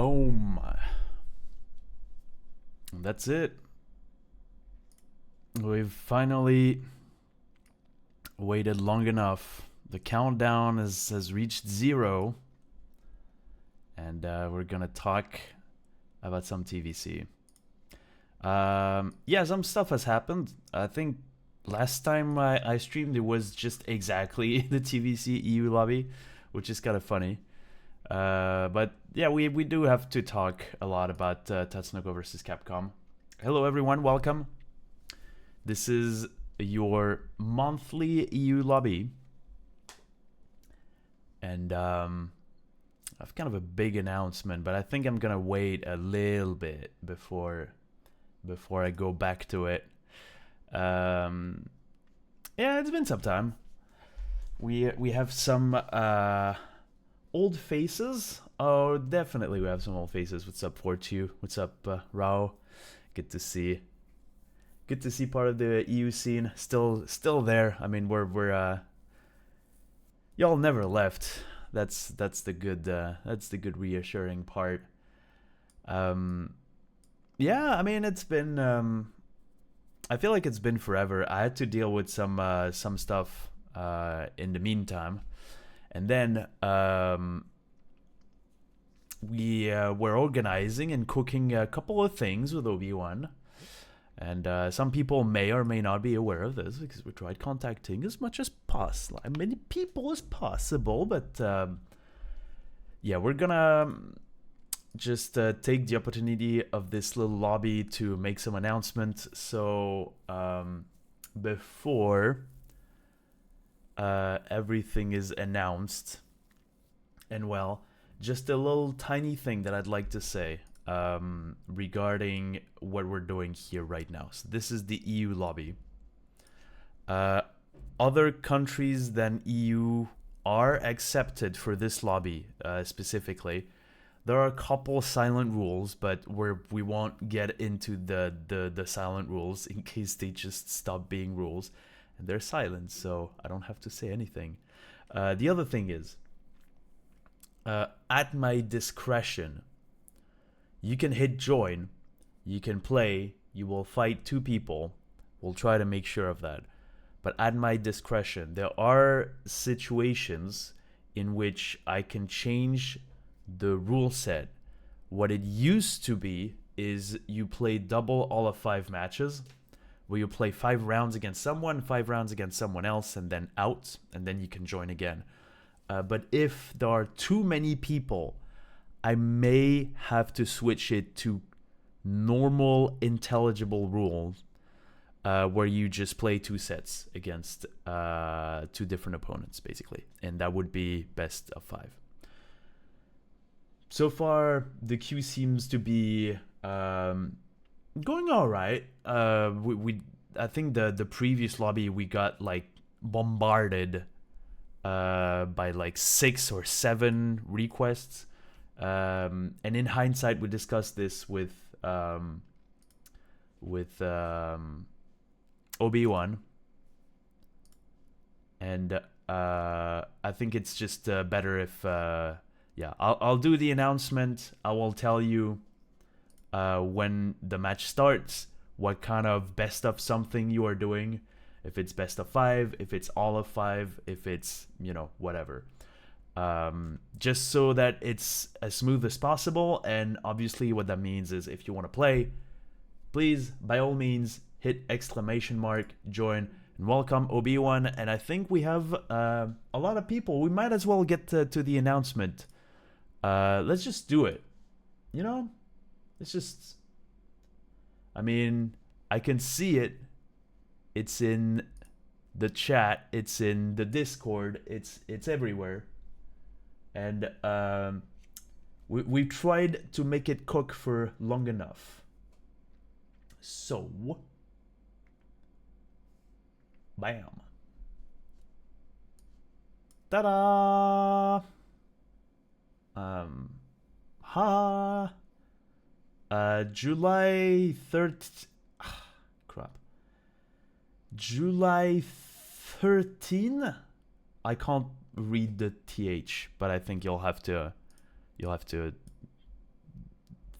Boom. That's it. We've finally waited long enough. The countdown has reached 0. And we're gonna talk about some TVC. Yeah, some stuff has happened. I think last time I streamed, it was just exactly the TVC EU lobby, which is kind of funny. But yeah, we do have to talk a lot about Tatsunoko versus Capcom. Hello everyone, welcome. This is your monthly EU lobby. And I've kind of a big announcement, but I think I'm gonna wait a little bit before I go back to it. Yeah, it's been some time. We have some old faces. Oh, definitely we have some old faces. What's up, Fortu? What's up, RAO? Good to see part of the EU scene. Still there. I mean, we're y'all never left. That's the good reassuring part. Yeah, I mean, it's been I feel like it's been forever. I had to deal with some stuff in the meantime, and then we were organizing and cooking a couple of things with Obiiwan. And some people may or may not be aware of this because we tried contacting as much as possible, as many people as possible. But yeah, we're gonna just take the opportunity of this little lobby to make some announcements. So before everything is announced, and well, just a little tiny thing that I'd like to say. Regarding what we're doing here right now. So this is the EU lobby. Other countries than EU are accepted for this lobby specifically. There are a couple silent rules, but we won't get into the silent rules in case they just stop being rules. And they're silent, so I don't have to say anything. The other thing is, at my discretion, you can hit join, you can play, you will fight 2 people. We'll try to make sure of that. But at my discretion, there are situations in which I can change the rule set. What it used to be is you play double all of 5 matches, where you play 5 rounds against someone, 5 rounds against someone else, and then out, and then you can join again. But if there are too many people, I may have to switch it to normal intelligible rules where you just play 2 sets against 2 different opponents, basically. And that would be best of 5. So far, the queue seems to be going all right. I think the previous lobby, we got like bombarded by like 6 or 7 requests. And in hindsight, we discussed this with Obiiwan, and I think it's just better if yeah, I'll do the announcement. I will tell you when the match starts, what kind of best of something you are doing, if it's best of 5, if it's all of 5, if it's, you know, whatever. Just so that it's as smooth as possible. And obviously what that means is if you want to play, please, by all means, hit exclamation mark, join, and welcome Obiiwan. And I think we have a lot of people. We might as well get to the announcement. Let's just do it. You know, it's just, I mean, I can see it. It's in the chat. It's in the Discord. It's everywhere. And we've tried to make it cook for long enough. So, bam. Ta-da! July 3rd. Crap. July 13? I can't read the TH, but I think you'll have to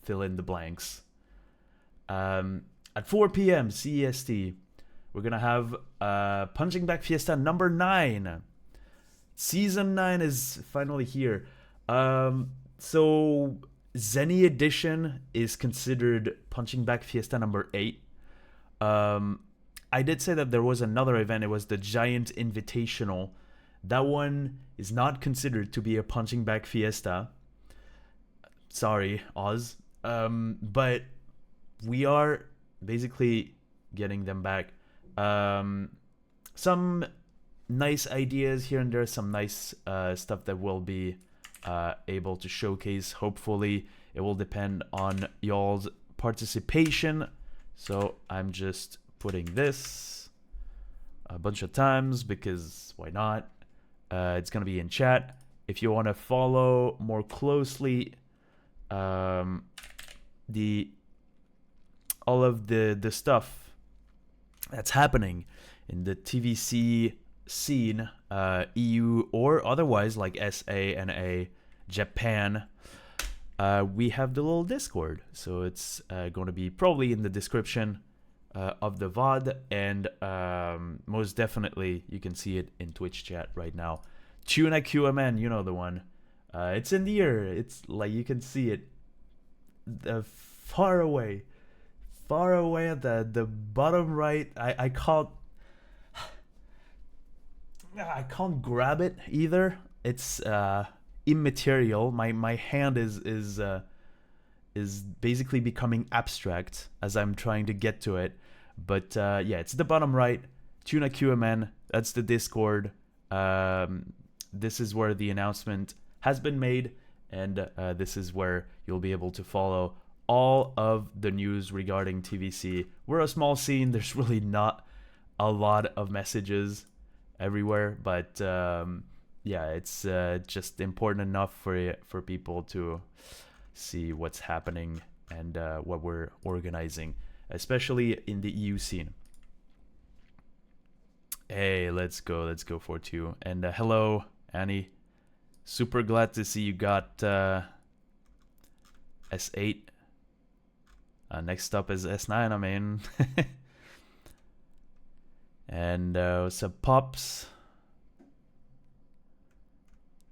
fill in the blanks. At 4 p.m. CEST, we're gonna have Punching Bag Fiesta number 9. Season 9 is finally here. So Zenny Edition is considered Punching Bag Fiesta number 8. I did say that there was another event. It was the Giant Invitational. That one is not considered to be a Punching Bag Fiesta. Sorry, Oz. But we are basically getting them back. Some nice ideas here and there, some nice stuff that we'll be able to showcase. Hopefully, it will depend on y'all's participation. So I'm just putting this a bunch of times because why not? It's gonna be in chat. If you want to follow more closely all of the stuff that's happening in the TVC scene, EU or otherwise, like SA, NA, Japan, we have the little Discord. So it's going to be probably in the description of the VOD, and most definitely you can see it in Twitch chat right now. Tuna QMN, you know the one. It's in the air. It's like you can see it far away at the bottom right. I can't grab it either. It's immaterial. My hand is basically becoming abstract as I'm trying to get to it. But yeah, it's the bottom right. Tuna QMN. That's the Discord. This is where the announcement has been made, and this is where you'll be able to follow all of the news regarding TVC. We're a small scene. There's really not a lot of messages everywhere, but yeah, it's just important enough for people to see what's happening and what we're organizing, especially in the EU scene. Hey, let's go Fortu, and hello Annie, super glad to see you got S8. Next up is S9, I mean. And what's up, Pops?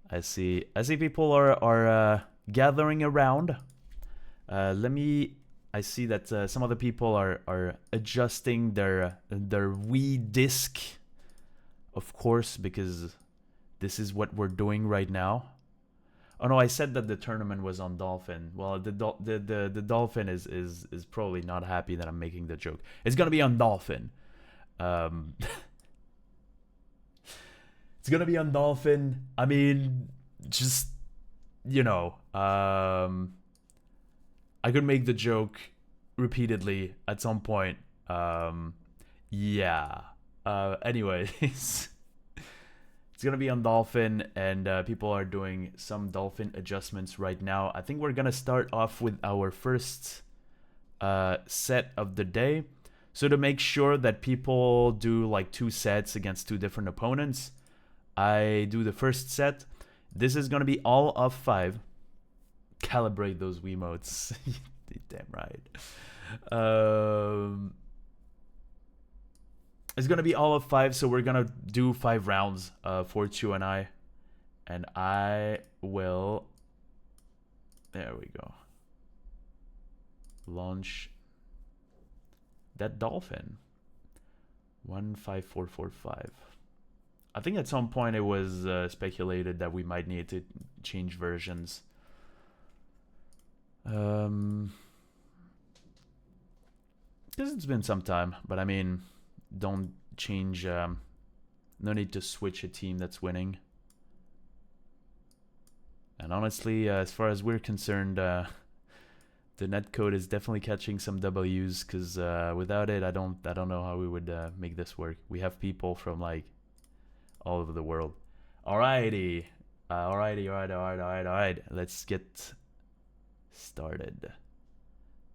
I see people are gathering around. I see that some other people are adjusting their Wii disc, of course, because this is what we're doing right now. Oh no, I said that the tournament was on Dolphin. Well, the Dolphin is probably not happy that I'm making the joke. It's gonna be on Dolphin. It's gonna be on Dolphin. I mean, just, you know, I could make the joke repeatedly at some point. Yeah. Anyways, it's gonna be on Dolphin, and people are doing some Dolphin adjustments right now. I think we're gonna start off with our first set of the day. So to make sure that people do like 2 sets against 2 different opponents, I do the first set. This is gonna be all of 5. Calibrate those Wiimotes. Damn right. It's gonna be all of 5, so we're gonna do 5 rounds, Fortu and I will. There we go. Launch that Dolphin. 15445. I think at some point it was speculated that we might need to change versions. Because it's been some time, but I mean, don't change. No need to switch a team that's winning. And honestly, as far as we're concerned, the netcode is definitely catching some W's, because without it, I don't know how we would make this work. We have people from like all over the world. Alrighty, alright. Let's get started.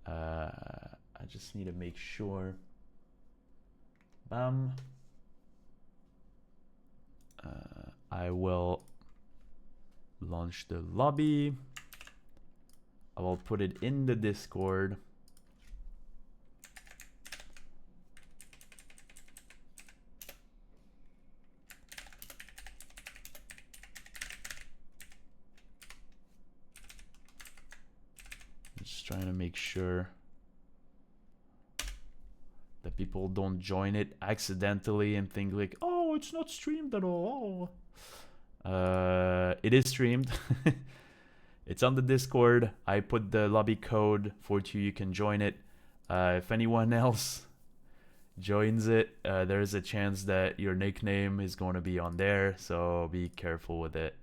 I just need to make sure. Bam. I will launch the lobby. I will put it in the Discord. Just trying to make sure that people don't join it accidentally and think like, oh, it's not streamed at all. It is streamed. It's on the Discord. I put the lobby code for you can join it. If anyone else joins it, there is a chance that your nickname is going to be on there, so be careful with it.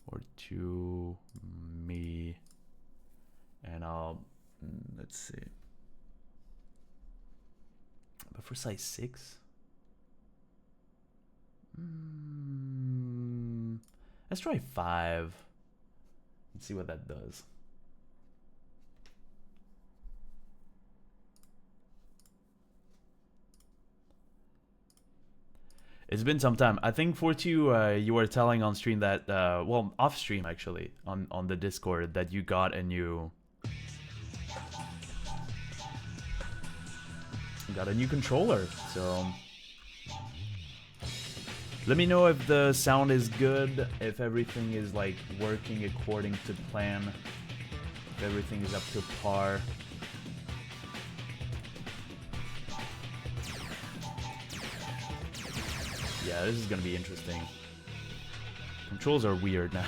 Or to me, and I'll let's see. But for size 6, let's try 5. Let's see what that does. It's been some time. I think Fortu, you were telling on stream that, well, off stream actually, on the Discord, that you got a new controller. So let me know if the sound is good, if everything is like working according to plan, if everything is up to par. Yeah, this is gonna be interesting. Controls are weird now.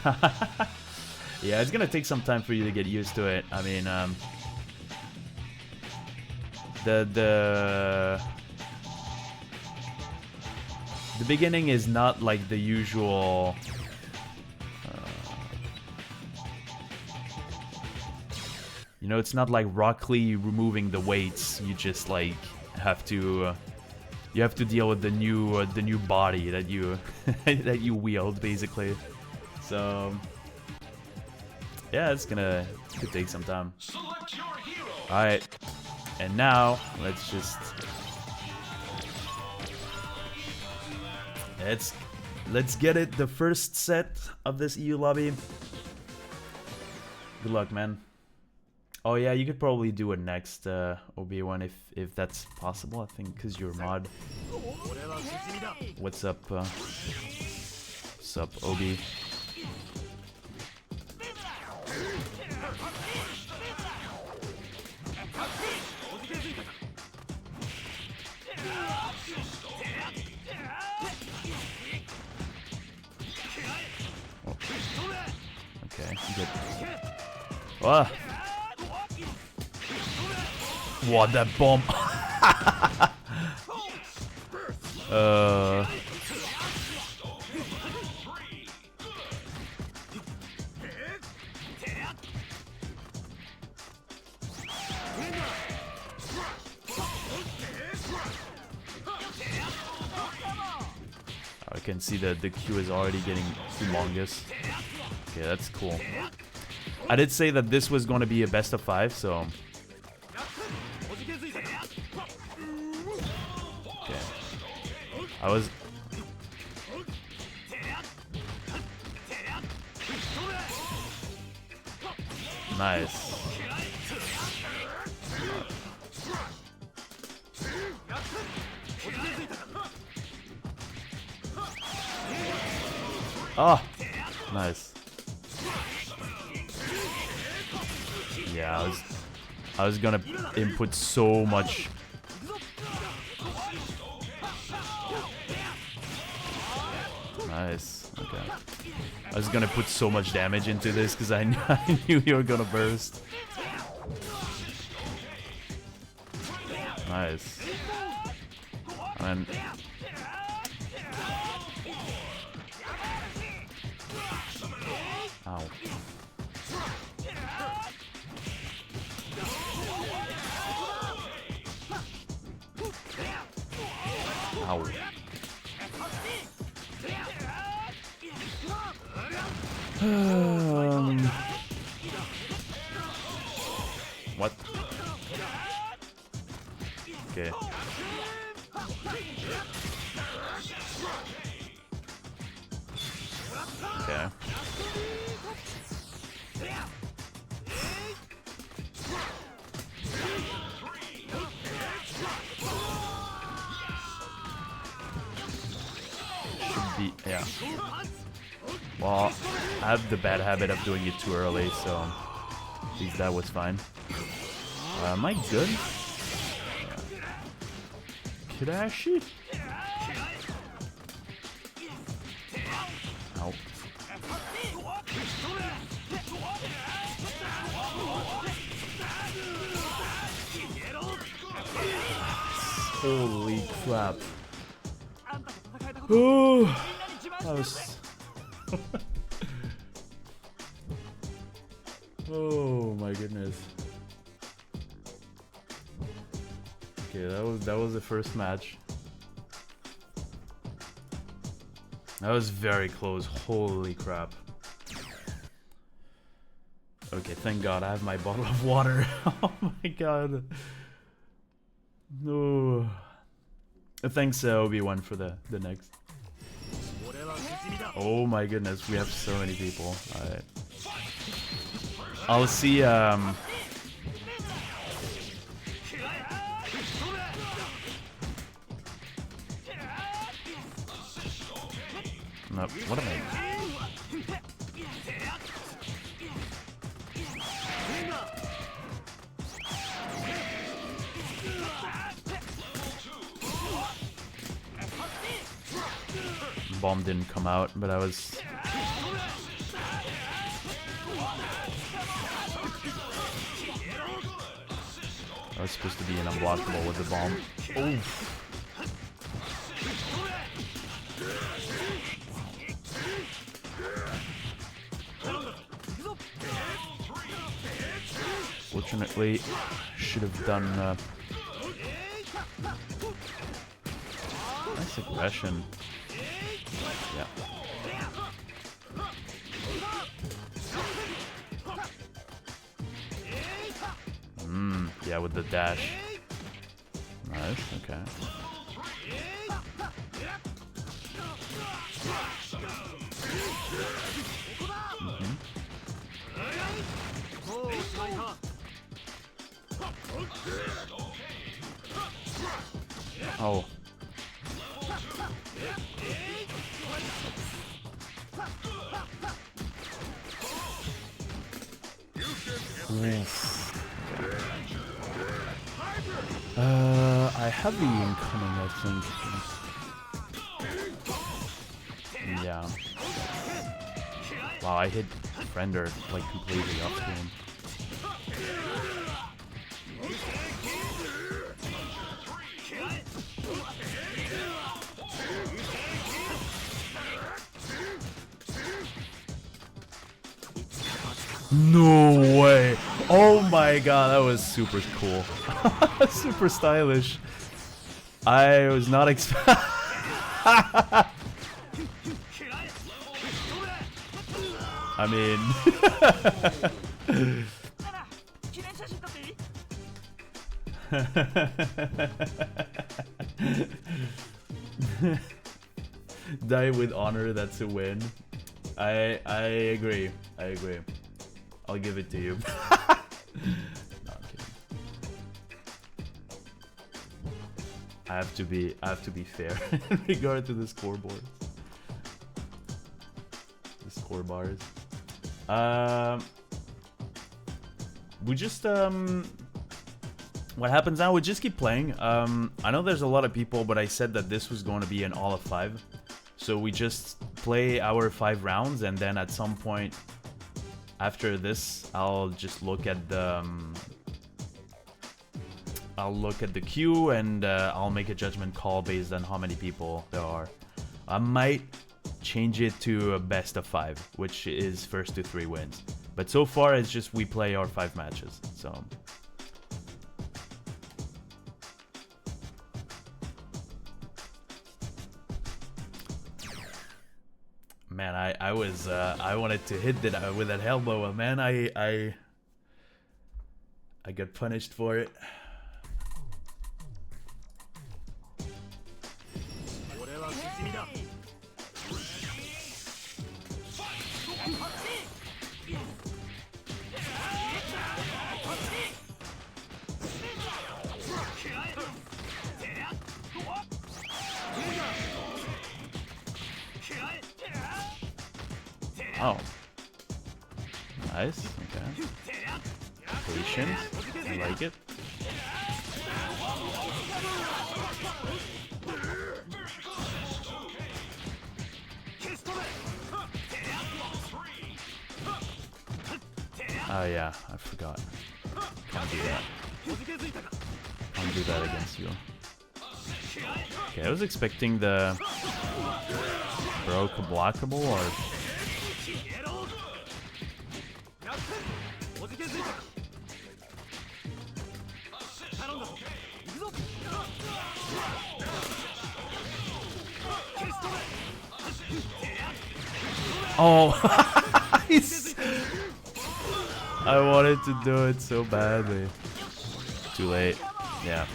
Yeah, it's gonna take some time for you to get used to it. I mean, the beginning is not like the usual. You know, it's not like Rock Lee removing the weights. You just like have to. You have to deal with the new body that you that you wield basically. So yeah, it's gonna take some time. All right, and now let's get it. The first set of this EU lobby. Good luck, man. Oh yeah, you could probably do a next Obiiwan if that's possible. I think because you're mod. What's up? What's up, Obi? Oh. Okay, good. Ah. What, that bomb? I can see that the queue is already getting humongous. Okay, that's cool. I did say that this was going to be a best of 5, so... I was... Nice. Oh, nice. Yeah, I was gonna input so much. Nice. Okay. I was gonna put so much damage into this because I knew you were gonna burst. Nice. And ow. Ow. What? Okay. Okay. Yeah. Well, I have the bad habit of doing it too early, so at least that was fine. Am I good? Kirashi? Ow. Holy crap. Oh, that was... oh my goodness. Okay, that was the first match. That was very close. Holy crap. Okay, thank God I have my bottle of water. Oh my God. No. Thanks, Obiiwan, for the next. Oh my goodness, we have so many people. Alright. I'll see, no, what am I? Bomb didn't come out, but I was... I was supposed to be an unblockable with the bomb. Oof. Fortunately, should have done nice aggression. Yeah. Yeah, with the dash. Nice, okay. Oh. Oof. I have the incoming, I think. Yeah. Wow, I hit Friender like completely off screen. No way! Oh my God, that was super cool. Super stylish. I was not expecting. I mean, die with honor, that's a win. I agree. I agree. I'll give it to you. No, I'm kidding. I have to be fair in regard to the scoreboard. The score bars. We just what happens now? We just keep playing. I know there's a lot of people, but I said that this was going to be an all of 5. So we just play our 5 rounds, and then at some point after this, I'll just look at the queue, and I'll make a judgment call based on how many people there are. I might change it to a best of 5, which is first to 3 wins. But so far, it's just we play our 5 matches. So. Man, I wanted to hit that with that elbow, man. I got punished for it. Oh. Nice. Okay. Patient. I like it. Oh yeah, I forgot. Can't do that. Can't do that against you. Okay, I was expecting the broke blockable or... Oh, I wanted to do it so badly. Too late. Yeah.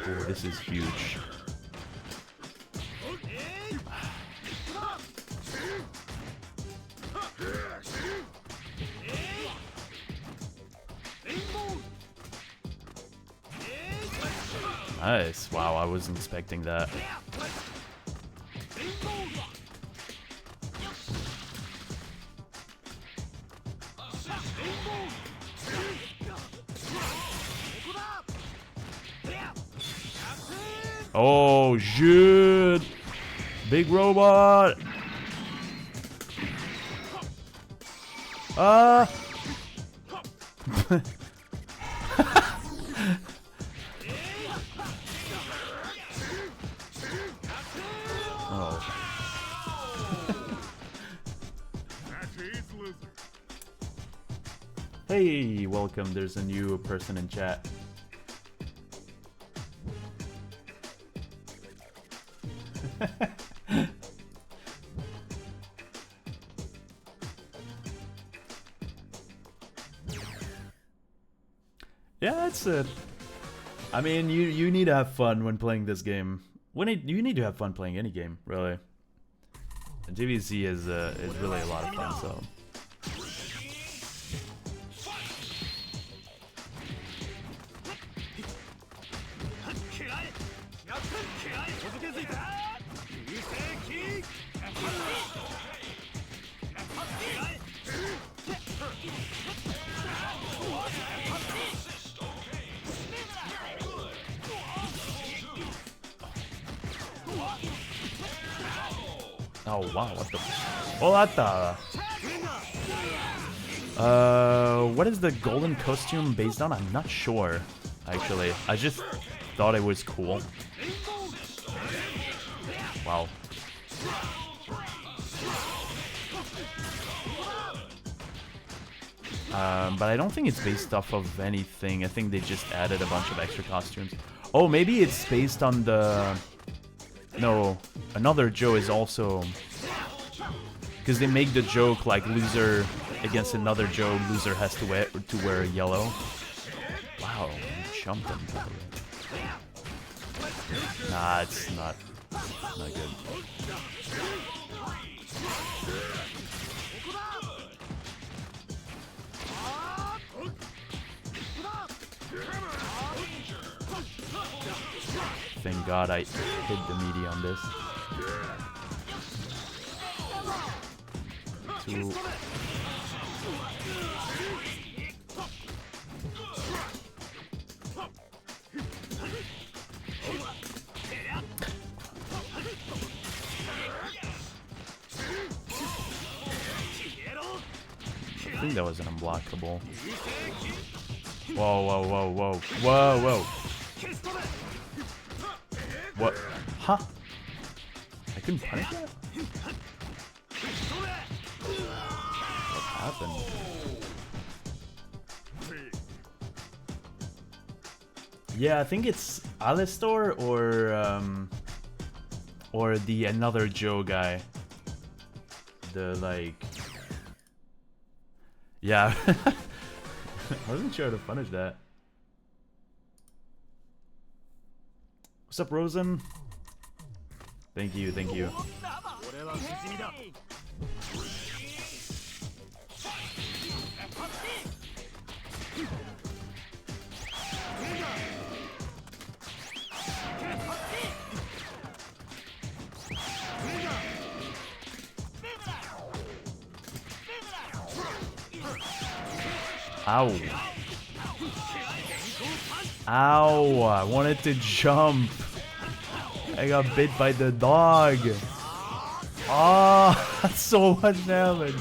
Oh, this is huge. Nice. Wow, I wasn't expecting that. Oh, shit. Big robot. Ah. Oh. Hey, welcome. There's a new person in chat. Yeah, it's a... I mean, you need to have fun when playing this game. You need to have fun playing any game, really. And GVZ is really a lot of fun, so... Oh wow, what the... Oh, what is the golden costume based on? I'm not sure, actually. I just thought it was cool. Wow. But I don't think it's based off of anything. I think they just added a bunch of extra costumes. Oh, maybe it's based on the... No, another Joe is also... Because they make the joke like loser against another Joe, loser has to wear yellow. Wow, you jumped him. Nah, it's not good. Thank God I hit the meaty on this. Two. I think that was an unblockable. Whoa, whoa, whoa, whoa, whoa, whoa. What? Huh? I couldn't punish that? What happened? Yeah, I think it's Alistor or the another Joe guy. The like... Yeah. I wasn't sure how to punish that. What's up, Rosen? Thank you, thank you. Ow. Ow, I wanted to jump. I got bit by the dog. Ah, that's so much damage.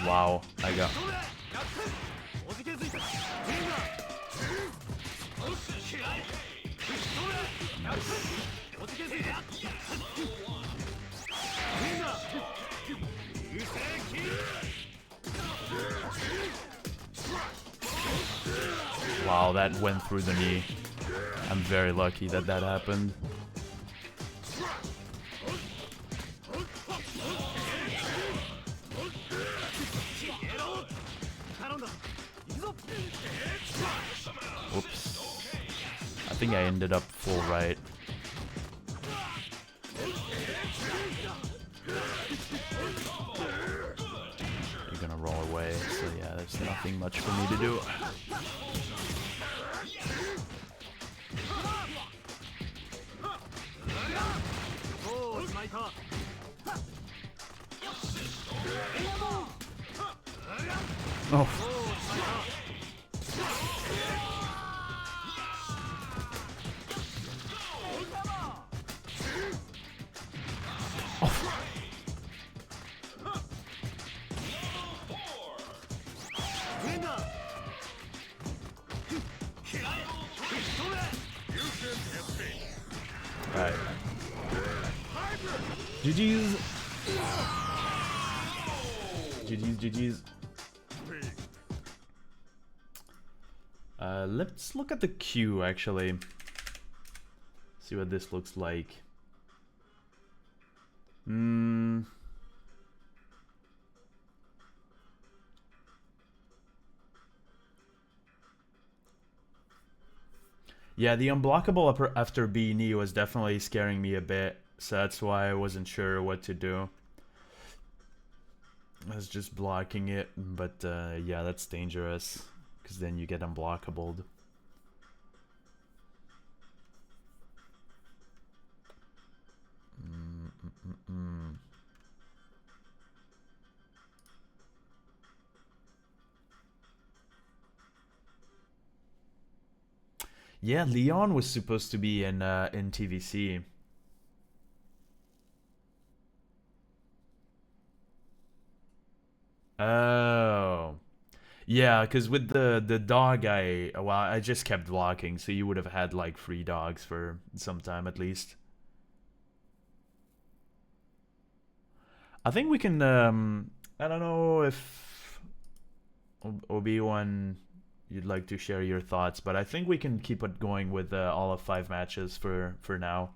Wow, I got. Wow, that went through the knee. I'm very lucky that that happened. Oops. I think I ended up full right. You're gonna roll away, so yeah, there's nothing much for me to do. Oh. Alright. GG's. GG's. Let's look at the queue actually. See what this looks like. Yeah, the unblockable after B knee was definitely scaring me a bit, so that's why I wasn't sure what to do. I was just blocking it, but yeah, that's dangerous, because then you get unblockable. Yeah, Leon was supposed to be in TVC. Oh. Yeah, because with the dog, I just kept blocking, so you would have had like 3 dogs for some time at least. I think we can, I don't know if Obiiwan, you'd like to share your thoughts, but I think we can keep it going with all of 5 matches for now.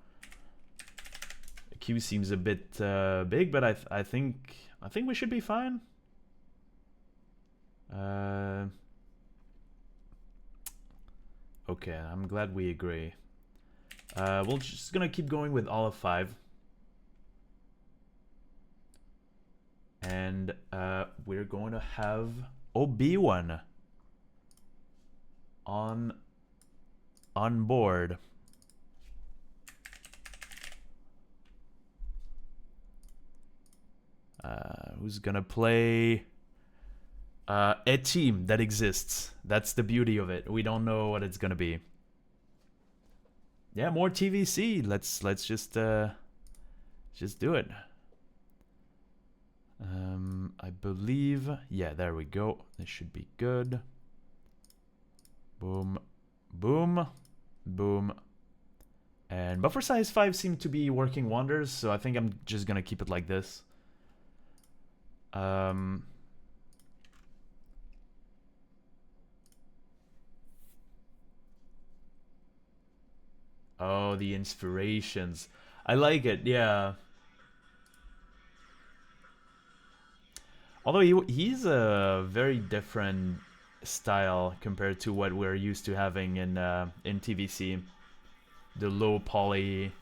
The queue seems a bit big, but I think we should be fine. Okay, I'm glad we agree. We're just gonna keep going with all of 5. And we're going to have Obiiwan on board. Who's gonna play a team that exists? That's the beauty of it. We don't know what it's gonna be. Yeah, more TVC. Let's just do it. I believe, yeah, there we go. This should be good. Boom, boom, boom. And buffer size 5 seem to be working wonders, so I think I'm just gonna keep it like this. Oh, the inspirations. I like it, yeah. Although he's a very different style compared to what we're used to having in TVC. The low poly,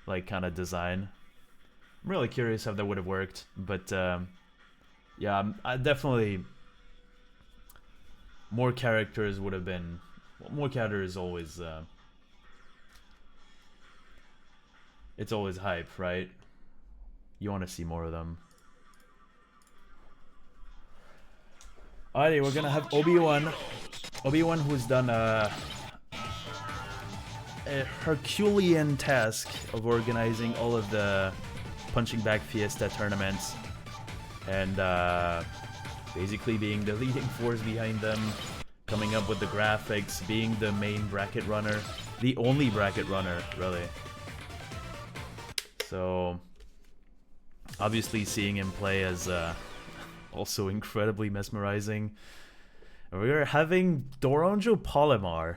like, kind of design. I'm really curious how that would have worked, but yeah, I definitely more characters would have been Well, more counter is always it's always hype, right? You want to see more of them. Alrighty, we're gonna have Obiiwan. Obiiwan, who's done a Herculean task of organizing all of the Punching Bag Fiesta tournaments and basically being the leading force behind them, coming up with the graphics, being the main bracket runner, the only bracket runner, really. So, obviously seeing him play is also incredibly mesmerizing. And we're having Doronjo Polymar.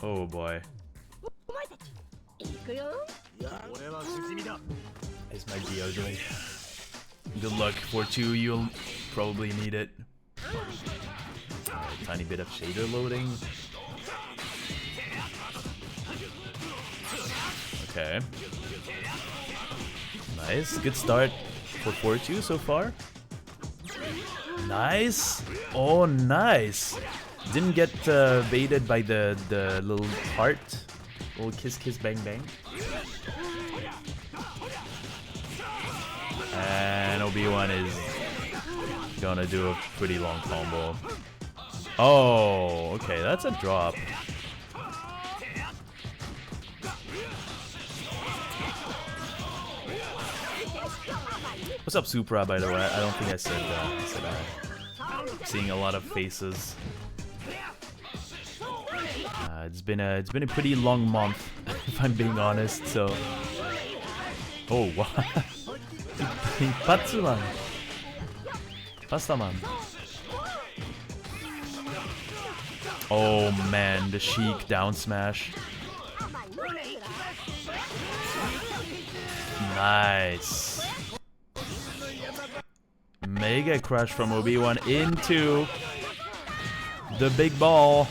Oh boy. It's my deodorant. Good luck, Fortu, you'll probably need it. Tiny bit of shader loading. Okay. Nice, good start for Fortu so far. Nice! Oh, nice! Didn't get baited by the little heart. Little kiss kiss bang bang. And Obiiwan is gonna do a pretty long combo. Oh, okay, that's a drop. What's up, Supra, by the way? I don't think I said that. Seeing a lot of faces. It's been a pretty long month, if I'm being honest. So, oh wow, Tatsunoko, Pastaman. Oh man, the Sheik down smash. Nice. Mega crush from Obiiwan into the big ball.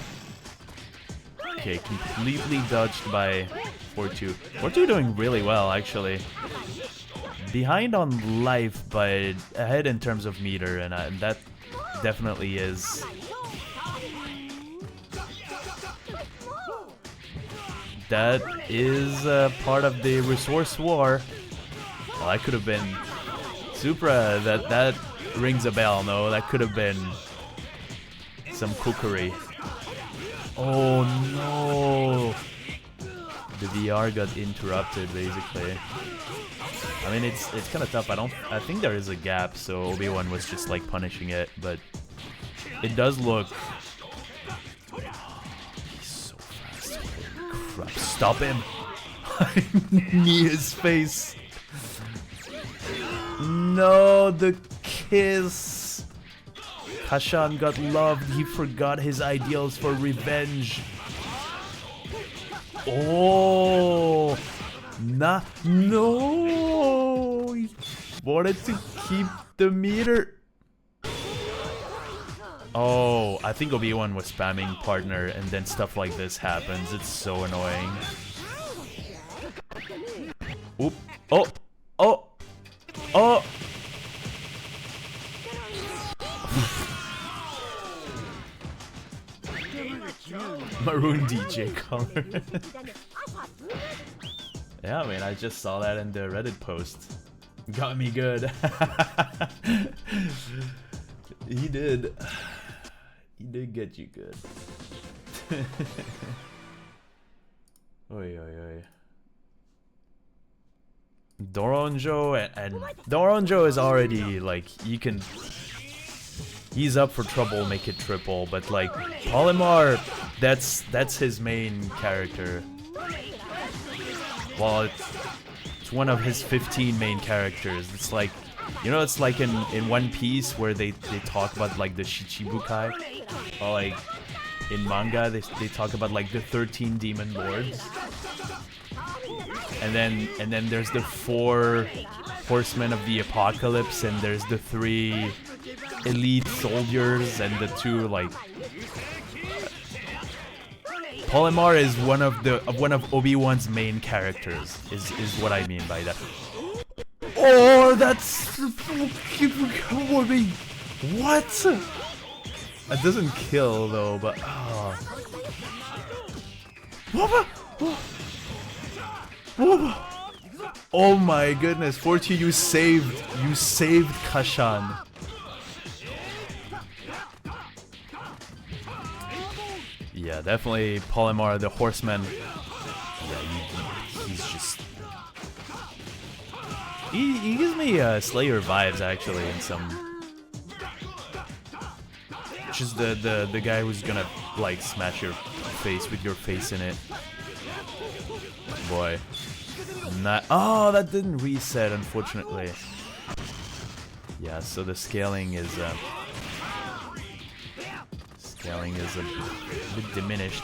Okay, completely dodged by Fortu. Fortu doing really well, actually. Behind on life, but ahead in terms of meter, and that definitely is. That is part of the resource war. Well, that could have been Supra. That rings a bell. No, that could have been some cookery. Oh no! The VR got interrupted, basically. I mean, it's kind of tough. I think there is a gap, so Obiiwan was just like punishing it, but it does look. He's so fast. Holy crap! Stop him! I need his face. No, the kiss. Hashan got loved. He forgot his ideals for revenge. Oh, no! He wanted to keep the meter. Oh, I think Obiiwan was spamming partner, and then stuff like this happens. It's so annoying. Oop! Oh! Oh! Oh! Maroon DJ color. Yeah, I mean, I just saw that in the Reddit post. Got me good. He did. He did get you good. Oi, oi, oi. Doronjo and Doronjo is already like, you can. He's up for trouble, make it triple, but like Polymar, that's his main character. Well, it's one of his 15 main characters. It's like, you know, it's like in One Piece where they talk about like the Shichibukai, or like in manga they talk about like the 13 demon lords, and then there's the 4 horsemen of the apocalypse, and there's the 3 elite soldiers, and the 2 like. Polymar is one of Obiiwan's main characters. Is what I mean by that. Oh, that's what? It doesn't kill though, but oh my goodness, Fortu, you saved Kashan. Yeah, definitely Polymar the Horseman. Yeah, he's just he gives me Slayer vibes actually in some. Just the guy who's gonna like smash your face with your face in it. Boy. Not, oh, that didn't reset unfortunately. Yeah, so the scaling is a bit diminished.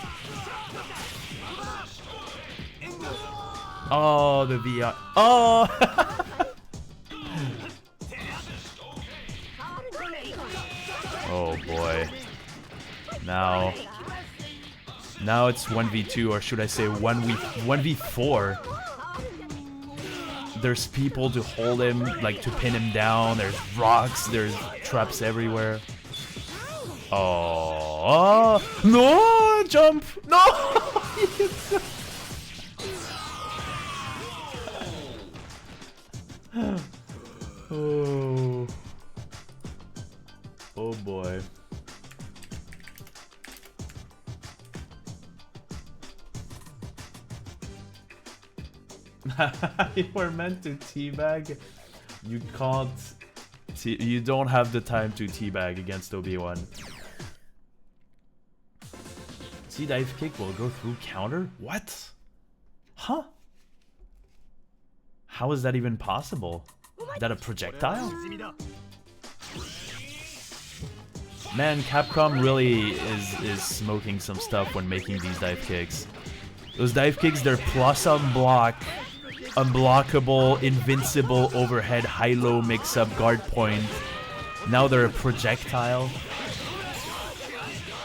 Oh, the VR. Oh. Oh boy. Now it's 1v2, or should I say 1v4. There's people to hold him, like to pin him down. There's rocks, there's traps everywhere. Oh, no, jump. No. Oh. Oh boy. You were meant to teabag. You can't. You don't have the time to teabag against Obiiwan. See, dive kick will go through counter? What? Huh? How is that even possible? Is that a projectile? Man, Capcom really is smoking some stuff when making these dive kicks. Those dive kicks, they're plus unblock, unblockable, invincible, overhead, high-low mix-up, guard point. Now they're a projectile.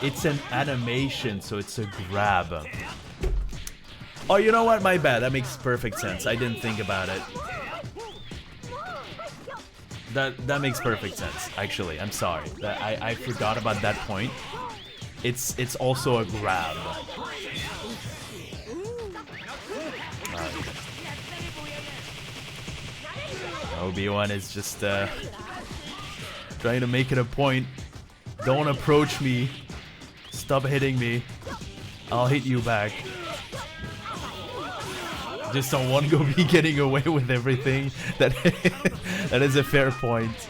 It's an animation, so it's a grab. Oh, you know what? My bad. That makes perfect sense. I didn't think about it. That makes perfect sense, actually. I'm sorry. I forgot about that point. It's also a grab. Obiiwan is just trying to make it a point. Don't approach me. Stop hitting me. I'll hit you back. Just don't want to be getting away with everything. That is a fair point.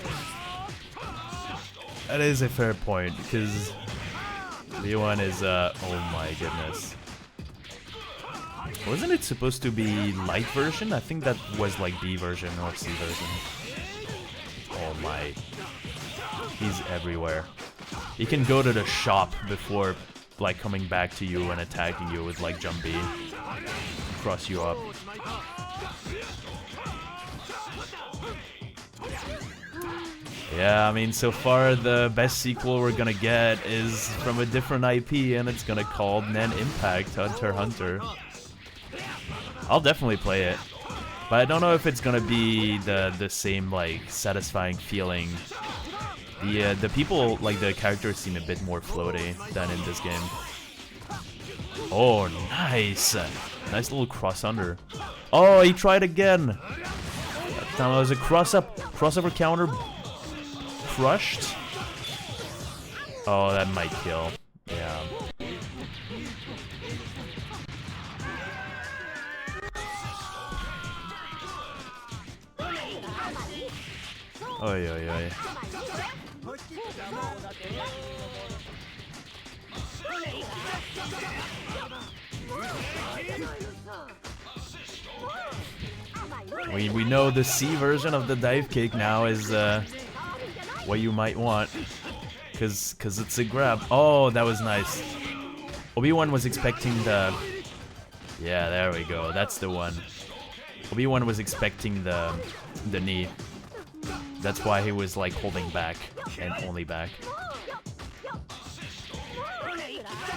That is a fair point, because Obiiwan is oh my goodness. Wasn't it supposed to be light version? I think that was like B version or C version. Oh my. He's everywhere. He can go to the shop before like coming back to you and attacking you with like jump B. Cross you up. Yeah, I mean, so far the best sequel we're gonna get is from a different IP, and it's gonna call Nen Impact Hunter x Hunter. I'll definitely play it, but I don't know if it's gonna be the same like satisfying feeling. The people, like the characters, seem a bit more floaty than in this game. Oh, nice! Nice little cross under. Oh, he tried again! That time it was a crossover counter. Crushed? Oh, that might kill. Yeah. Oi, oi, oi. We know the C version of the dive kick now is what you might want, cause it's a grab. Oh, that was nice. Obiiwan was expecting the. Yeah, there we go. That's the one. Obiiwan was expecting the knee. That's why he was like holding back and only back.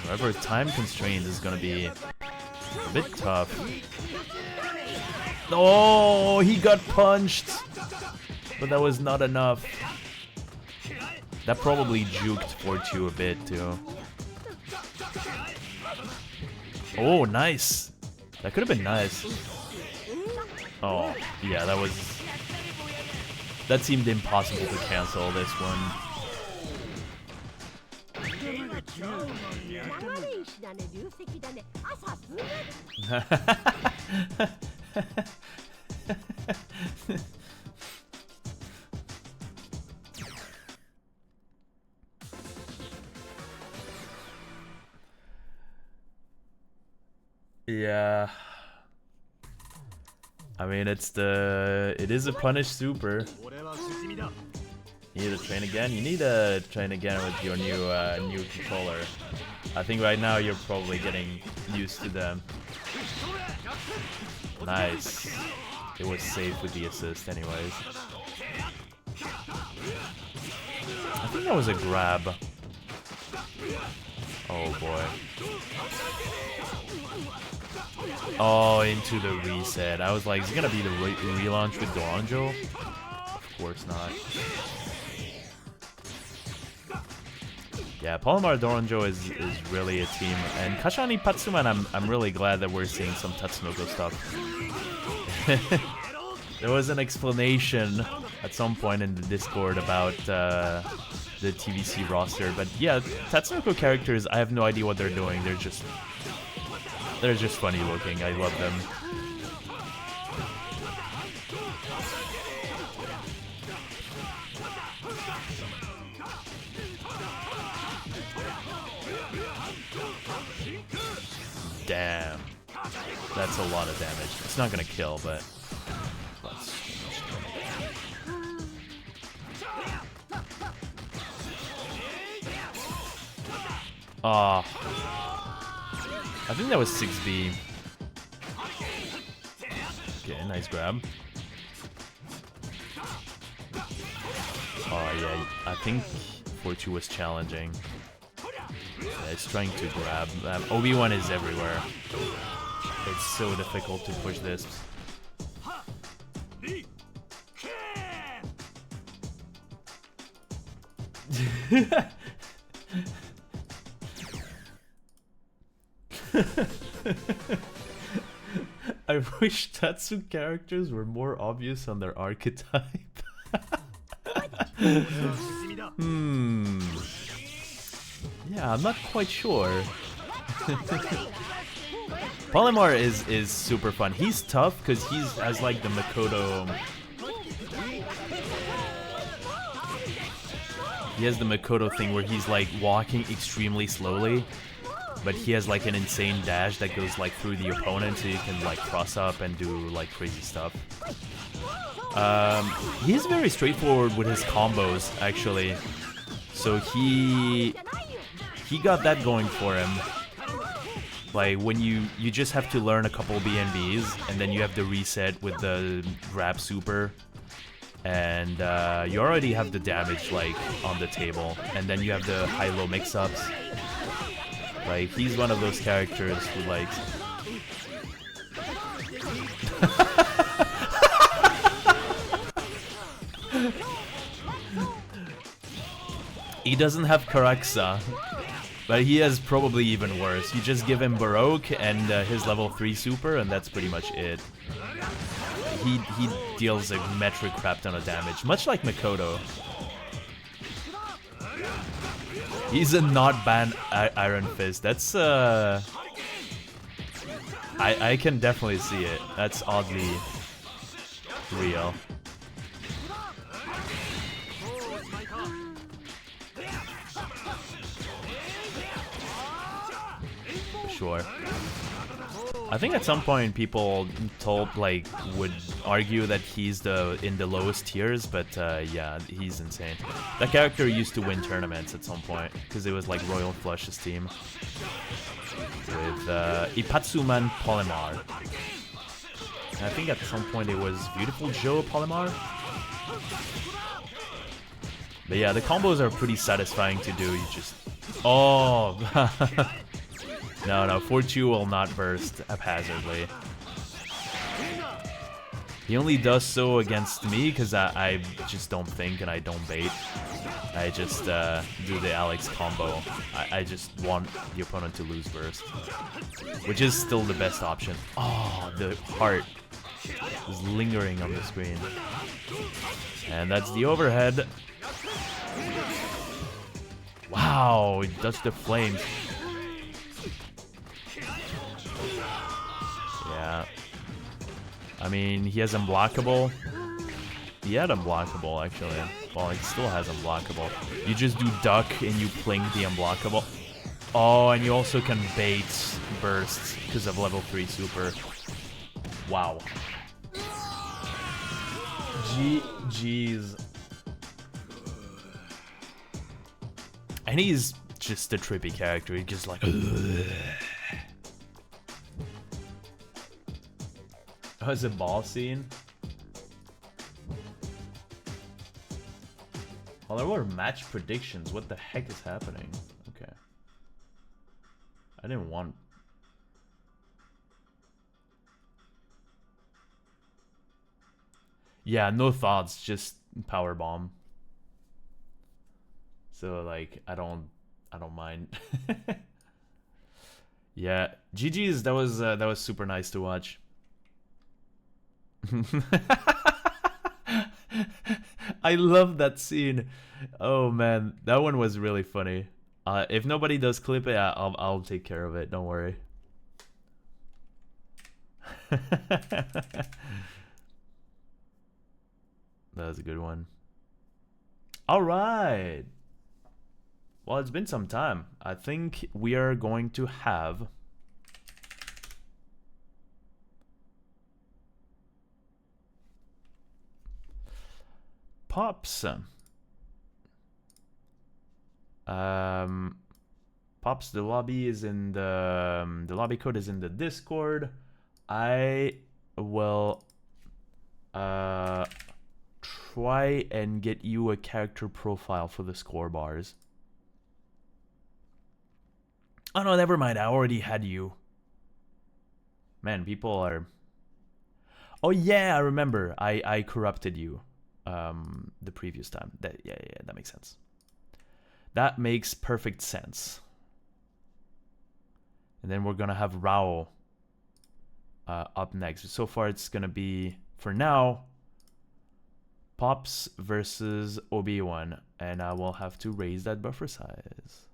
However, time constraint is gonna be a bit tough. Oh, he got punched, but that was not enough. That probably juked Fortu a bit too. Oh, nice. That could have been nice. Oh, yeah, that seemed impossible to cancel this one. Yeah. I mean, it is a punish super. You need to train again? You need to train again with your new controller. I think right now you're probably getting used to them. Nice. It was safe with the assist anyways. I think that was a grab. Oh boy. Oh, into the reset. I was like, is it gonna be the relaunch with Doranjo? Of course not. Yeah, Polymar Doranjo is really a team, and Kashani Patsuman, I'm really glad that we're seeing some Tatsunoko stuff. There was an explanation at some point in the Discord about the TVC roster, but yeah, Tatsunoko characters, I have no idea what they're doing. They're just funny looking. I love them. Damn. That's a lot of damage. It's not gonna kill, but... Oh. I think that was 6B. Okay, nice grab. Oh yeah, I think Fortu was challenging. Yeah, it's trying to grab. Obiiwan is everywhere. It's so difficult to push this. I wish Tatsu characters were more obvious on their archetype. Yeah, I'm not quite sure. Polymar is super fun. He's tough because he has like the Makoto. He has the Makoto thing where he's like walking extremely slowly, but he has like an insane dash that goes like through the opponent, so you can like cross up and do like crazy stuff. He's very straightforward with his combos actually, so he got that going for him. Like when you just have to learn a couple BNBs and then you have the reset with the grab super, and you already have the damage like on the table, and then you have the high-low mix-ups. Like he's one of those characters who likes. He doesn't have Karaxa, but he has probably even worse. You just give him Baroque and his level 3 super, and that's pretty much it. He deals a metric crap ton of damage, much like Makoto. He's a not banned Iron Fist. That's I can definitely see it. That's oddly real. Sure. I think at some point people would argue that he's in the lowest tiers, but yeah, he's insane. That character used to win tournaments at some point because it was like Royal Flush's team with Ipatsuman Polymar. And I think at some point it was Beautiful Joe Polymar. But yeah, the combos are pretty satisfying to do. You just No, Fortu will not burst haphazardly. He only does so against me because I just don't think and I don't bait. I just do the Alex combo. I just want the opponent to lose burst, which is still the best option. Oh, the heart is lingering on the screen. And that's the overhead. Wow, it does the flames. Yeah. I mean, he has unblockable. He had unblockable, actually. Well, he still has unblockable. You just do duck and you plink the unblockable. Oh, and you also can bait bursts because of level 3 super. Wow. GG's. And he's just a trippy character. He's just like... Oh, it's a ball scene? Oh, there were match predictions. What the heck is happening? Okay. I didn't want... Yeah, no thoughts, just power bomb. So like, I don't mind. Yeah, GG's. That was super nice to watch. I love that scene. Oh man, that one was really funny. If nobody does clip it, I'll take care of it. Don't worry. That was a good one. All right. Well, it's been some time. I think we are going to have Pops. Pops, the lobby is in the lobby code is in the Discord. I will try and get you a character profile for the score bars. Oh no, never mind. I already had you. Man, people are... Oh yeah, I remember. I corrupted you the previous time. Yeah, that makes sense. That makes perfect sense. And then we're gonna have RAO up next. So far it's gonna be, for now, Pops versus Obiiwan, and I will have to raise that buffer size.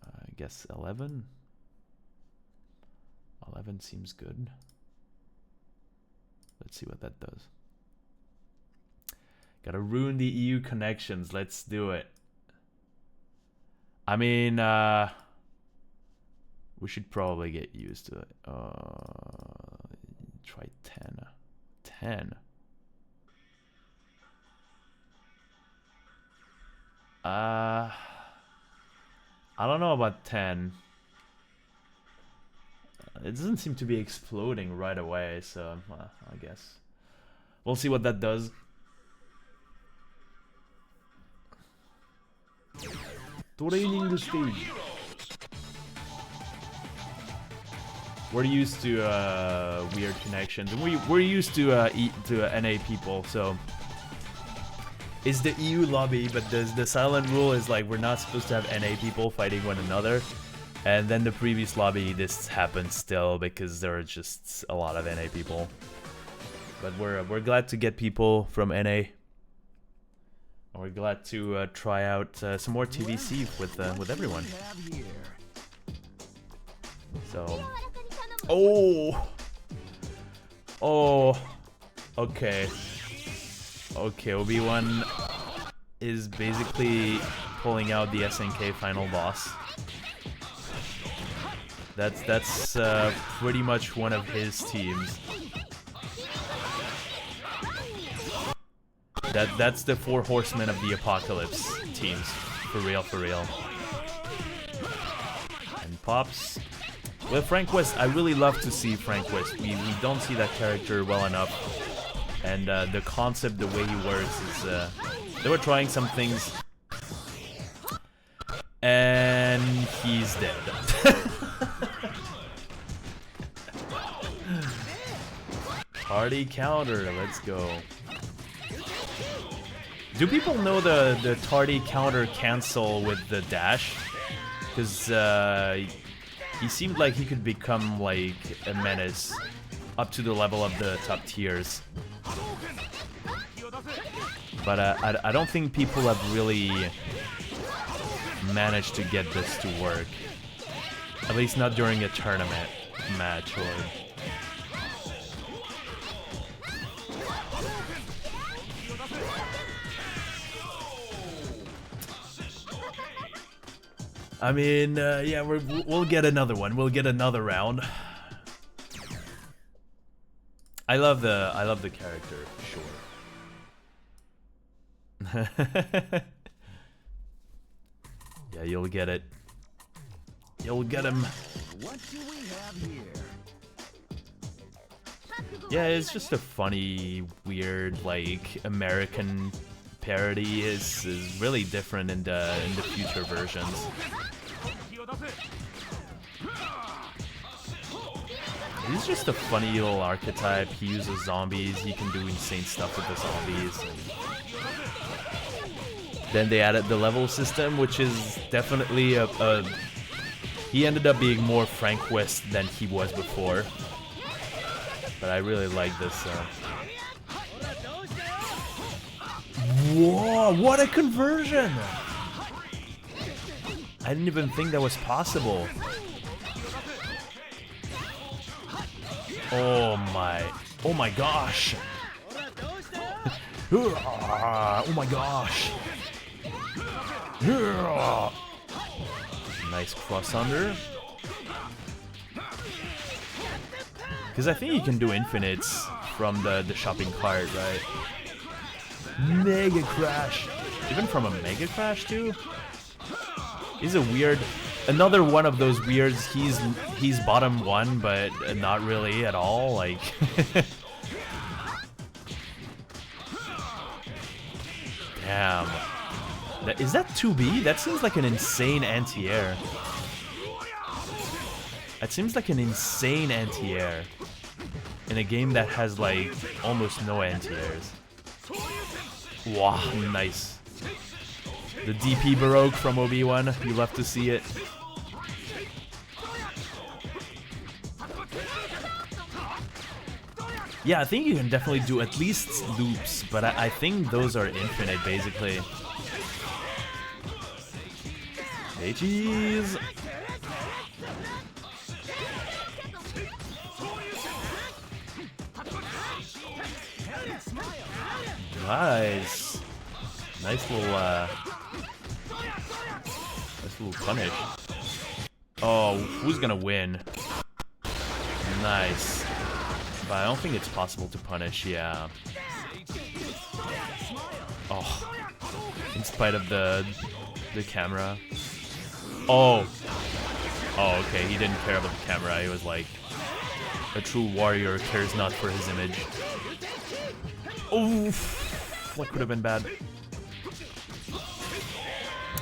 I guess 11. 11 seems good. Let's see what that does. Gotta ruin the EU connections. Let's do it. I mean, we should probably get used to it. Try 10. 10. I don't know about 10. It doesn't seem to be exploding right away, so I guess we'll see what that does. Training the stage. We're used to weird connections, and we're used to NA people, so it's the EU lobby, but the silent rule is like we're not supposed to have NA people fighting one another. And then the previous lobby, this happened still because there are just a lot of NA people. But we're glad to get people from NA. We're glad to try out some more TVC with everyone. So, okay. Obiiwan is basically pulling out the SNK final boss. That's pretty much one of his teams. That's the 4 horsemen of the apocalypse teams, for real. And Pops with Frank West. I really love to see Frank West. We don't see that character well enough, and the concept, the way he works is they were trying some things, and he's dead. Party counter, let's go. Do people know the tardy counter cancel with the dash? Because he seemed like he could become like a menace up to the level of the top tiers. But I don't think people have really managed to get this to work. At least not during a tournament match or... I mean, yeah, we'll get another one. We'll get another round. I love the character, sure. Yeah, you'll get it. You'll get him. What do we have here? Yeah, it's just a funny, weird, like American parody. Is really different in the future versions. He's just a funny little archetype. He uses zombies. He can do insane stuff with the zombies. And then they added the level system, which is definitely a he ended up being more Frank West than he was before. But I really like this. Whoa, what a conversion! I didn't even think that was possible. Oh my gosh! Oh my gosh! Nice cross under. Because I think you can do infinites from the shopping cart, right? Mega crash! Even from a mega crash too? He's a weird... Another one of those weirds. He's bottom one, but not really at all. Like... Damn. Is that 2B? That seems like an insane anti-air. That seems like an insane anti-air. In a game that has like almost no anti-airs. Wow, nice. The DP Baroque from Obiiwan. You love to see it. Yeah, I think you can definitely do at least loops, but I think those are infinite, basically. Hey, cheese! Nice! Nice little punish. Oh, who's gonna win? Nice. But I don't think it's possible to punish, yeah. Oh. In spite of the camera. Oh. Oh, okay, he didn't care about the camera. He was like, a true warrior cares not for his image. Oof. That could have been bad.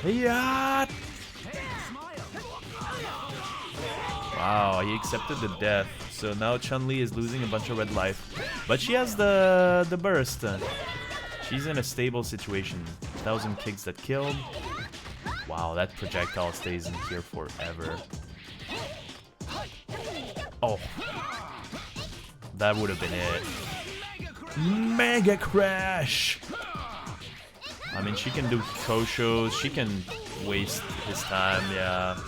Yeah. Wow, he accepted the death. So now Chun-Li is losing a bunch of red life. But she has the burst. She's in a stable situation. 1,000 kicks that killed. Wow, that projectile stays in here forever. Oh. That would have been it. Mega Crash! I mean, she can do Koshos. She can waste his time, yeah.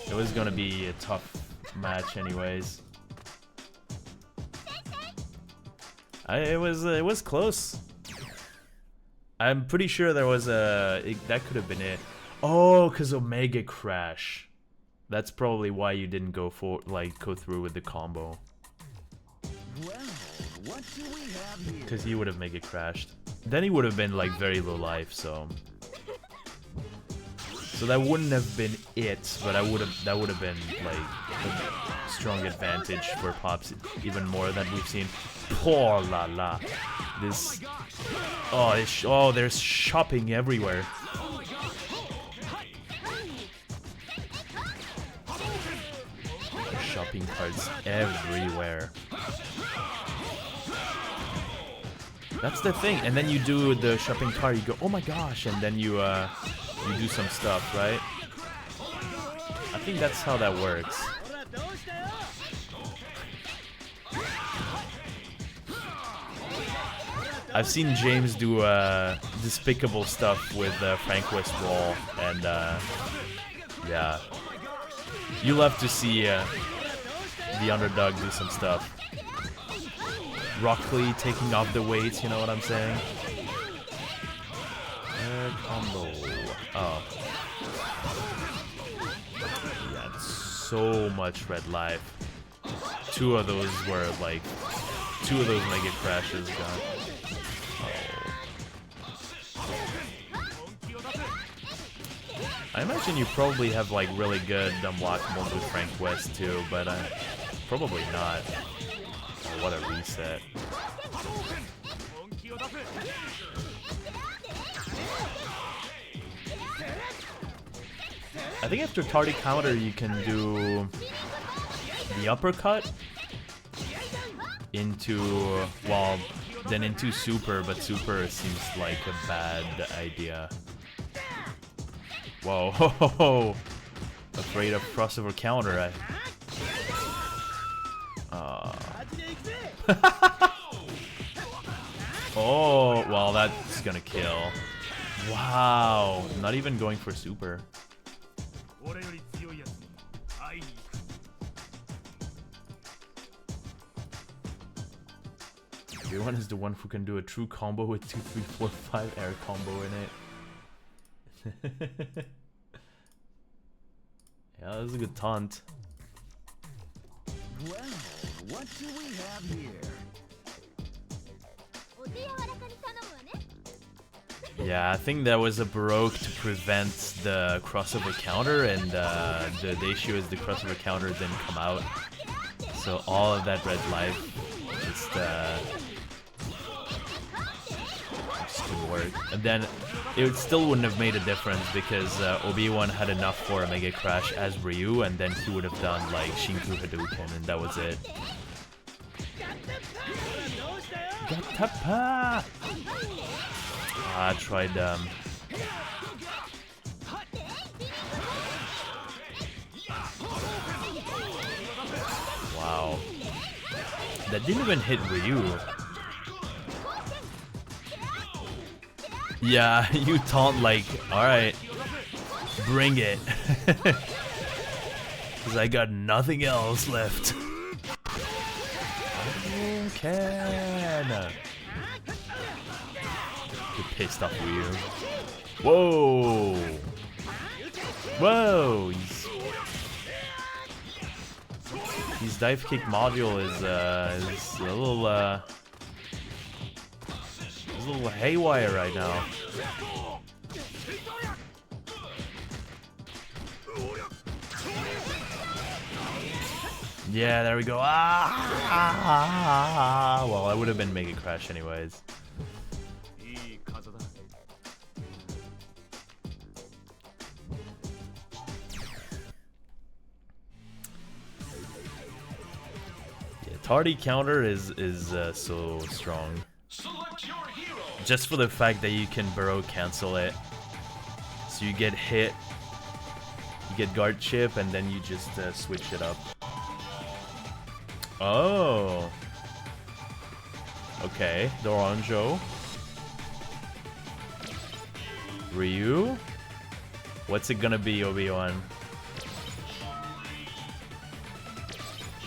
It was gonna be a tough match anyways. It was close. I'm pretty sure there was that could have been it. Oh, because Omega Crash. That's probably why you didn't go through with the combo. Well, what do we have here? Because he would have Mega Crashed. Then he would have been like very low life, so that wouldn't have been it, but that would have been like a strong advantage for Pops, even more than we've seen. Poor la la. This oh, there's shopping everywhere. Shopping carts everywhere. That's the thing. And then you do the shopping cart. You go, oh my gosh, and then you do some stuff, right? I think that's how that works. I've seen James do despicable stuff with Frank West Wall, and yeah, you love to see the underdog do some stuff. Rock Lee taking off the weights, you know what I'm saying? Combo. Oh. Yeah, so much red life. Two of those were like, two of those mega crashes gone. I imagine you probably have like really good unblockables with Frank West too, but probably not. Oh, what a reset. I think after tardy counter you can do the uppercut into, well, then into super, but super seems like a bad idea. Whoa, ho, ho, ho. Afraid of crossover counter. Oh, well, that's gonna kill. Wow, not even going for super. Obiiwan is the one who can do a true combo with 2, 3, 4, 5 air combo in it. Yeah, that was a good taunt. Well, what do we have here? Yeah, I think that was a Baroque to prevent the crossover counter, and the issue is the crossover counter didn't come out. So all of that red life just didn't work. And then it still wouldn't have made a difference because Obiiwan had enough for a Mega Crash as Ryu, and then he would have done like Shinku Hadouken, and that was it. Gatapa! I tried wow. That didn't even hit Ryu. Yeah, you taunt like, alright, bring it. Cause I got nothing else left. Can. Get pissed off Ryu. Whoa! Whoa! His dive kick module is a little haywire right now. Yeah, there we go. Ah! Well, I would have been Mega Crash anyways. Yeah, tardy counter is so strong. Just for the fact that you can Baroque cancel it. So you get hit, you get guard chip, and then you just switch it up. Oh. Okay, Doranjo. Ryu? What's it gonna be, Obiiwan?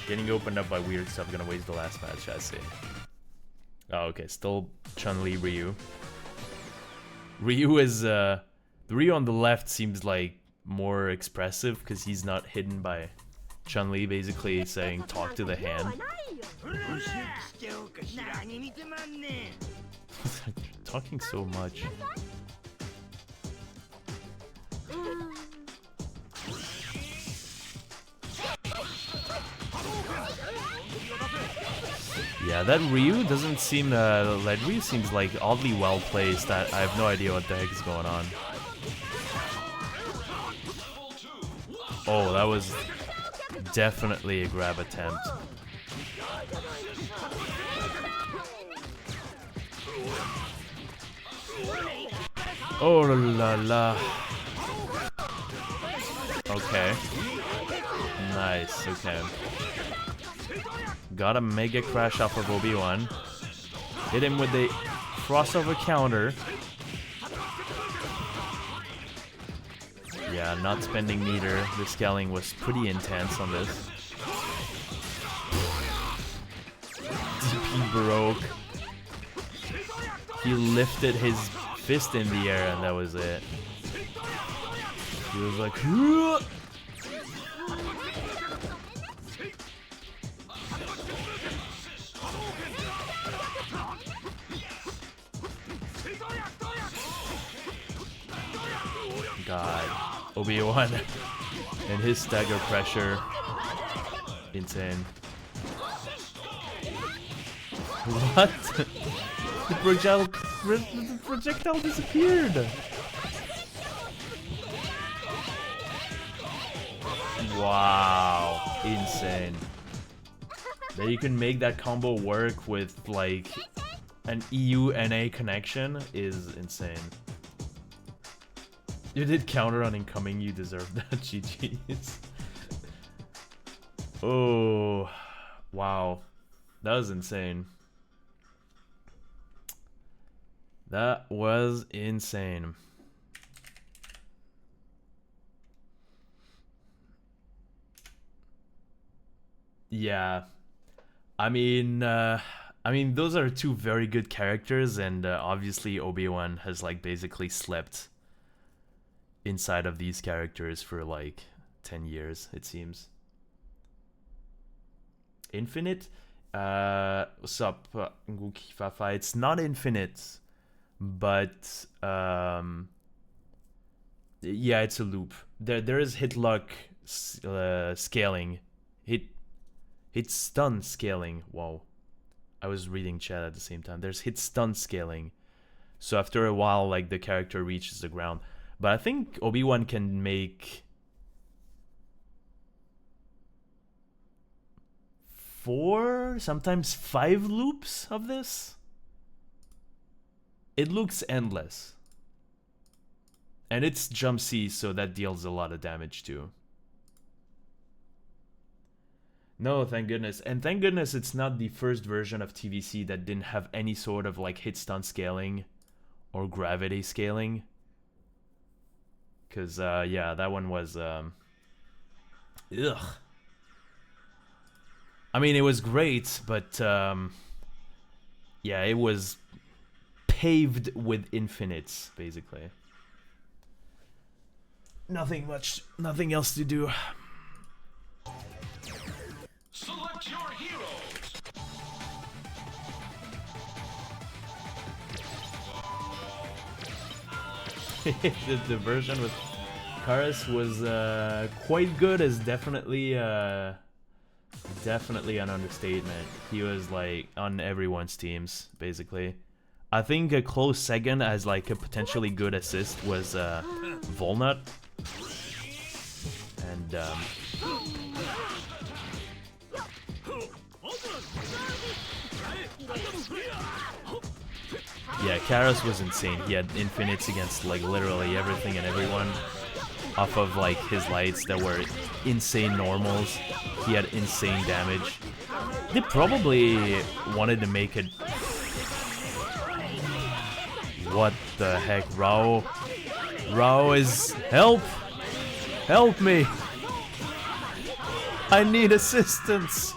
Getting opened up by weird stuff, gonna waste the last match, I see. Oh, okay, still Chun-Li Ryu. Ryu is, the Ryu on the left seems like more expressive because he's not hidden by Chun-Li basically saying talk to the hand. Talking so much. Yeah, that Ryu doesn't seem, that Ryu seems like oddly well placed. I have no idea what the heck is going on. Oh, that was definitely a grab attempt. Oh la la. Okay. Nice, okay. Got a mega crash off of Obiiwan. Hit him with the crossover counter. Yeah, not spending meter. The scaling was pretty intense on this. DP broke. He lifted his fist in the air and that was it. He was like, "Hoo!" God, Obiiwan and his stagger pressure, insane. What? The projectile disappeared. Wow, insane. That you can make that combo work with like an EU-NA connection is insane. You did counter on incoming, you deserve that. GG's. Oh, wow. That was insane. That was insane. Yeah. I mean, those are two very good characters, and obviously Obiiwan has like basically slept inside of these characters for like 10 years, it seems. Infinite? What's up, Nguki Fafa? It's not infinite, but yeah, it's a loop. There is hit luck scaling, hit stun scaling. Wow, I was reading chat at the same time. There's hit stun scaling, so after a while, like the character reaches the ground. But I think Obiiwan can make 4, sometimes 5 loops of this. It looks endless. And it's jump C, so that deals a lot of damage too. No, thank goodness. And thank goodness it's not the first version of TVC that didn't have any sort of like hit stun scaling or gravity scaling. Because, yeah, that one was, ugh. I mean, it was great, but, yeah, it was paved with infinites, basically. Nothing else to do. Select your heroes. the version with Karas was quite good, is definitely definitely an understatement. He was like on everyone's teams, basically. I think a close second as like a potentially good assist was Volnut. And yeah, Karas was insane. He had infinites against like literally everything and everyone off of like his lights that were insane normals. He had insane damage. They probably wanted to make it... What the heck, RAO? RAO is... Help! Help me! I need assistance!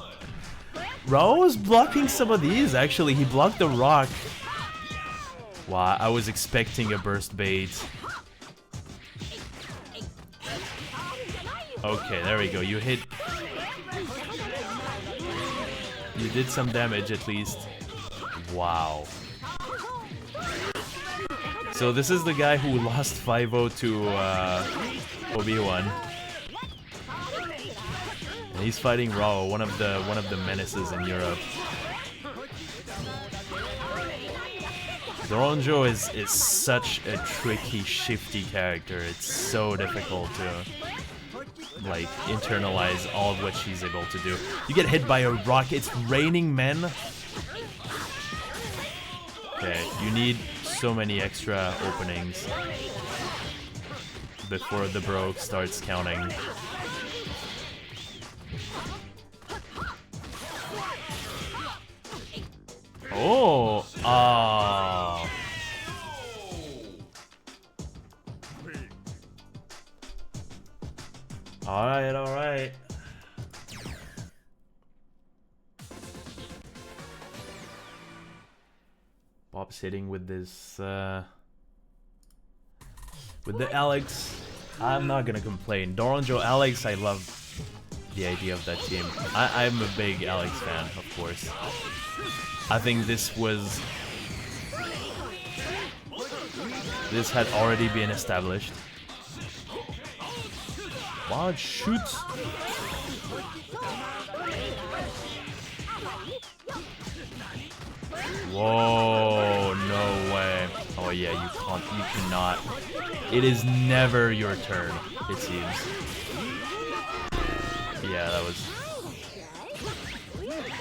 RAO was blocking some of these, actually. He blocked the rock. Wow, I was expecting a burst bait. Okay, there we go. You hit... You did some damage, at least. Wow. So this is the guy who lost 5-0 to Obiiwan. And he's fighting RAO, one of the menaces in Europe. Doronjo is such a tricky, shifty character. It's so difficult to like internalize all of what she's able to do. You get hit by a rock, it's raining men. Okay, you need so many extra openings before the broke starts counting. Oh! Ah! Alright, alright. Bob's hitting with this, with the Alex. I'm not gonna complain. Doronjo, Alex, I love the idea of that team. I'm a big Alex fan, of course. I think this had already been established. Wow, it shoots. Whoa, no way. Oh yeah, you cannot. It is never your turn, it seems. Yeah, that was...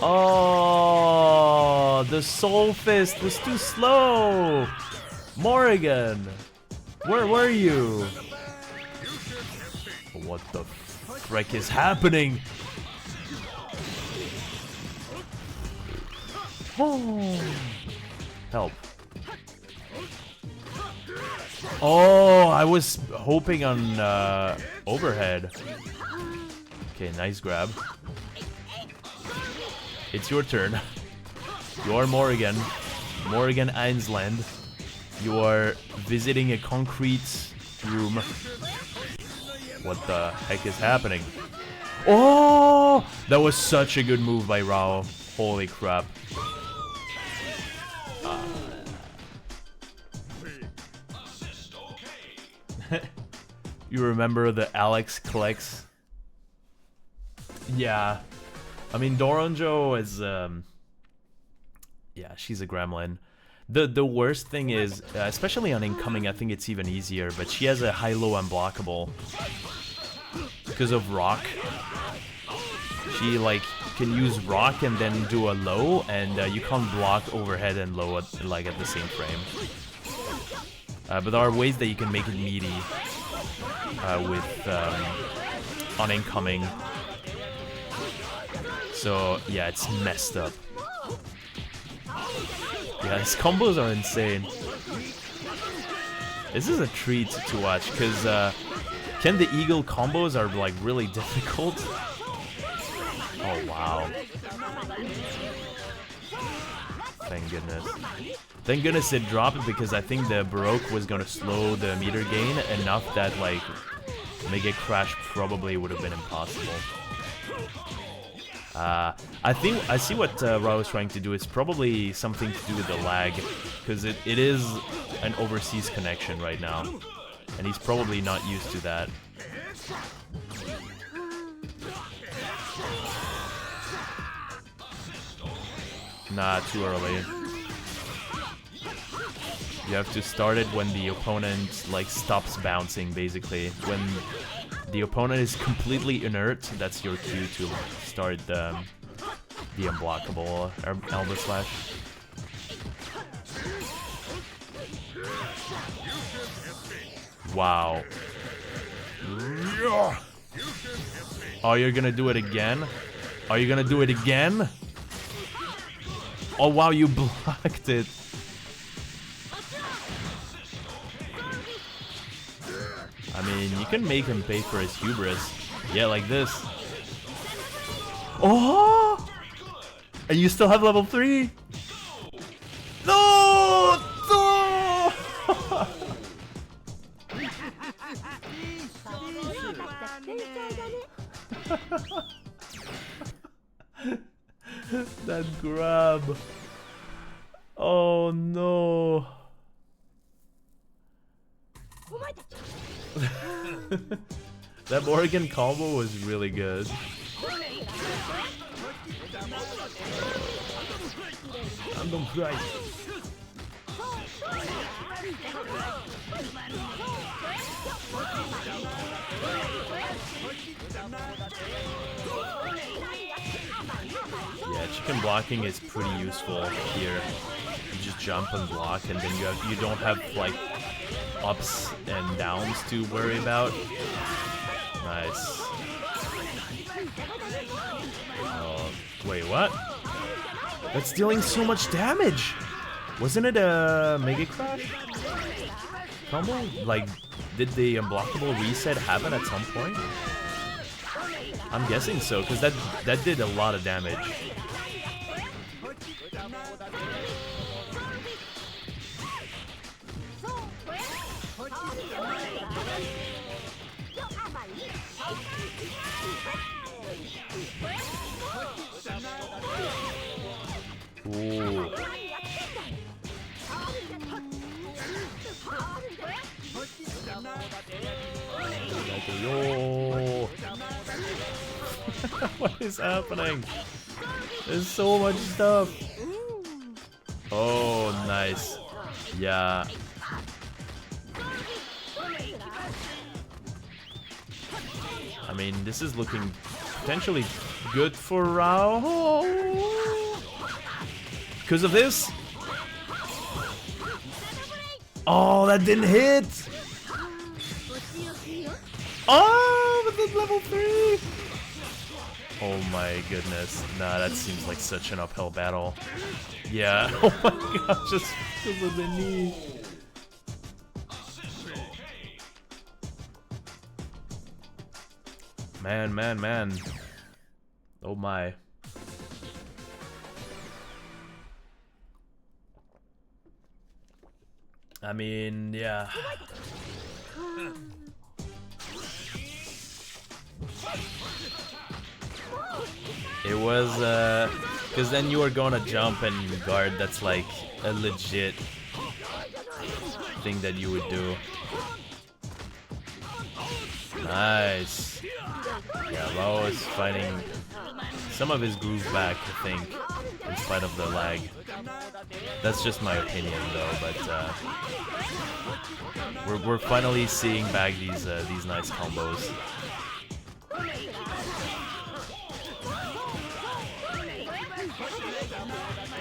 Oh, the Soul Fist was too slow. Morrigan, where were you? What the frick is happening? Oh, help. Oh, I was hoping on overhead. Okay, nice grab. It's your turn. You are Morrigan. Morrigan Einsland. You are visiting a concrete room. What the heck is happening? Oh! That was such a good move by RAO. Holy crap. You remember the Alex Qlex? Yeah. I mean, Doronjo is, yeah, she's a gremlin. The worst thing is, especially on incoming, I think it's even easier, but she has a high-low unblockable. Because of rock. She, like, can use rock and then do a low, and you can't block overhead and low at the same frame. But there are ways that you can make it meaty with on incoming. So yeah, it's messed up. Yeah, his combos are insane. This is a treat to watch because Ken the Eagle combos are like really difficult. Oh wow. Thank goodness. Thank goodness it dropped because I think the Baroque was gonna slow the meter gain enough that like Mega Crash probably would have been impossible. I see what RAO is trying to do. It's probably something to do with the lag, because it is an overseas connection right now, and he's probably not used to that. Nah, too early. You have to start it when the opponent like stops bouncing, basically. When the opponent is completely inert, that's your cue to start the unblockable elbow slash. Wow. Oh, you're gonna do it again? Are you gonna do it again? Oh wow, you blocked it. I mean, you can make him pay for his hubris. Yeah, like this. Oh! And you still have level 3? No! No! That grab. Oh no. That Morrigan combo was really good. And don't cry. Yeah, chicken blocking is pretty useful here. You just jump and block, and then you don't have like ups and downs to worry about. Nice. Oh, wait, what? That's dealing so much damage. Wasn't it a Mega Crash combo? Like, did the unblockable reset happen at some point? I'm guessing so, because that did a lot of damage. Ooh. Yo. What is happening? There's so much stuff. Oh, nice. Yeah. I mean, this is looking potentially good for RAO. Because of this. Oh, that didn't hit. Oh, but the level 3. Oh my goodness. Nah, that seems like such an uphill battle. Yeah. Oh my god, just because of the knee. Man, man, man. Oh my. I mean, yeah. It was, because then you were gonna jump and guard. That's like a legit thing that you would do. Nice. Yeah, RAO is finding some of his groove back, I think, in spite of the lag. That's just my opinion, though. But we're finally seeing back these nice combos.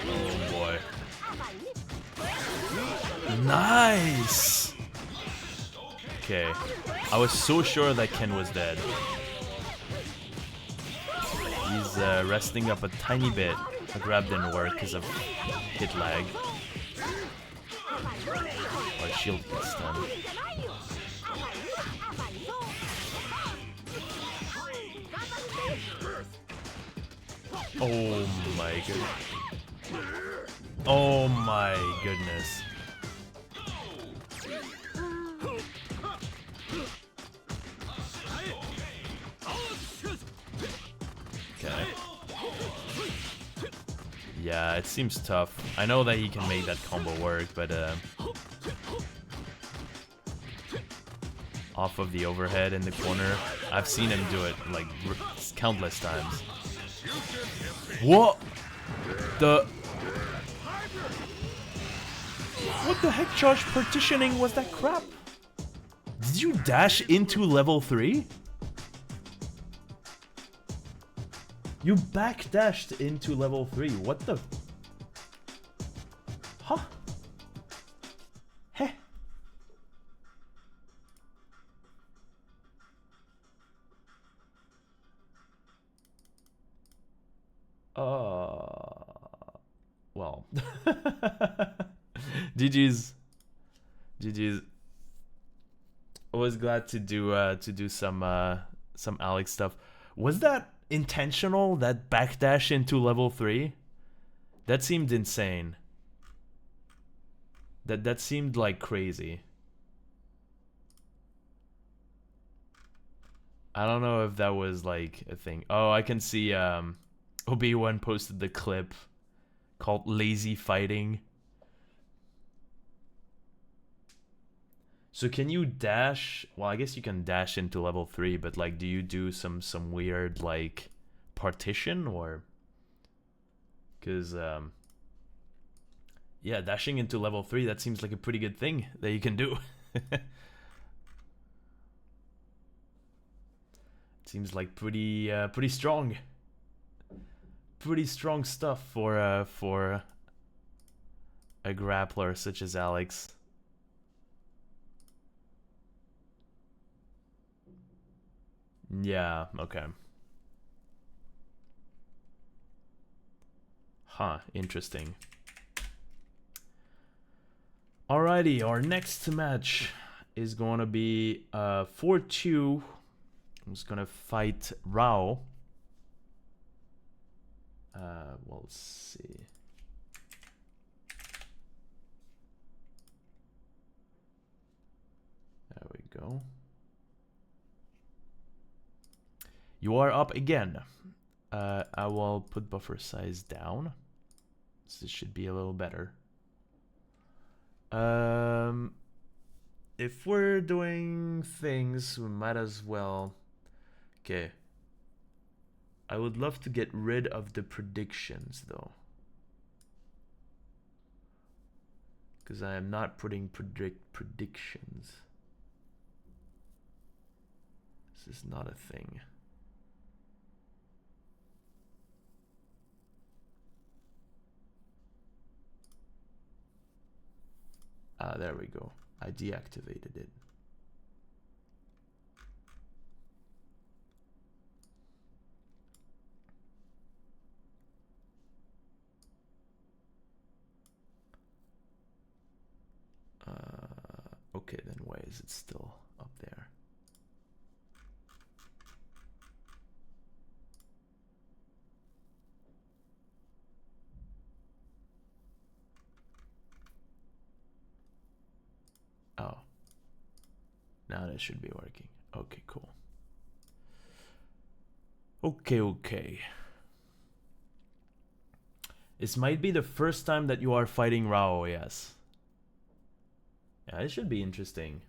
Oh boy! Nice. Okay, I was so sure that Ken was dead. He's resting up a tiny bit. The grab didn't work because of hit lag. Or shield gets stunned. Oh my goodness. Oh my goodness. Okay. Yeah, it seems tough. I know that he can make that combo work, but off of the overhead in the corner, I've seen him do it like countless times. What the heck charge partitioning was that crap? Did you dash into level 3? You backdashed into level 3. What the? Huh? Heh. Well. GG's. GG's. Always glad to do some Alex stuff. Was that intentional, that backdash into level 3? That seemed insane. That seemed like crazy. I don't know if that was like a thing. Oh, I can see Obiiwan posted the clip called Lazy Fighting. So can you dash? Well, I guess you can dash into level 3, but like, do you do some weird like partition or? Because yeah, dashing into level 3, that seems like a pretty good thing that you can do. Seems like pretty strong. Pretty strong stuff for a grappler such as Alex. Yeah, okay. Huh, interesting. Alrighty, our next match is gonna be Fortu. I'm just gonna fight RAO. We'll see. There we go. You are up again. I will put buffer size down. So this should be a little better. If we're doing things, we might as well. Okay. I would love to get rid of the predictions though, because I am not putting predictions. This is not a thing. There we go. I deactivated it. Okay, then why is it still up there? Oh. Now that should be working. Okay, cool. Okay. This might be the first time that you are fighting RAO, yes. Yeah, it should be interesting.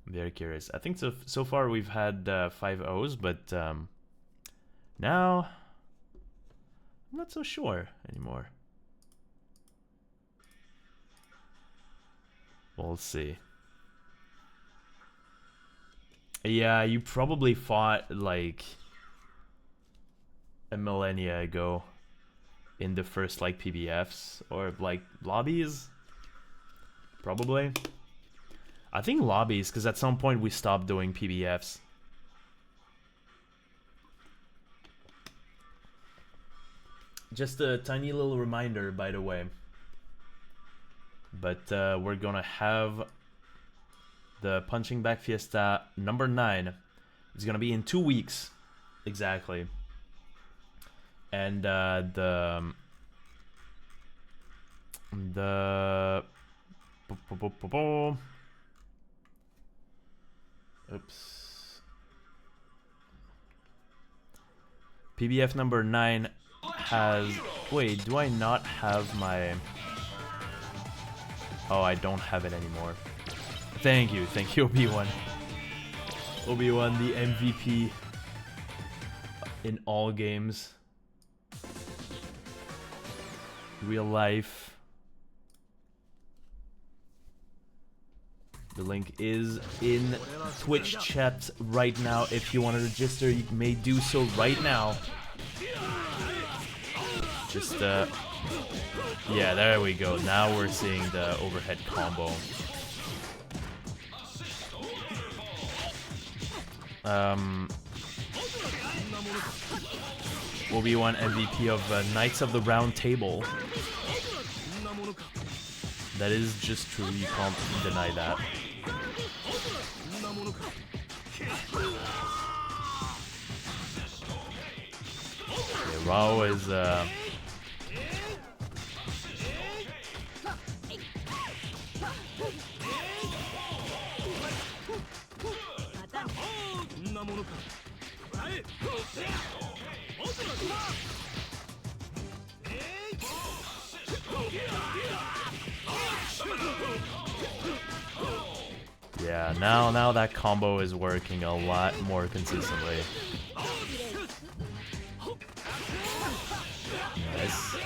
I'm very curious. I think so far we've had 5 O's, but now I'm not so sure anymore. We'll see. Yeah, you probably fought like a millennia ago in the first like PBFs or like lobbies. Probably. I think lobbies, because at some point we stopped doing PBFs. Just a tiny little reminder, by the way. But we're gonna have the Punching Bag Fiesta number 9. It's gonna be in 2 weeks, exactly. And oops. PBF number 9 has... Wait, do I not have my... Oh, I don't have it anymore. Thank you, Obiiwan. Obiiwan, the MVP in all games. Real life. The link is in Twitch chat right now. If you want to register, you may do so right now. Just, yeah, there we go. Now we're seeing the overhead combo. Obiiwan MVP of Knights of the Round Table. That is just true, you can't deny that. Okay, RAO is yeah, now that combo is working a lot more consistently. Nice.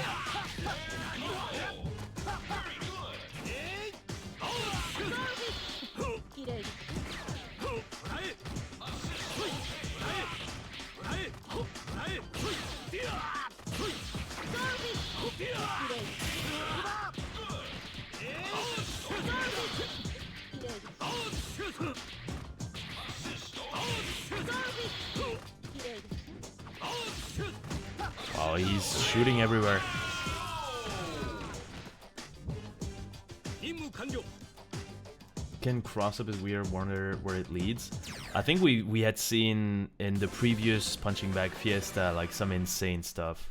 Wow, he's shooting everywhere. Can cross up is weird, wonder where it leads. I think we had seen in the previous Punching Bag Fiesta like some insane stuff.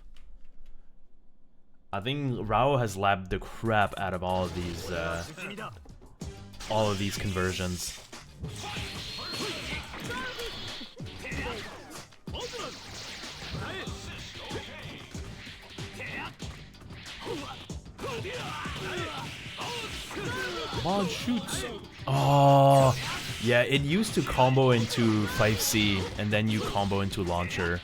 I think RAO has lapped the crap out of all of these conversions. Come on, shoot! Oh, yeah, it used to combo into 5C and then you combo into launcher.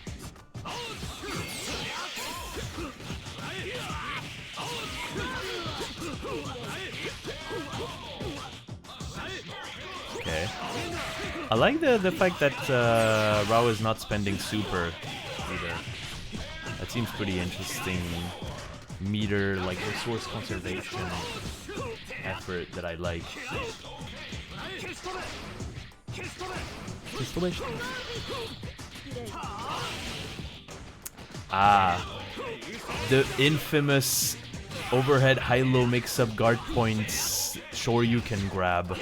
Okay. I like the fact that RAO is not spending super either. That seems pretty interesting. Meter, like resource conservation effort that I like. Ah, the infamous overhead high-low mix-up guard points. Sure, you can grab.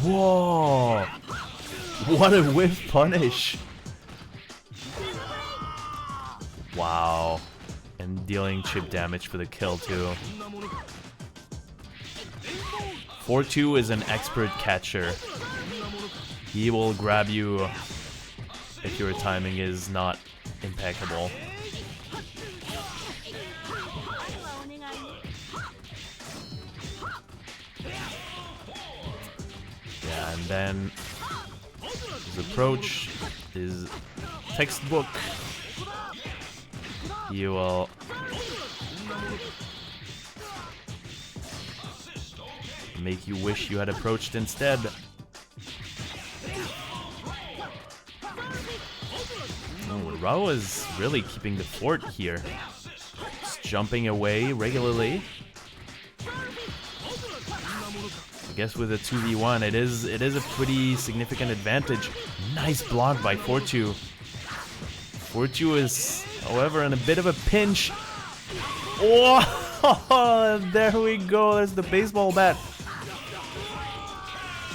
Whoa! What a whiff punish! Wow. And dealing chip damage for the kill too. Fortu is an expert catcher. He will grab you if your timing is not impeccable. Yeah, and then his approach is textbook. You will make you wish you had approached instead. Oh, RAO is really keeping the fort here. Just jumping away regularly. I guess with a 2v1, it is a pretty significant advantage. Nice block by Fortu. Fortu is, however, in a bit of a pinch. Oh, there we go. There's the baseball bat.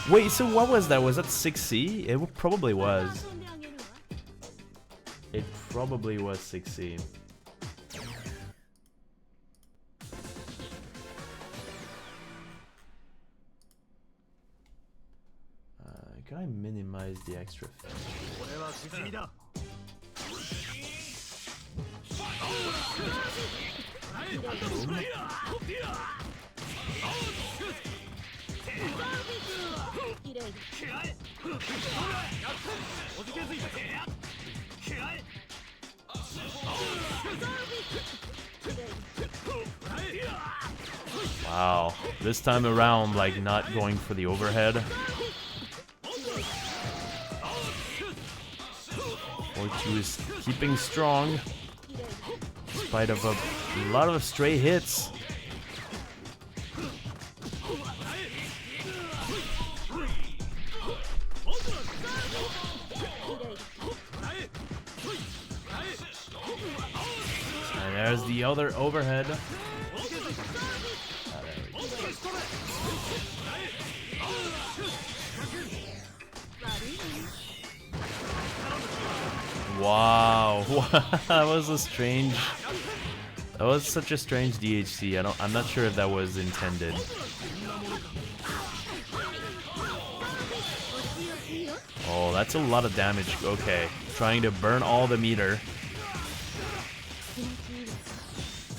Wait, so what was that? Was that 6C? It probably was. It probably was 6C. Can I minimize the extra effect? Wow, this time around, like, not going for the overhead. Fortu is keeping strong, in spite of a lot of stray hits. And there's the other overhead. Wow, that was a strange. That was such a strange DHC. I'm not sure if that was intended. Oh, that's a lot of damage. Okay, trying to burn all the meter.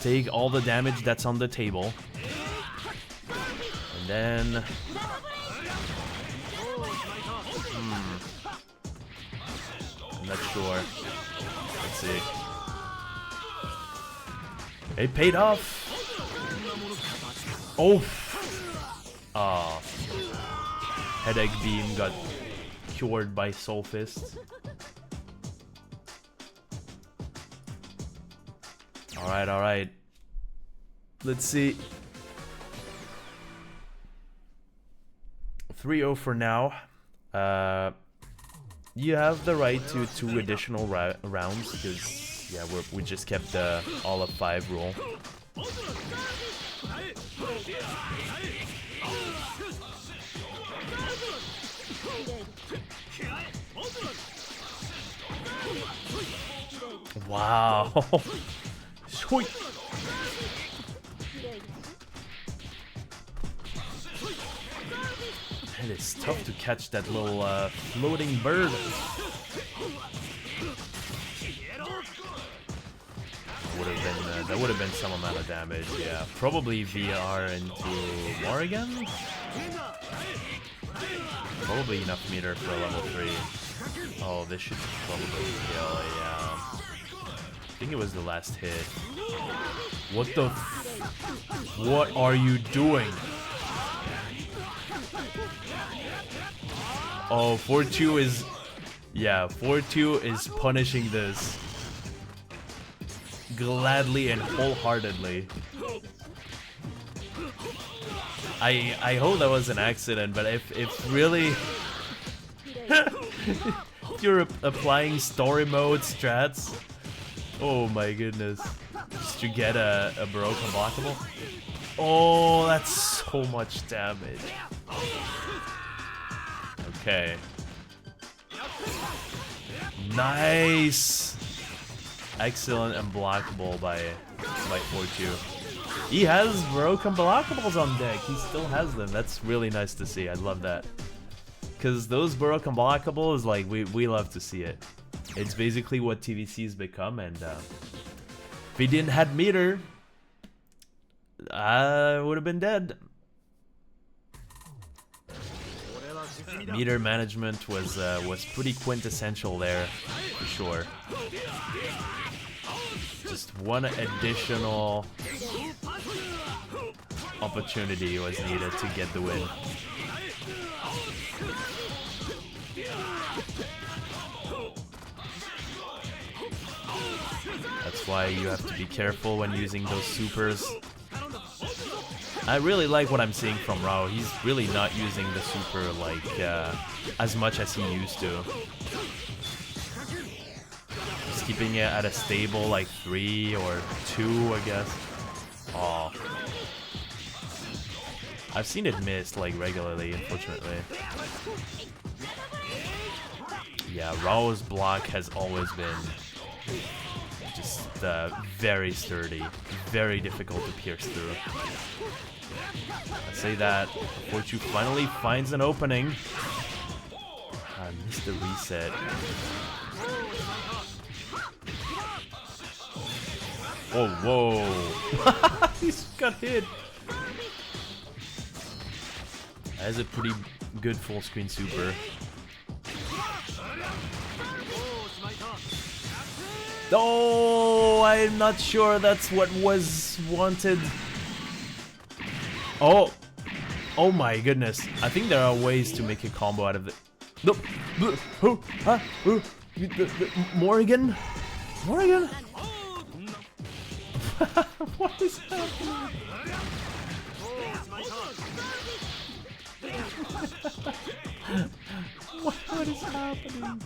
Take all the damage that's on the table. And then... I'm not sure. Let's see. It paid off. Oh. Oh. Headache Beam got cured by Soul Fist. Alright, alright. Let's see. 3-0 for now. You have the right to 2 additional rounds because yeah, we just kept the all of 5 rule. Wow. It is tough to catch that little floating bird. That would have been some amount of damage. Yeah, probably VR into Morrigan. Probably enough meter for a level 3. Oh, this should probably kill. Yeah, I think it was the last hit. What the? What are you doing? Oh, Fortu is... Yeah, Fortu is punishing this. Gladly and wholeheartedly. I hope that was an accident, but if really... if you're applying story mode strats... Oh my goodness. Just to get a broken blockable. Oh, that's so much damage. Okay. Nice. Excellent and blockable by Fortu. He has broken blockables on deck. He still has them. That's really nice to see. I love that. Because those broken blockables, like, we love to see it. It's basically what TVC's become, and if he didn't have meter, I would have been dead. Meter management was pretty quintessential there, for sure. Just one additional opportunity was needed to get the win. That's why you have to be careful when using those supers. I really like what I'm seeing from RAO. He's really not using the super like as much as he used to. Just keeping it at a stable like 3 or 2, I guess. Oh, I've seen it missed like regularly, unfortunately. Yeah, RAO's block has always been just very sturdy, very difficult to pierce through. I say that Fortu finally finds an opening. I missed the reset. Oh, whoa. He's got hit. That is a pretty good full screen super. Oh, I'm not sure that's what was wanted. Oh, oh my goodness! I think there are ways to make a combo out of it. No, Morrigan, Morrigan. What is happening? What is happening?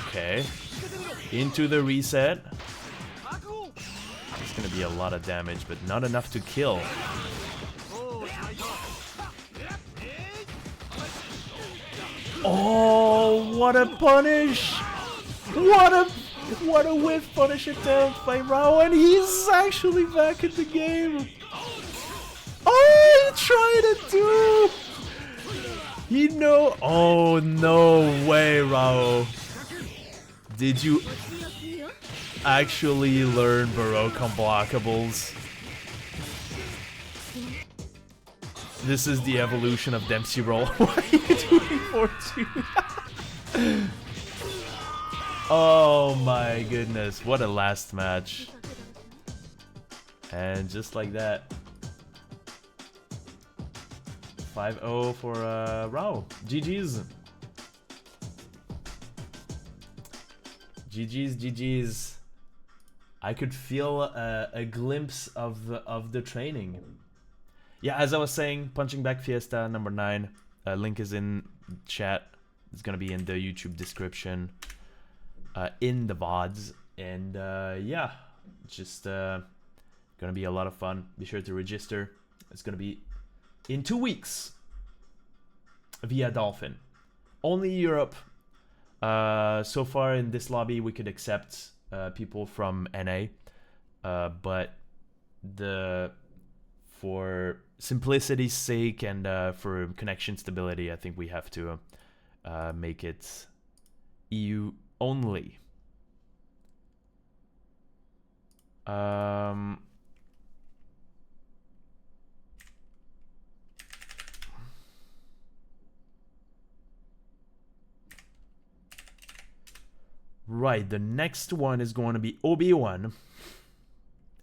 Okay, into the reset. It's gonna be a lot of damage, but not enough to kill. Oh, what a punish! What a whiff punish attempt by RAO, and he's actually back in the game. Oh, he tried it too. You know, oh no way, RAO. Did you actually learn Baroque unblockables? This is the evolution of Dempsey roll. What are you doing, Fortu? Oh my goodness, what a last match. And just like that, 5-0 for RAO. GG's. GG's. I could feel a glimpse of the training. Yeah, as I was saying, Punching Back Fiesta number 9. Link is in chat. It's gonna be in the YouTube description, in the VODs, and yeah, just gonna be a lot of fun. Be sure to register. It's gonna be in 2 weeks via Dolphin. Only Europe. So far in this lobby, we could accept people from NA, but for simplicity's sake and for connection stability, I think we have to make it EU only. Right, the next one is going to be Obiiwan.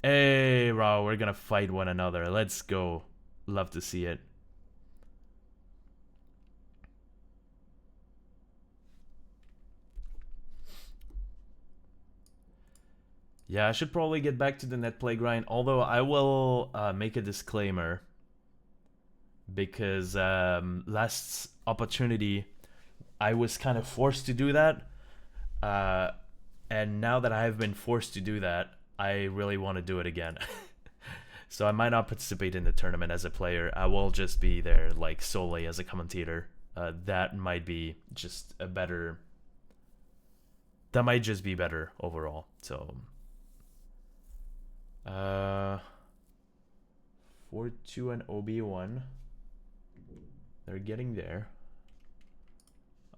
Hey, RAO, we're gonna fight one another. Let's go. Love to see it. Yeah, I should probably get back to the net play grind, although I will make a disclaimer, because last opportunity I was kind of forced to do that, and now that I have been forced to do that, I really want to do it again. So I might not participate in the tournament as a player. I will just be there like solely as a commentator. That might be just a better, that might just be better overall. So Fortu and Obiiwan, they're getting there.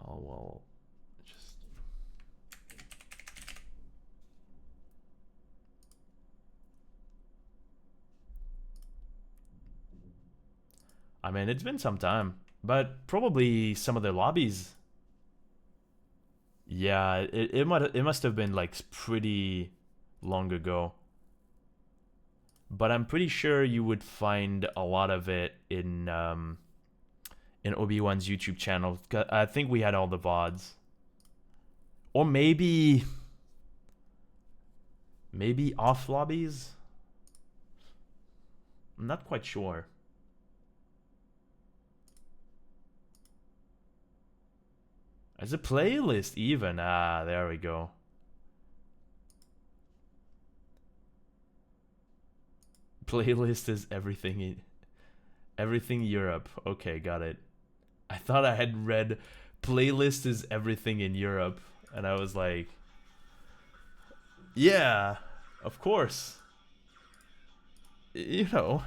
Oh well, just I mean, it's been some time, but probably some of the lobbies. Yeah, it must have been like pretty long ago. But I'm pretty sure you would find a lot of it in Obiiwan's YouTube channel. I think we had all the VODs. Or maybe off lobbies? I'm not quite sure. As a playlist even. Ah, there we go. Playlist is everything Europe. Okay, got it. I thought I had read playlist is everything in Europe, and I was like, yeah, of course. You know.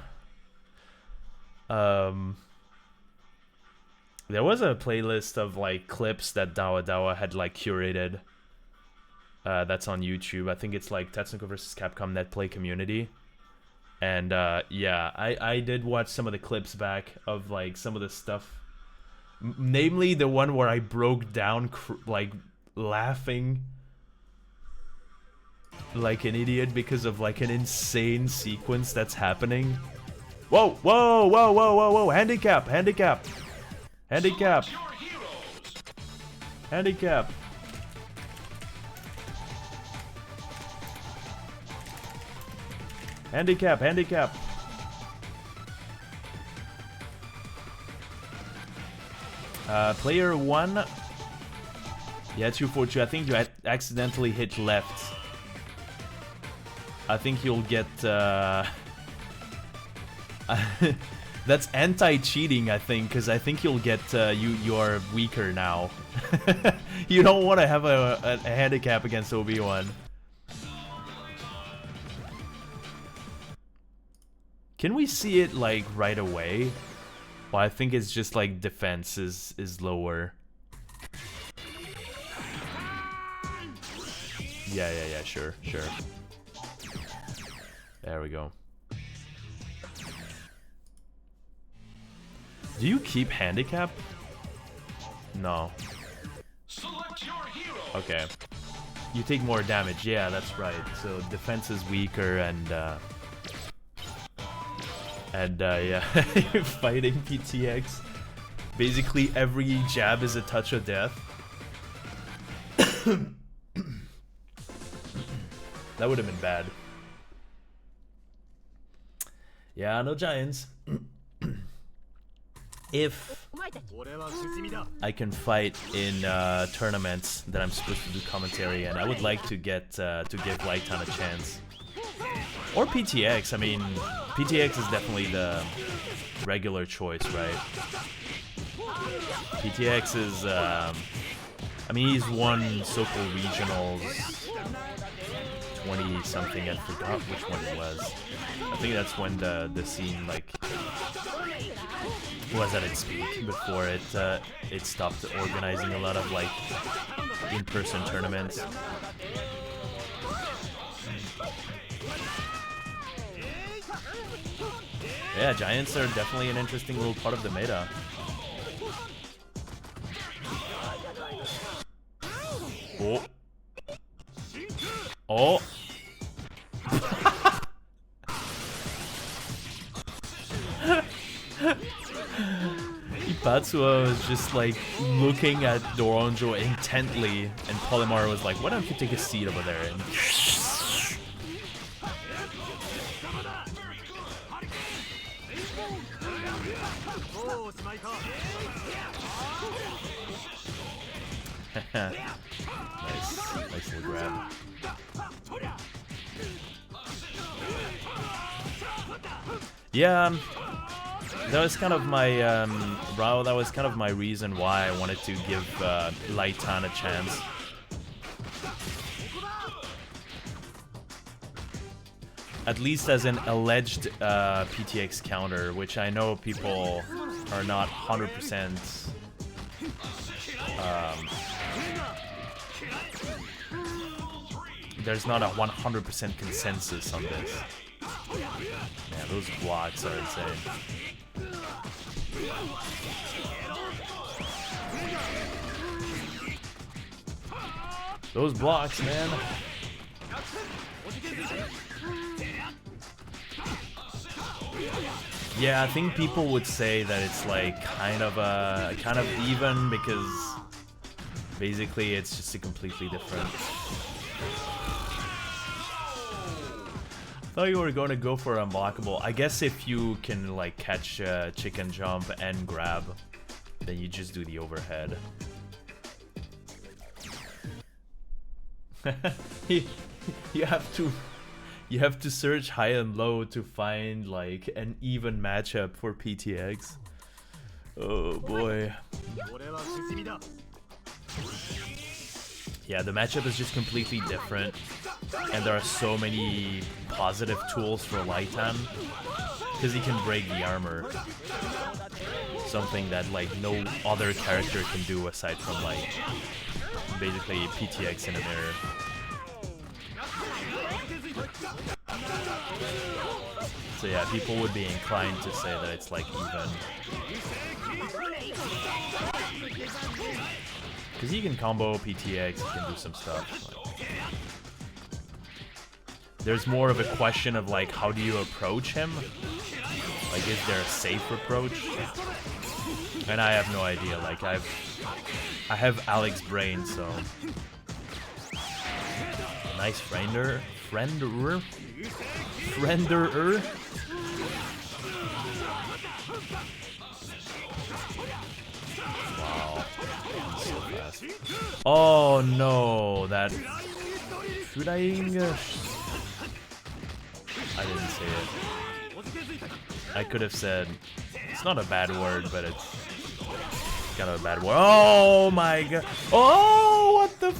There was a playlist of like clips that Dawa had like curated. That's on YouTube. I think it's like Tatsunoko vs Capcom Net Play Community. And yeah, I did watch some of the clips back of like some of the stuff. Namely the one where I broke down like laughing like an idiot because of like an insane sequence that's happening. Whoa, whoa, whoa, whoa, whoa, whoa, handicap, handicap. Handicap. Handicap. Handicap, handicap. Player 1. Yeah, 242. I think you accidentally hit left. I think you'll get that's anti-cheating, I think, because I think you'll get you're weaker now. You don't want to have a handicap against Obiiwan. Can we see it like right away? Well, I think it's just like defense is lower. Yeah, sure. There we go. Do you keep handicap? No. Okay. You take more damage. Yeah, that's right. So defense is weaker and And yeah, fighting PTX. Basically every jab is a touch of death. That would have been bad. Yeah, no Giants. If I can fight in tournaments that I'm supposed to do commentary, and I would like to get to give Lighton a chance. Or PTX. I mean, PTX is definitely the regular choice, right? PTX is, I mean, he's won Sokol Regionals 20-something, I forgot which one it was. I think that's when the scene, like, was at its peak before it stopped organizing a lot of, like, in-person tournaments. Yeah, Giants are definitely an interesting little part of the meta. Oh. Oh. Ipatsua was just like looking at Doronjo intently, and Polymar was like, why don't you take a seat over there? And nice little grab. Yeah, that was kind of my RAO. That was kind of my reason why I wanted to give Lighton a chance. At least as an alleged PTX counter, which I know people are not 100%. There's not a 100% consensus on this. Man, those blocks are insane. Those blocks, man. Yeah, I think people would say that it's like kind of even, because basically it's just a completely different. I thought you were going to go for unblockable. I guess if you can like catch chicken jump and grab, then you just do the overhead. You have to search high and low to find like an even matchup for PTX. Oh boy. Yeah, the matchup is just completely different, and there are so many positive tools for Lighton because he can break the armor. Something that like no other character can do aside from like basically PTX in a mirror. So yeah, people would be inclined to say that it's like even. Because he can combo PTX, he can do some stuff. Like, there's more of a question of like, how do you approach him? Like, is there a safe approach? And I have no idea. Like, I have Alex's brain, so nice frienderer. Wow, he's so fast. Oh no, that shooting. I didn't say it. I could have said it's not a bad word, but it's kind of a bad word. Oh my god! Oh, what the?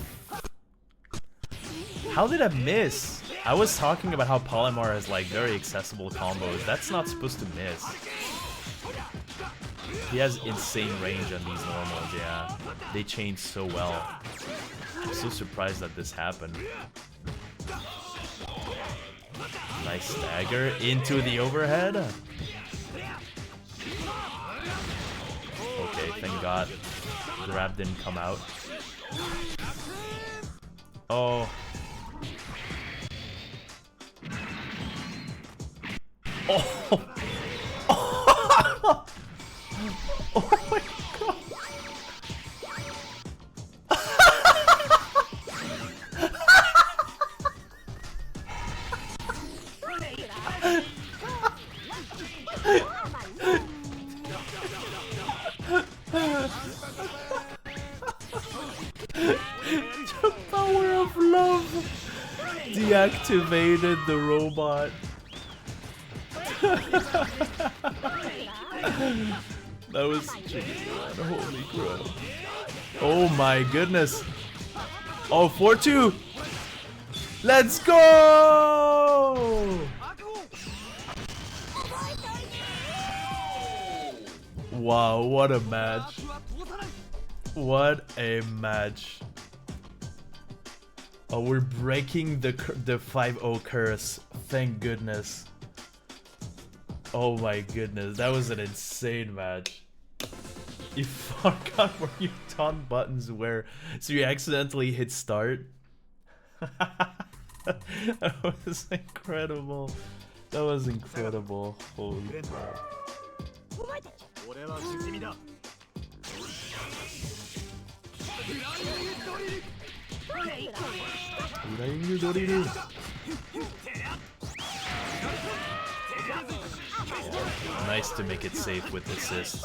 How did I miss? I was talking about how Polymar has like very accessible combos. That's not supposed to miss. He has insane range on these normals, yeah. They change so well. I'm so surprised that this happened. Nice stagger into the overhead. Okay, thank God. Grab didn't come out. Oh. Oh. The power of love deactivated the robot. That was chicken. Holy crap. Oh my goodness. Oh, Fortu! Let's go! Wow, what a match. What a match. Oh, we're breaking the 5-0 curse. Thank goodness. Oh my goodness, that was an insane match. You forgot where you taunt buttons were, so you accidentally hit start. That was incredible. That was incredible. Holy crap. Nice to make it safe with assists.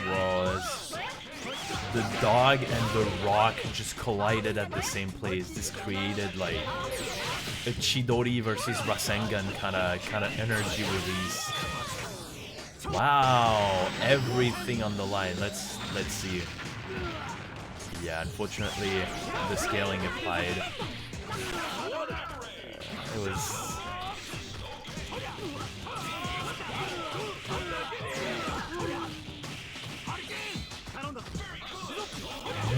Whoa, the dog and the rock just collided at the same place. This created like a Chidori versus Rasengan kind of energy release. Wow, everything on the line. Let's see. Yeah, unfortunately, the scaling applied. It was.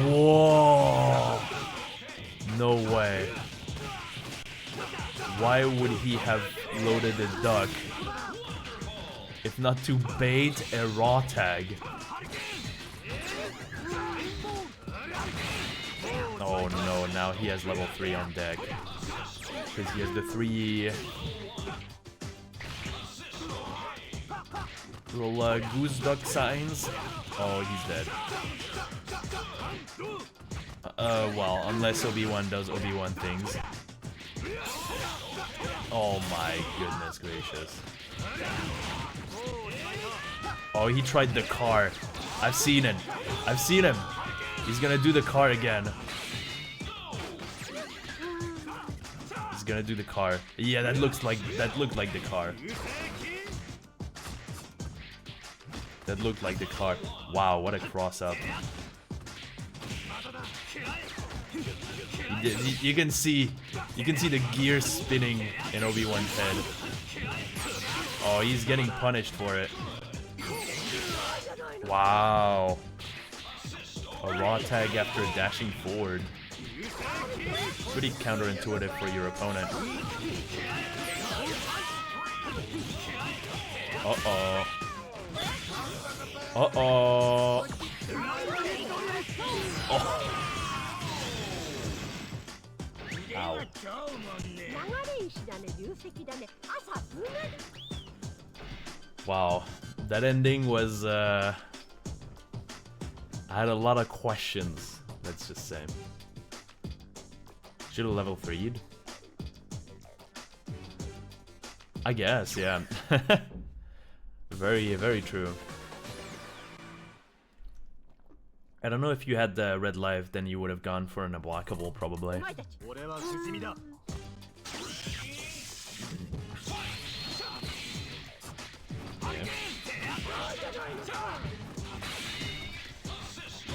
Whoa! No way. Why would he have loaded a duck if not to bait a raw tag? Oh no, now he has level 3 on deck. Because he has the 3... Roll goose duck signs. Oh, he's dead. Well, unless Obiiwan does Obiiwan things. Oh my goodness gracious. Oh, he tried the car. I've seen it. I've seen him. He's gonna do the car again. He's gonna do the car. Yeah, that looked like the car. That looked like the car. Wow, what a cross up. You can see the gears spinning in Obiiwan's head. Oh, he's getting punished for it. Wow. A raw tag after dashing forward. Pretty counterintuitive for your opponent. Uh-oh. Uh-oh. Oh. Ow. Wow. That ending was, I had a lot of questions, let's just say. Should have level 3'd. I guess, yeah. Very, very true. I don't know if you had the red life, then you would have gone for an unblockable, probably. Yeah.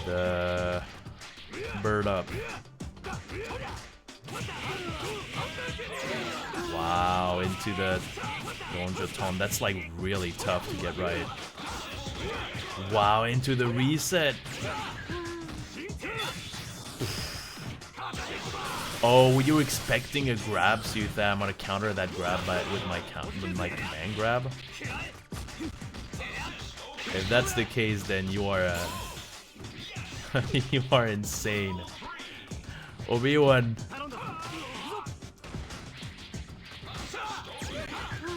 The bird up. Wow, into the Donjoton. That's like really tough to get right. Wow, into the reset. Oh, were you expecting a grab? So you thought I'm gonna counter that grab with my command grab? If that's the case, then you are you are insane. Obiiwan.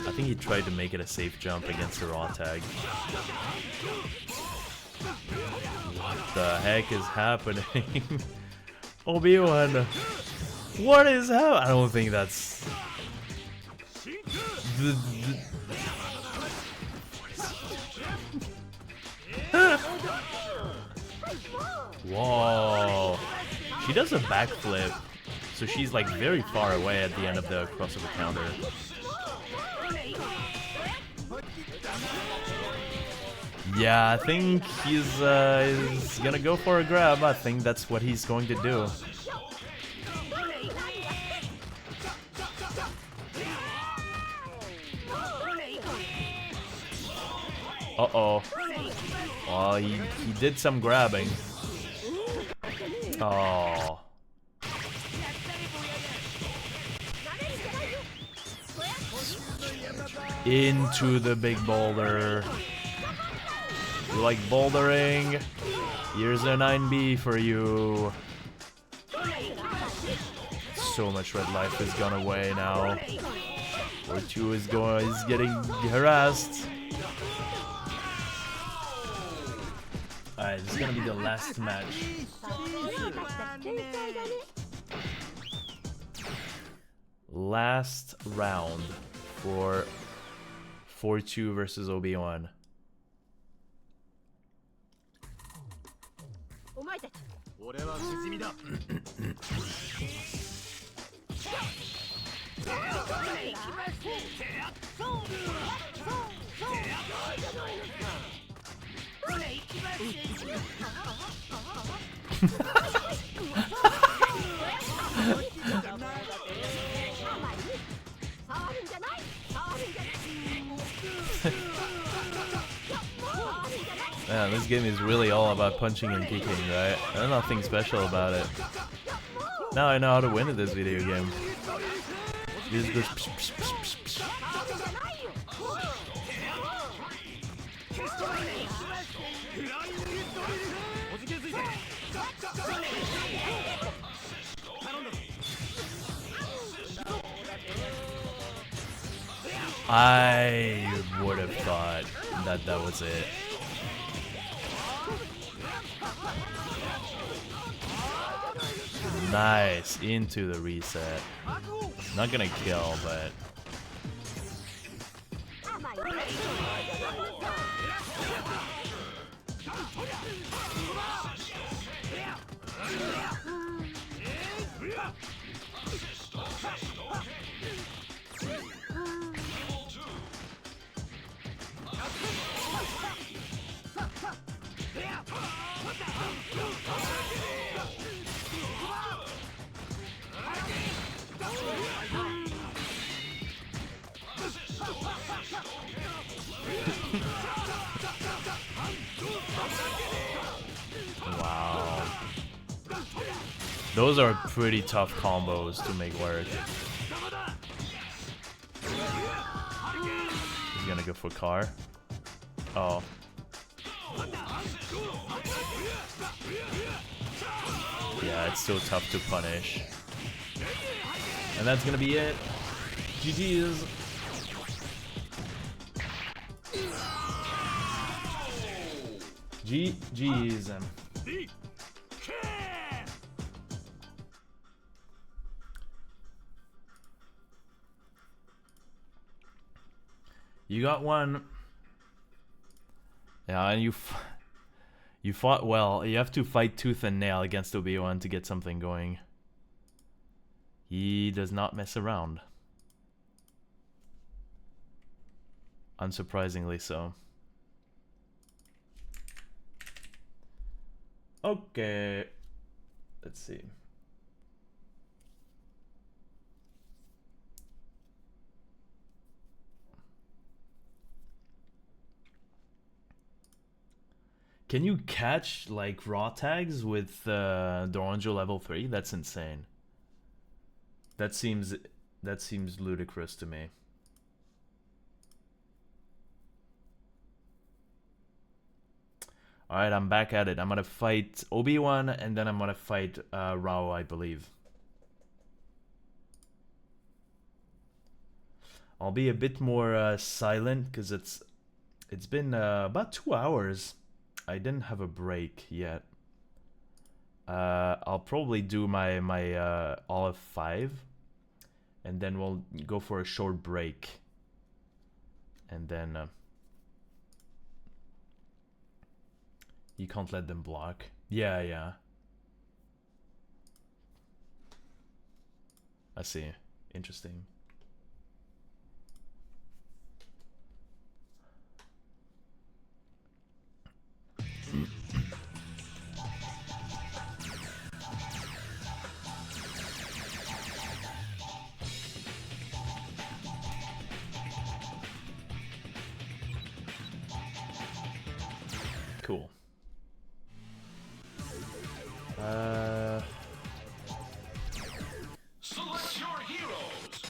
I think he tried to make it a safe jump against the raw tag. What the heck is happening? Obiiwan. What is happening? I don't think that's... Whoa. She does a backflip. So she's like very far away at the end of the crossover counter. Yeah, I think he's gonna go for a grab. I think that's what he's going to do. Uh-oh. Oh, he did some grabbing. Oh. Into the big boulder. You like bouldering? Here's a 9B for you. So much red life has gone away now. Fortu is getting harassed. Alright, this is gonna be the last match. Last round for Fortu versus Obiiwan. Man, this game is really all about punching and kicking, right? There's nothing special about it. Now I know how to win at this video game. You just go psh, psh, psh, psh, psh. I would have thought that that was it. Nice, into the reset. Not gonna kill, but... Wow. Those are pretty tough combos to make work. He's gonna go for car. Oh. Yeah, it's so tough to punish. And that's gonna be it. GG's. GG's. You got one. Yeah, and you fought well. You have to fight tooth and nail against Obiiwan to get something going. He does not mess around. Unsurprisingly so. Okay. Let's see. Can you catch like raw tags with Doronjo level 3? That's insane. That seems ludicrous to me. Alright, I'm back at it. I'm gonna fight Obiiwan, and then I'm gonna fight RAO, I believe. I'll be a bit more silent, because it's been about 2 hours. I didn't have a break yet. I'll probably do my all of 5, and then we'll go for a short break. And then... you can't let them block. Yeah, yeah. I see. Interesting. Cool. Select your heroes.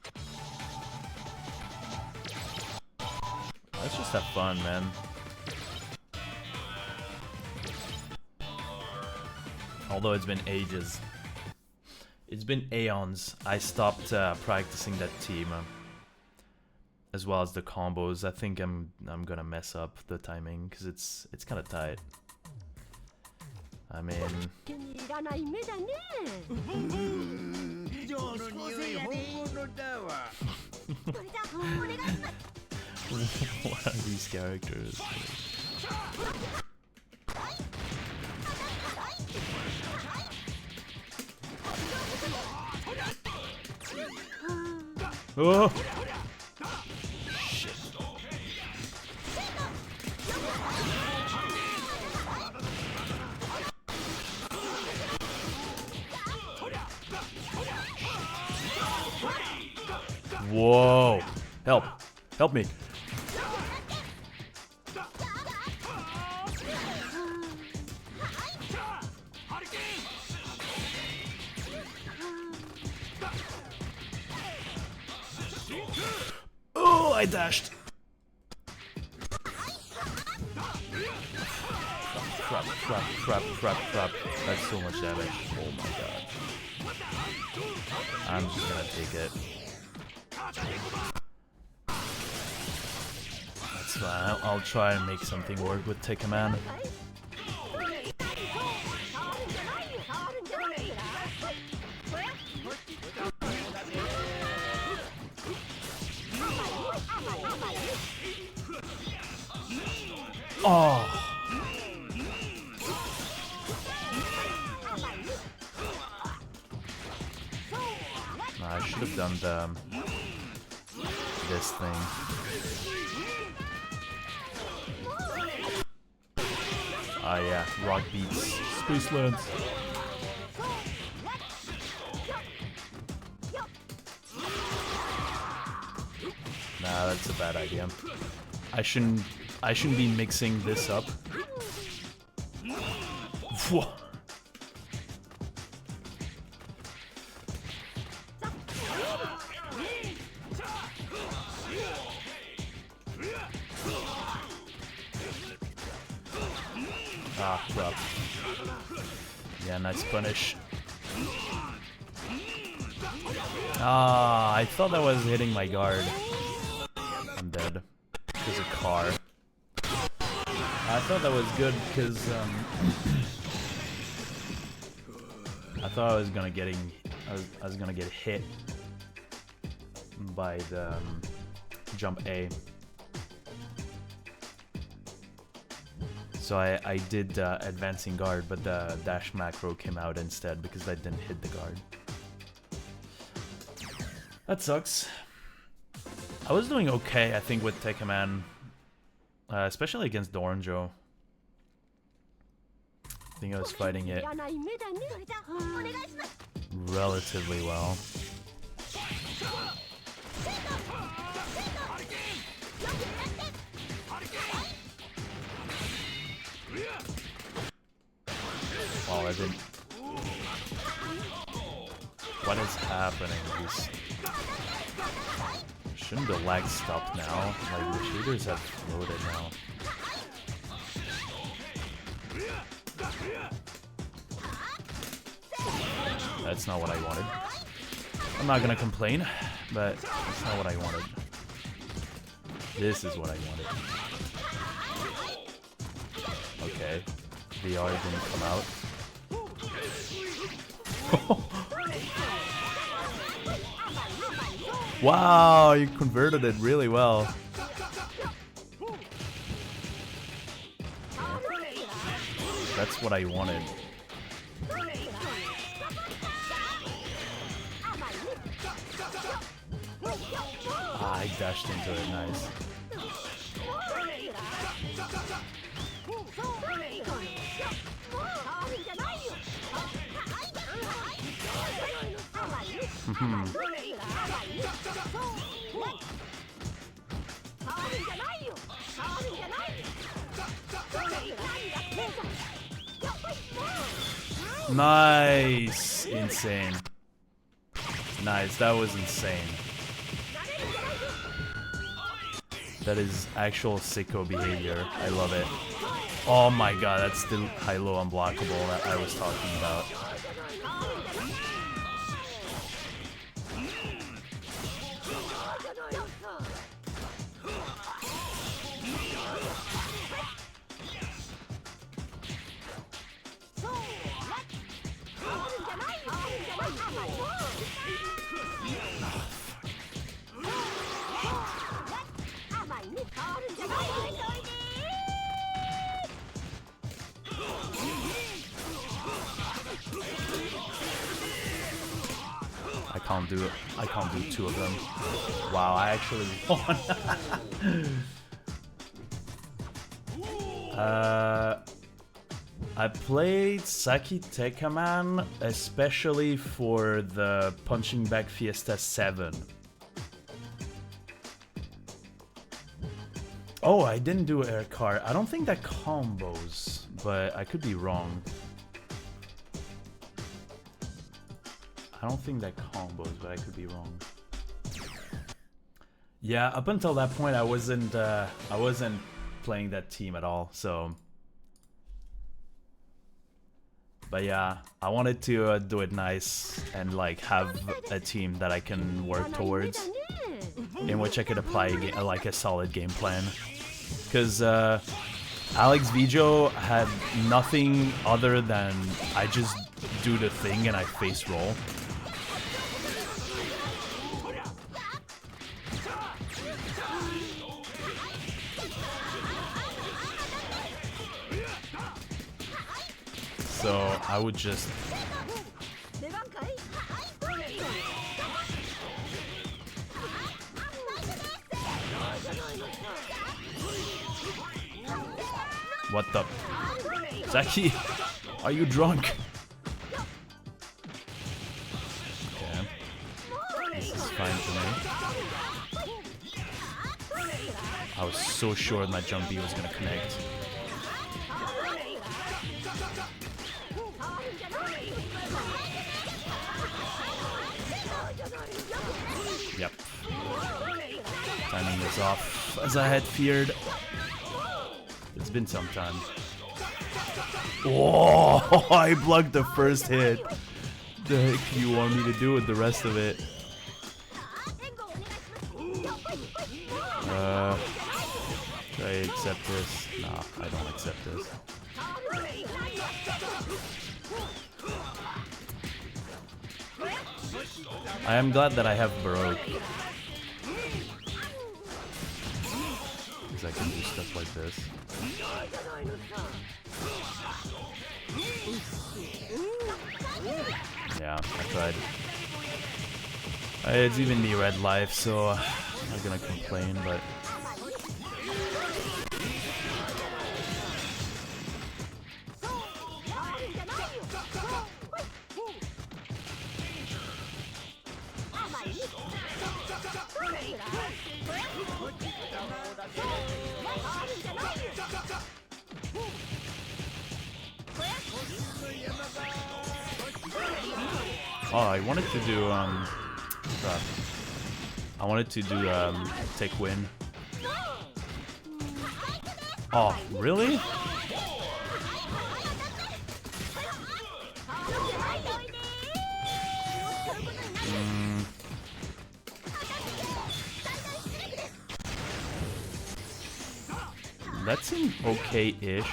Let's just have fun, man. Although it's been ages. It's been aeons. I stopped practicing that team. As well as the combos. I think I'm gonna mess up the timing because it's kind of tight. I mean, what are these characters? Oh! Whoa! Help! Help me! Oh, I dashed! Crap. That's so much damage. Oh my god. I'm just gonna take it. That's fine. I'll try and make something work with Take Command. Oh! Nah, I should have done this thing. Ah, yeah, rock beats, Space Lands. Nah, that's a bad idea. I shouldn't be mixing this up. Whoa. Ah, crap. Yeah, nice punish. Ah, I thought that was hitting my guard. I'm dead. Because of car. I thought that was good because I thought I was gonna get hit by the jump A. So I did advancing guard, but the dash macro came out instead because I didn't hit the guard. That sucks. I was doing okay, I think, with Take Command, especially against Doranjo. I think I was fighting it relatively well. Wow, I didn't... What is happening? Shouldn't the lag stop now? Like, the shooters have loaded now. That's not what I wanted. I'm not gonna complain, but that's not what I wanted. This is what I wanted. Okay. VR didn't come out. Wow, you converted it really well. That's what I wanted. Ah, I dashed into it, nice. Nice! Insane. Nice, that was insane. That is actual sicko behavior. I love it. Oh my god, that's the high-low unblockable that I was talking about. I can't do two of them. Wow, I actually won. I played Saki Tekaman especially for the Punching Bag Fiesta 7. Oh, I didn't do air car. I don't think that combos, but I could be wrong. I don't think that combos, but I could be wrong. Yeah, up until that point, I wasn't playing that team at all. So, but yeah, I wanted to do it nice and like have a team that I can work towards, in which I could apply like a solid game plan. Because Alex Vijo had nothing other than I just do the thing and I face roll. So I would just... What the... Zaki, are you drunk? Okay. This is fine for me. I was so sure my jump B was gonna connect. Yep. Timing is off, as I had feared. It's been some time. Whoa! I blocked the first hit. The heck you want me to do with the rest of it? Should I accept this? Nah, I don't accept this. I am glad that I have Baroque. Because I can do stuff like this. Yeah, I tried. It's even me red life, so I'm not gonna complain, but... Oh, I wanted to do, crap. I wanted to do, take win. Oh, really? that seemed okay-ish.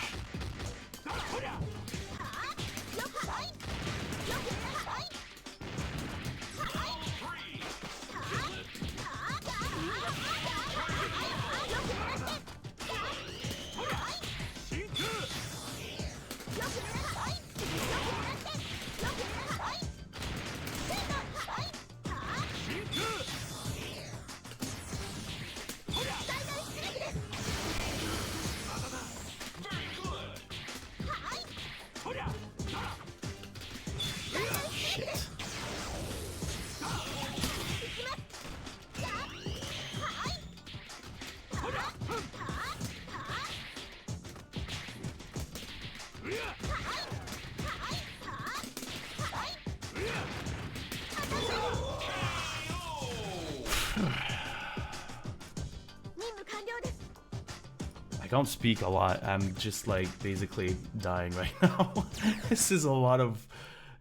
I don't speak a lot. I'm just like basically dying right now. This is a lot of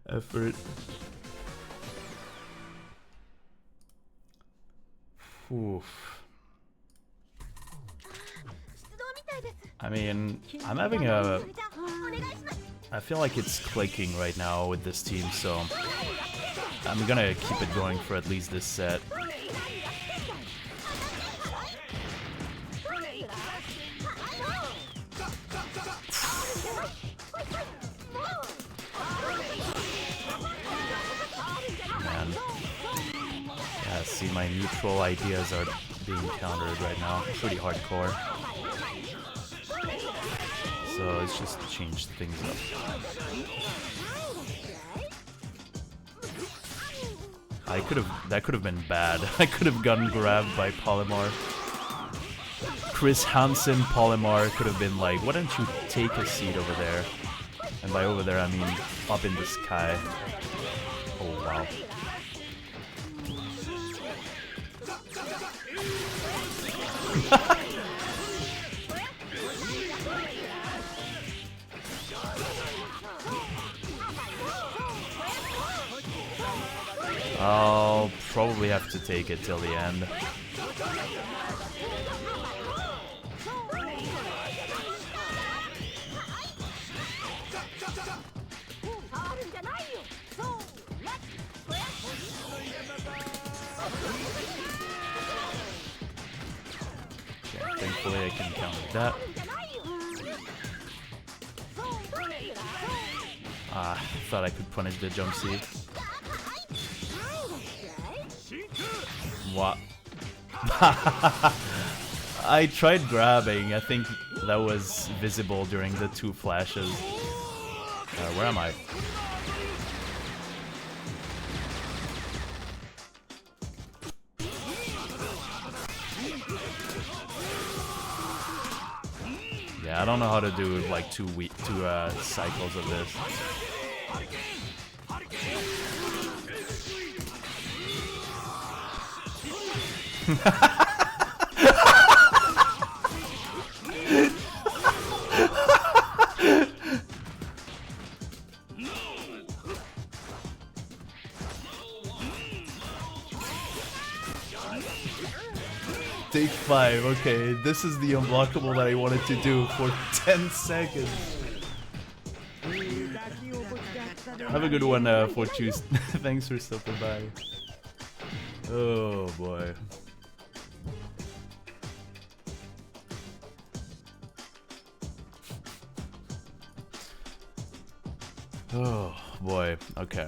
effort. Oof. I mean, I'm having a... I feel like it's clicking right now with this team, so I'm gonna keep it going for at least this set. Man. Yeah, see, my neutral ideas are being countered right now. Pretty hardcore. So let's just change things up. That could have been bad. I could have gotten grabbed by Polymar. Chris Hansen Polymar could have been like, why don't you take a seat over there? And by over there I mean up in the sky. Oh wow. I'll probably have to take it till the end. Okay, thankfully I can counter that. Ah, thought I could punish the jump C. What? I tried grabbing. I think that was visible during the two flashes. Where am I? Yeah, I don't know how to do like two cycles of this. Take 5, okay, this is the unblockable that I wanted to do for 10 seconds. Have a good one, Fortu. Thanks for stopping by. Oh boy. Oh boy, okay.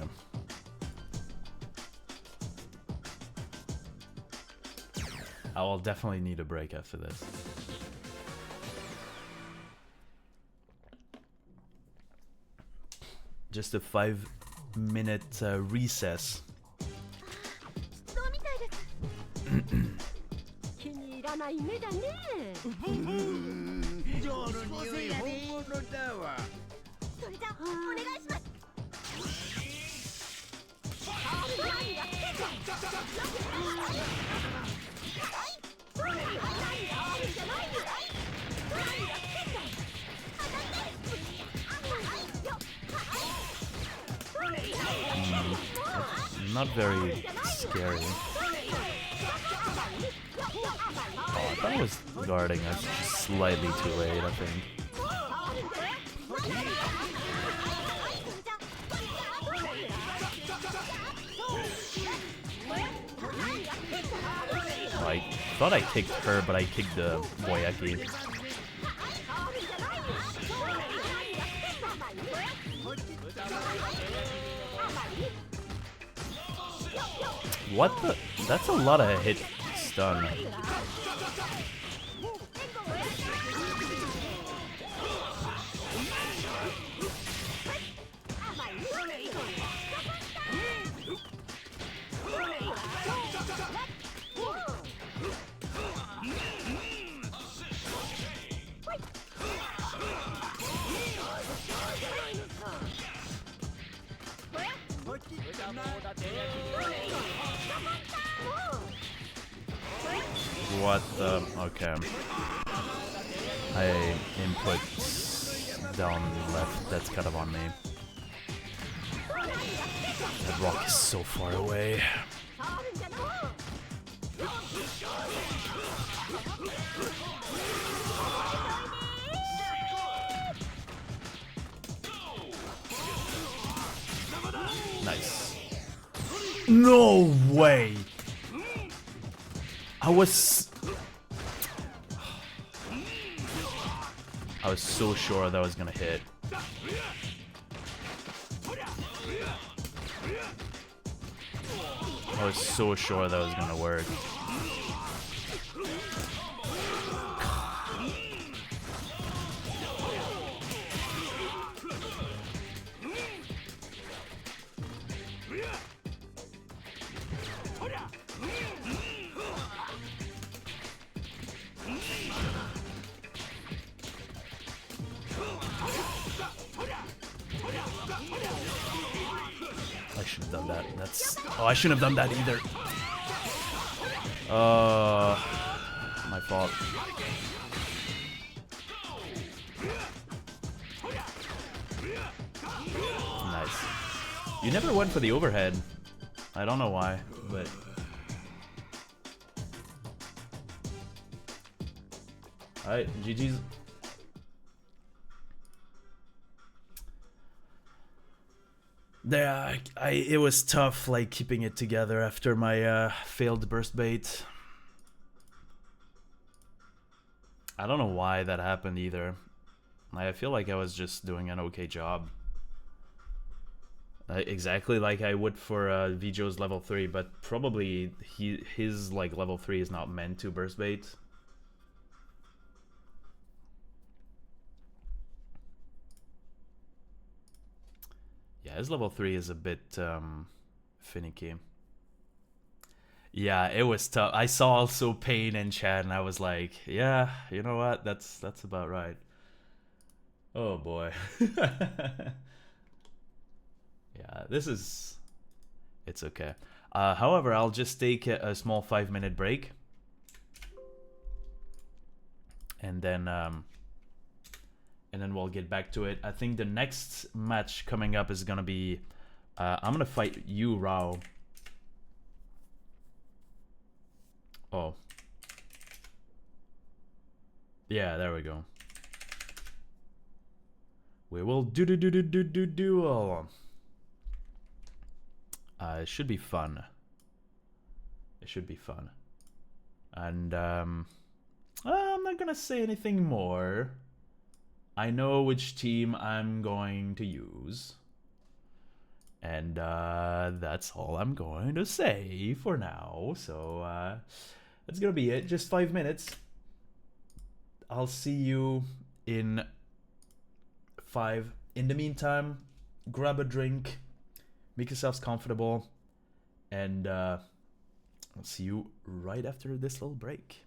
I will definitely need a break after this. Just a 5-minute recess. Not very scary. Oh, thought I was guarding. I was just slightly too late, I think. Oh, I thought I kicked her, but I kicked the Boyaki. What the? That's a lot of hit stun. What the? Okay. I input down left. That's kind of on me. That rock is so far away. Nice. No way! I was so sure that was gonna hit. I was so sure that was gonna work. I should have done that. Oh, I shouldn't have done that either. My fault. Nice. You never went for the overhead. I don't know why, but... Alright, GG's. Yeah, it was tough, like, keeping it together after my failed burst bait. I don't know why that happened either. I feel like I was just doing an okay job. Exactly like I would for Vjo's level 3, but probably his like level 3 is not meant to burst bait. Yeah, his level 3 is a bit finicky. Yeah, it was tough. I saw also pain in chat and I was like, yeah, you know what? That's about right. Oh boy. Yeah, it's okay. However, I'll just take a small 5-minute break. And then we'll get back to it. I think the next match coming up is gonna be I'm gonna fight you, RAO. Oh. Yeah, there we go. We will duel. It should be fun. It should be fun. And I'm not gonna say anything more. I know which team I'm going to use. And that's all I'm going to say for now. So that's gonna be it. Just 5 minutes. I'll see you in 5. In the meantime, grab a drink, make yourselves comfortable, and I'll see you right after this little break.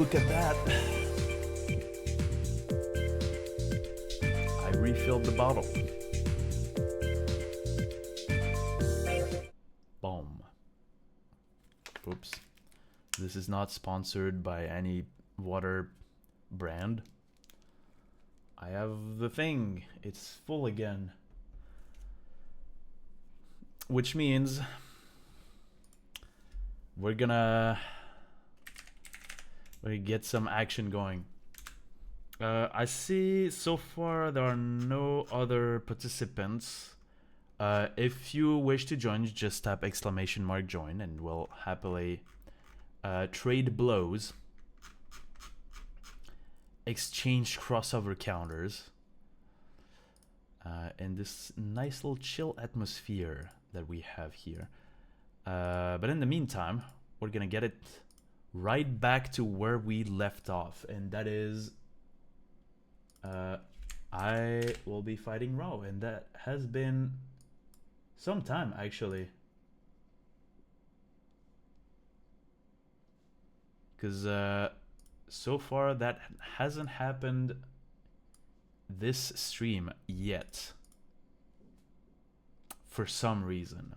look at that. I refilled the bottle. Boom. Oops. This is not sponsored by any water brand. I have the thing. It's full again. Which means we're gonna get some action going. I see so far there are no other participants. If you wish to join, just tap !join and we'll happily trade blows, exchange crossover counters, in this nice little chill atmosphere that we have here. But in the meantime, we're gonna get it right back to where we left off, and that is I will be fighting RAO, and that has been some time actually, because so far that hasn't happened this stream yet for some reason.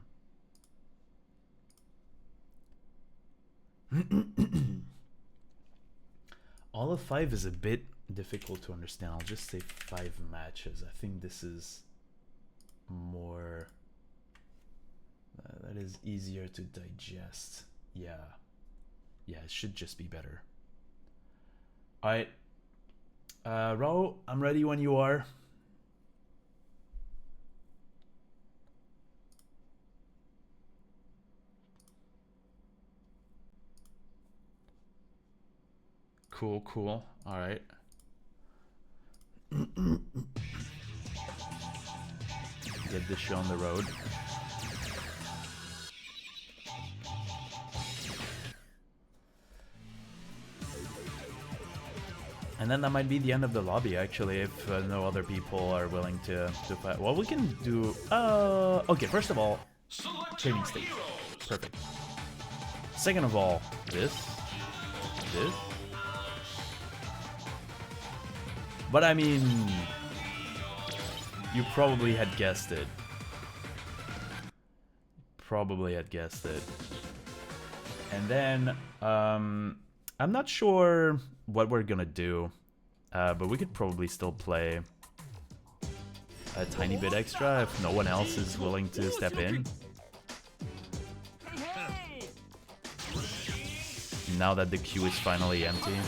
All of 5 is a bit difficult to understand. I'll just say 5 matches. I think this is more that is easier to digest. Yeah, it should just be better. All right, RAO, I'm ready when you are. Cool. All right. Get this show on the road. And then that might be the end of the lobby, actually, if no other people are willing to fight. Well, we can do... okay, first of all, training stage. Perfect. Second of all, this. But I mean, you probably had guessed it. And then, I'm not sure what we're gonna do, but we could probably still play a tiny bit extra if no one else is willing to step in. Now that the queue is finally empty.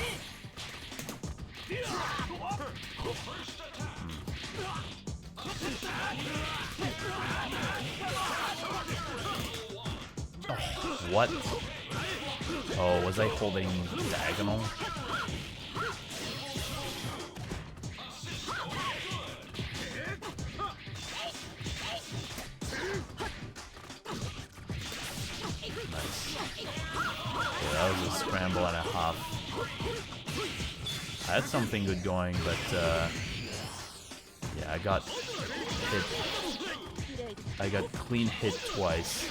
Oh, what? Oh, was I holding diagonal? Nice. Yeah, that was a scramble and a half. I had something good going, but yeah, I got hit. I got clean hit twice.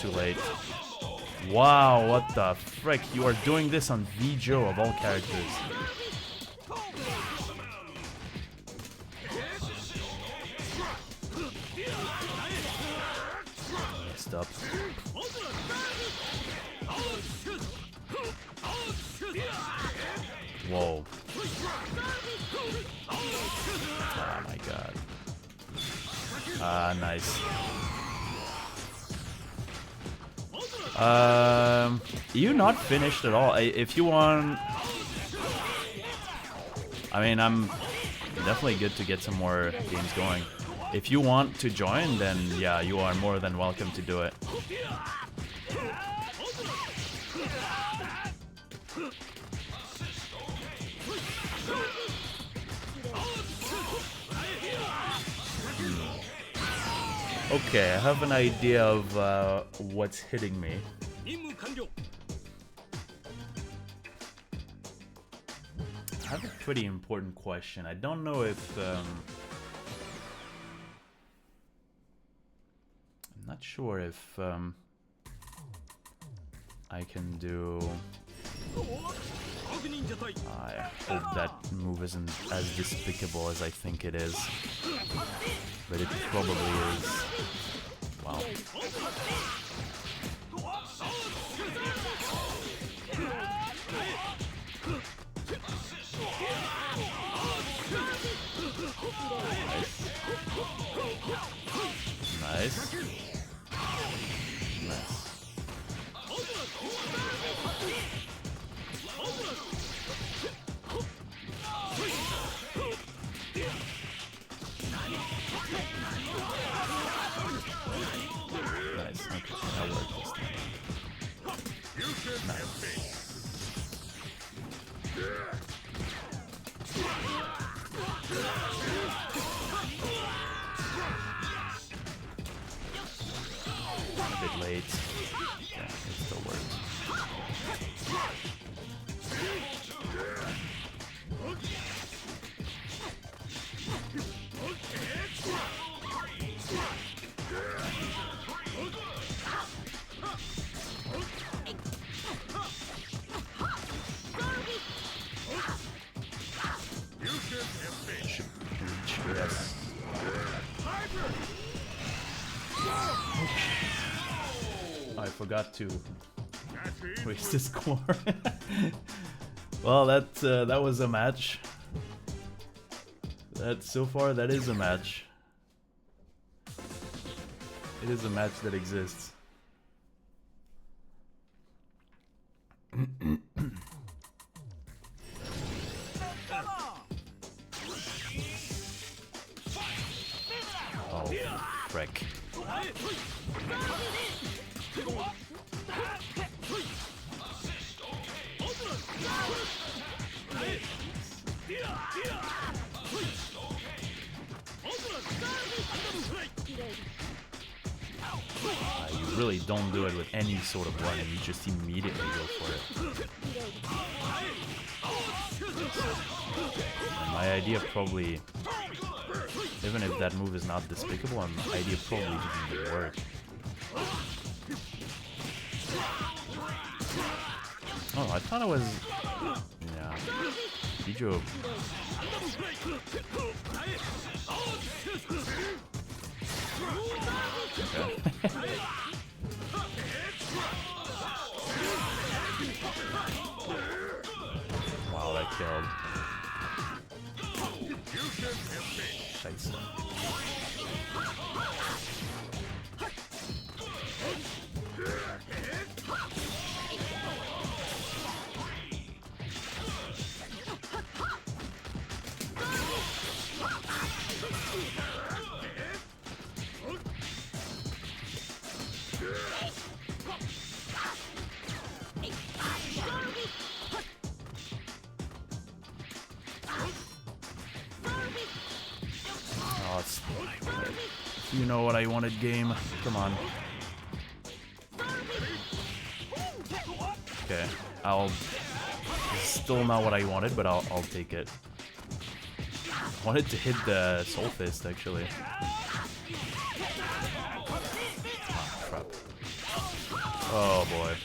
Too late. Wow, what the frick? You are doing this on VJo of all characters. Messed up. Whoa. Oh my god. Nice. You not finished at all. If you want, I mean, I'm definitely good to get some more games going. If you want to join, then yeah, you are more than welcome to do it. Okay, I have an idea of what's hitting me. I have a pretty important question. I don't know if... I'm not sure if I can do... I hope that move isn't as despicable as I think it is. But it probably is. Wow. Nice. Nice. Nice. Nice, okay, that worked this time. Nice. A bit late. Yeah, it still works. Should reach, yes. I forgot to waste this score. Well, that was a match. So far that is a match. It is a match that exists. Oh, frick. You really don't do it with any sort of running, you just immediately go for it. And my idea probably, even if that move is not despicable, my idea probably didn't even work. Oh, I thought it was... yeah. Bijo... Okay. Wow, that killed. Scheiße. Oh, it's... you know what I wanted, game. Come on. Okay, I'll... still not what I wanted, but I'll take it. I wanted to hit the Soul Fist, actually. Oh, crap. Oh, boy.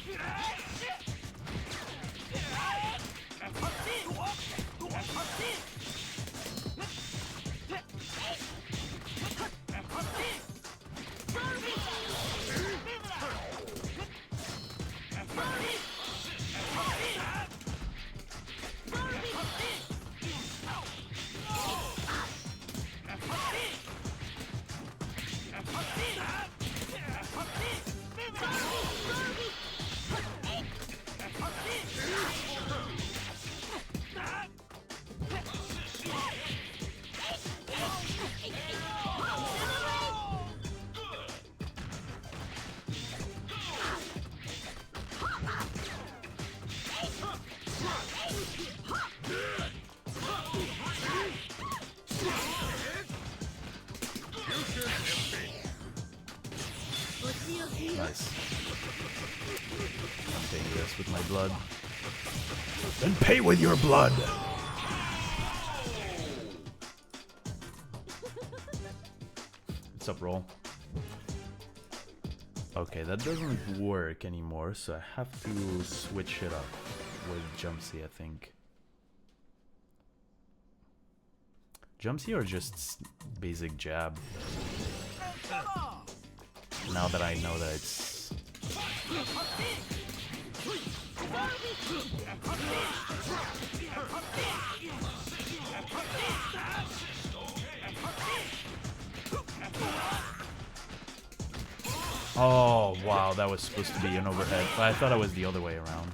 Nice. I'm paying this with my blood. Then pay with your blood! What's up, roll? Okay, that doesn't work anymore, so I have to switch it up with Jumpsy, I think. Jumpsy or just basic jab? Now that I know that it's... Oh, wow, that was supposed to be an overhead, but I thought it was the other way around.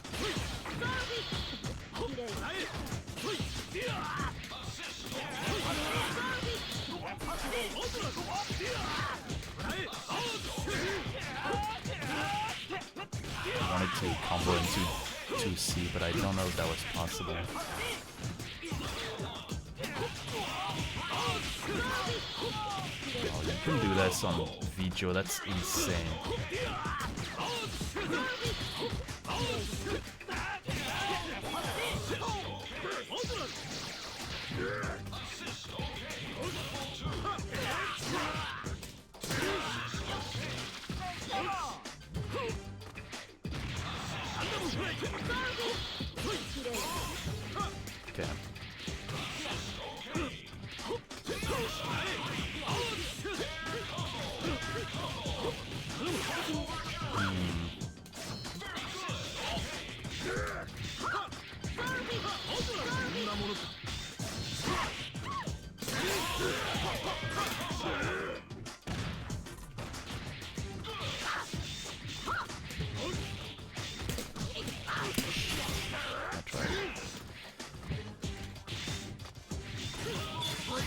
I wanted to combo into 2C, but I don't know if that was possible. Oh, you can do this on Vijo, that's insane. Okay.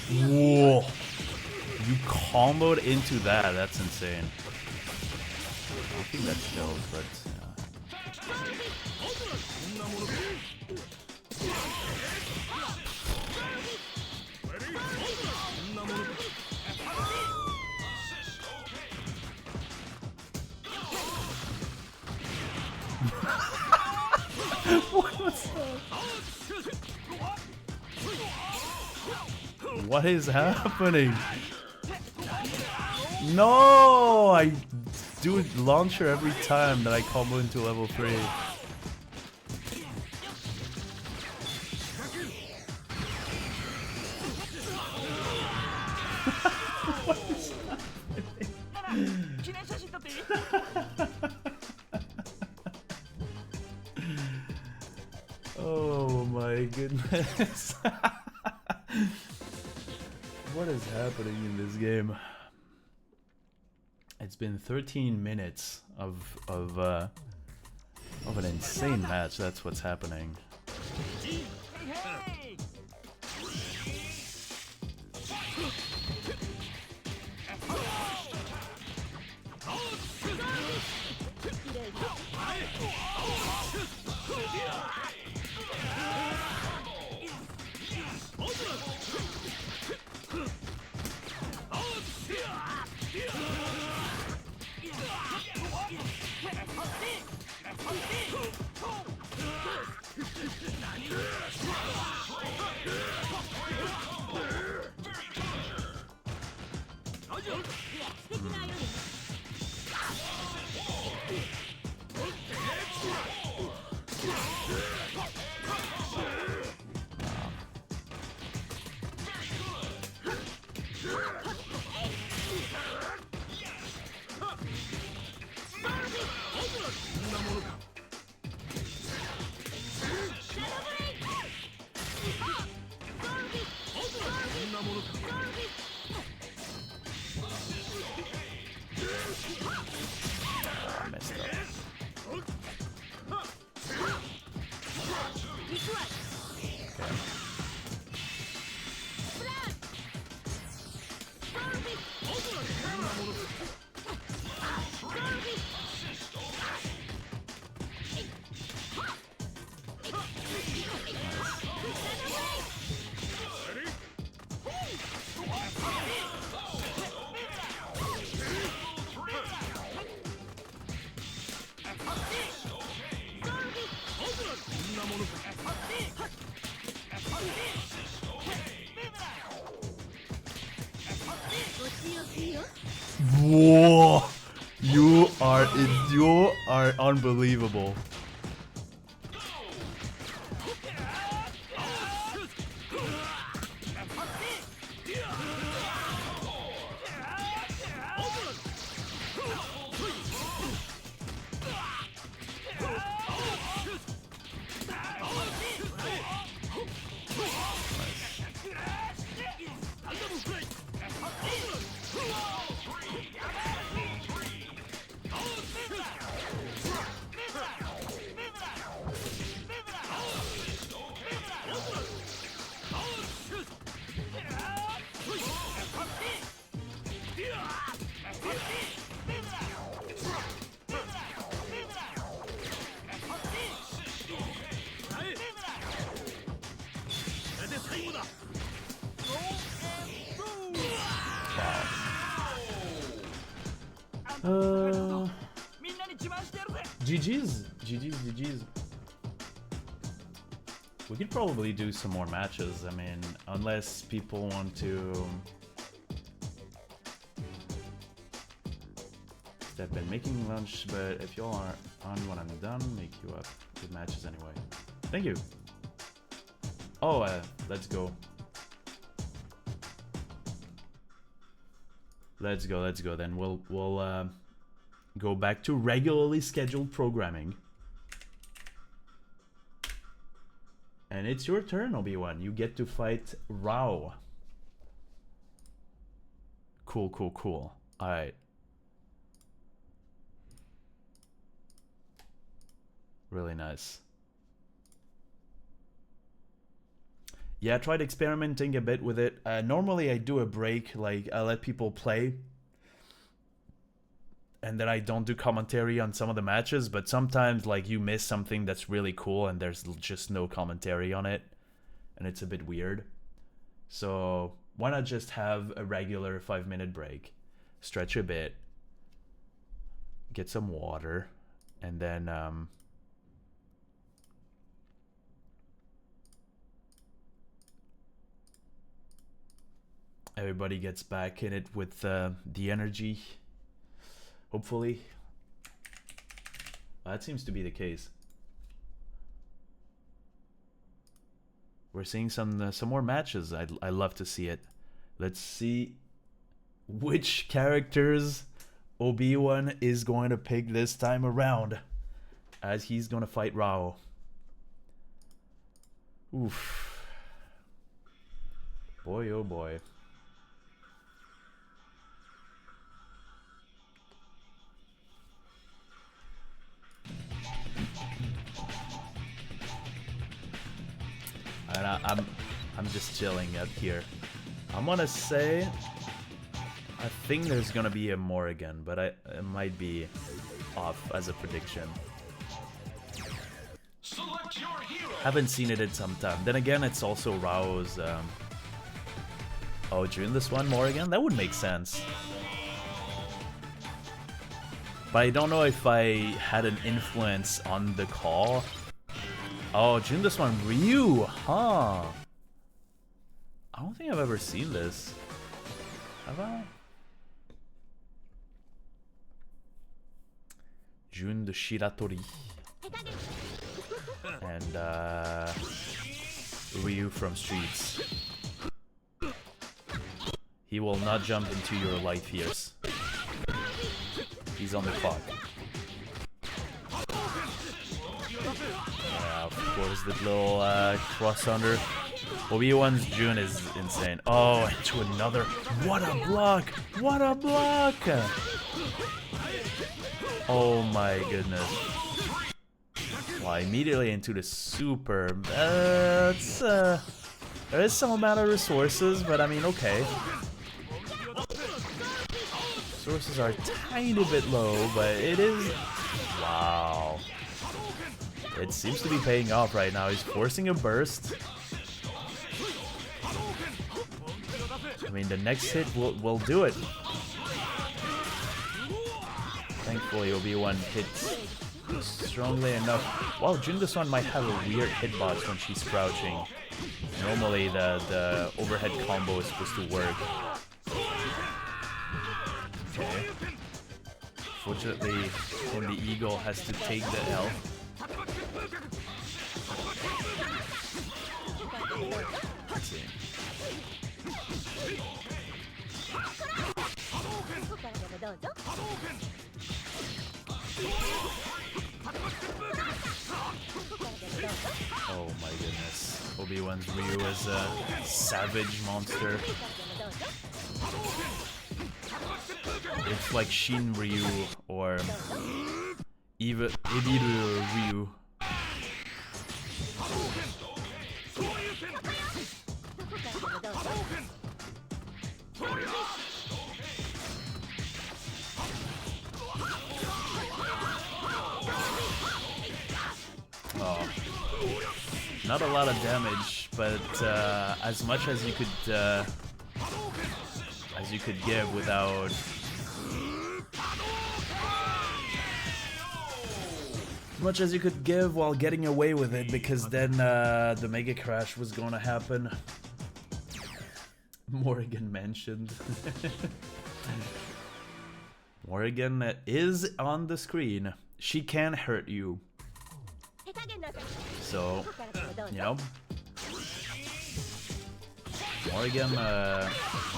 Whoa! You comboed into that. That's insane. I don't think that's killed, but what was that? What is happening? No! I do launcher every time that I combo into level 3. What is happening? Oh my goodness. What is happening in this game? It's been 13 minutes of an insane match. That's what's happening. Whoa! You are unbelievable. GG's. We could probably do some more matches. I mean, unless people want to step in making lunch, but if y'all are on when I'm done, make you up. Good matches anyway. Thank you. Oh, let's go. Let's go. Then we'll go back to regularly scheduled programming. And it's your turn, Obiiwan. You get to fight RAO. Cool. Alright. Really nice. Yeah, I tried experimenting a bit with it. Normally I do a break, like I let people play. And then I don't do commentary on some of the matches, but sometimes like you miss something that's really cool and there's just no commentary on it. And it's a bit weird. So why not just have a regular 5-minute break, stretch a bit, get some water, and then everybody gets back in it with the energy. Hopefully. That seems to be the case. We're seeing some more matches. I love to see it. Let's see which characters Obiiwan is going to pick this time around, as he's going to fight RAO. Oof. Boy, oh boy. And I'm just chilling up here. I'm gonna say I think there's gonna be a Morrigan, but it might be off as a prediction. Haven't seen it in some time. Then again, it's also RAO's. Oh, during this one, Morrigan? That would make sense. But I don't know if I had an influence on the call. Oh, during this one, Ryu, huh? I don't think I've ever seen this. Have I? Jun de Shiratori. And Ryu from Streets. He will not jump into your life years. He's on the clock. Yeah, of course, the little cross under. Obiiwan's Jun is insane. Oh, into another. What a block! What a block! Oh my goodness. Wow, immediately into the super. There is some amount of resources, but I mean, okay. Resources are a tiny bit low, but it is. Wow. It seems to be paying off right now. He's forcing a burst. I mean, the next hit will do it. Thankfully, Obiiwan hits strongly enough. Wow, Jun this one might have a weird hitbox when she's crouching. Normally, the overhead combo is supposed to work. Unfortunately, the Eagle has to take the L. Let's see. Oh my goodness. Obiiwan's Ryu is a savage monster. It's like Shin Ryu or even Ibiru Ryu. Oh, not a lot of damage, but as much as you could give without. As much as you could give while getting away with it, because then the Mega Crash was gonna happen. Morrigan mentioned. Morrigan is on the screen. She can hurt you. So, you know. Morrigan, I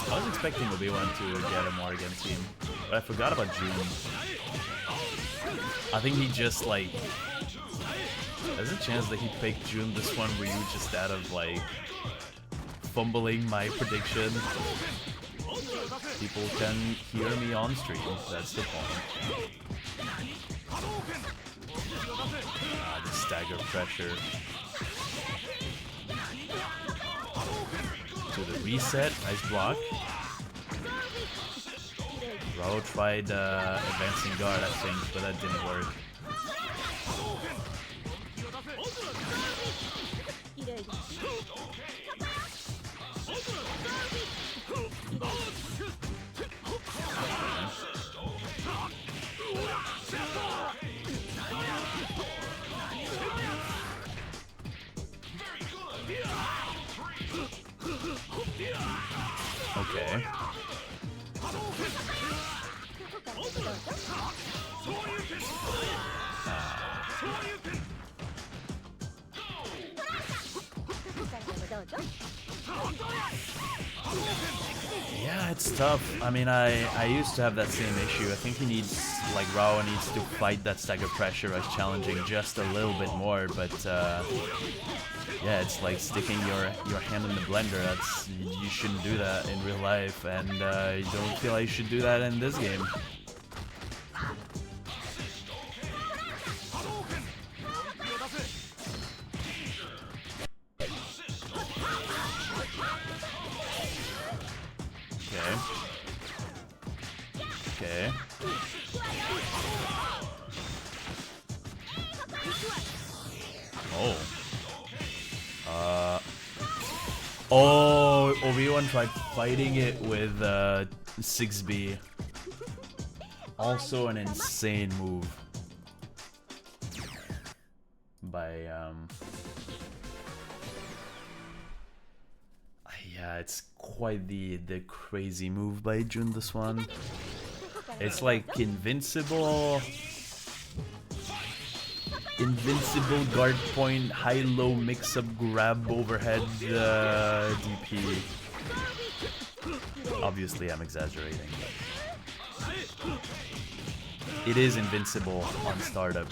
was expecting Obiiwan to get a Morrigan team, but I forgot about June. I think he just like, there's a chance that he picked June this one Ryu just out of like fumbling my prediction. People can hear me on stream, that's the point. The stagger pressure. To the reset, nice block. RAO tried advancing guard, I think, but that didn't work. Okay. Yeah, it's tough. I mean, I used to have that same issue. I think he needs, like, RAO needs to fight that stagger pressure as challenging just a little bit more, but yeah, it's like sticking your hand in the blender. That's, you shouldn't do that in real life, and you don't feel like you should do that in this game. Okay. Oh. Oh, Obiiwan tried fighting it with 6B. Also an insane move by yeah, it's quite the crazy move by Jun, this one. It's like invincible guard point, high-low mix-up grab overhead DP. Obviously I'm exaggerating, but it is invincible on startup.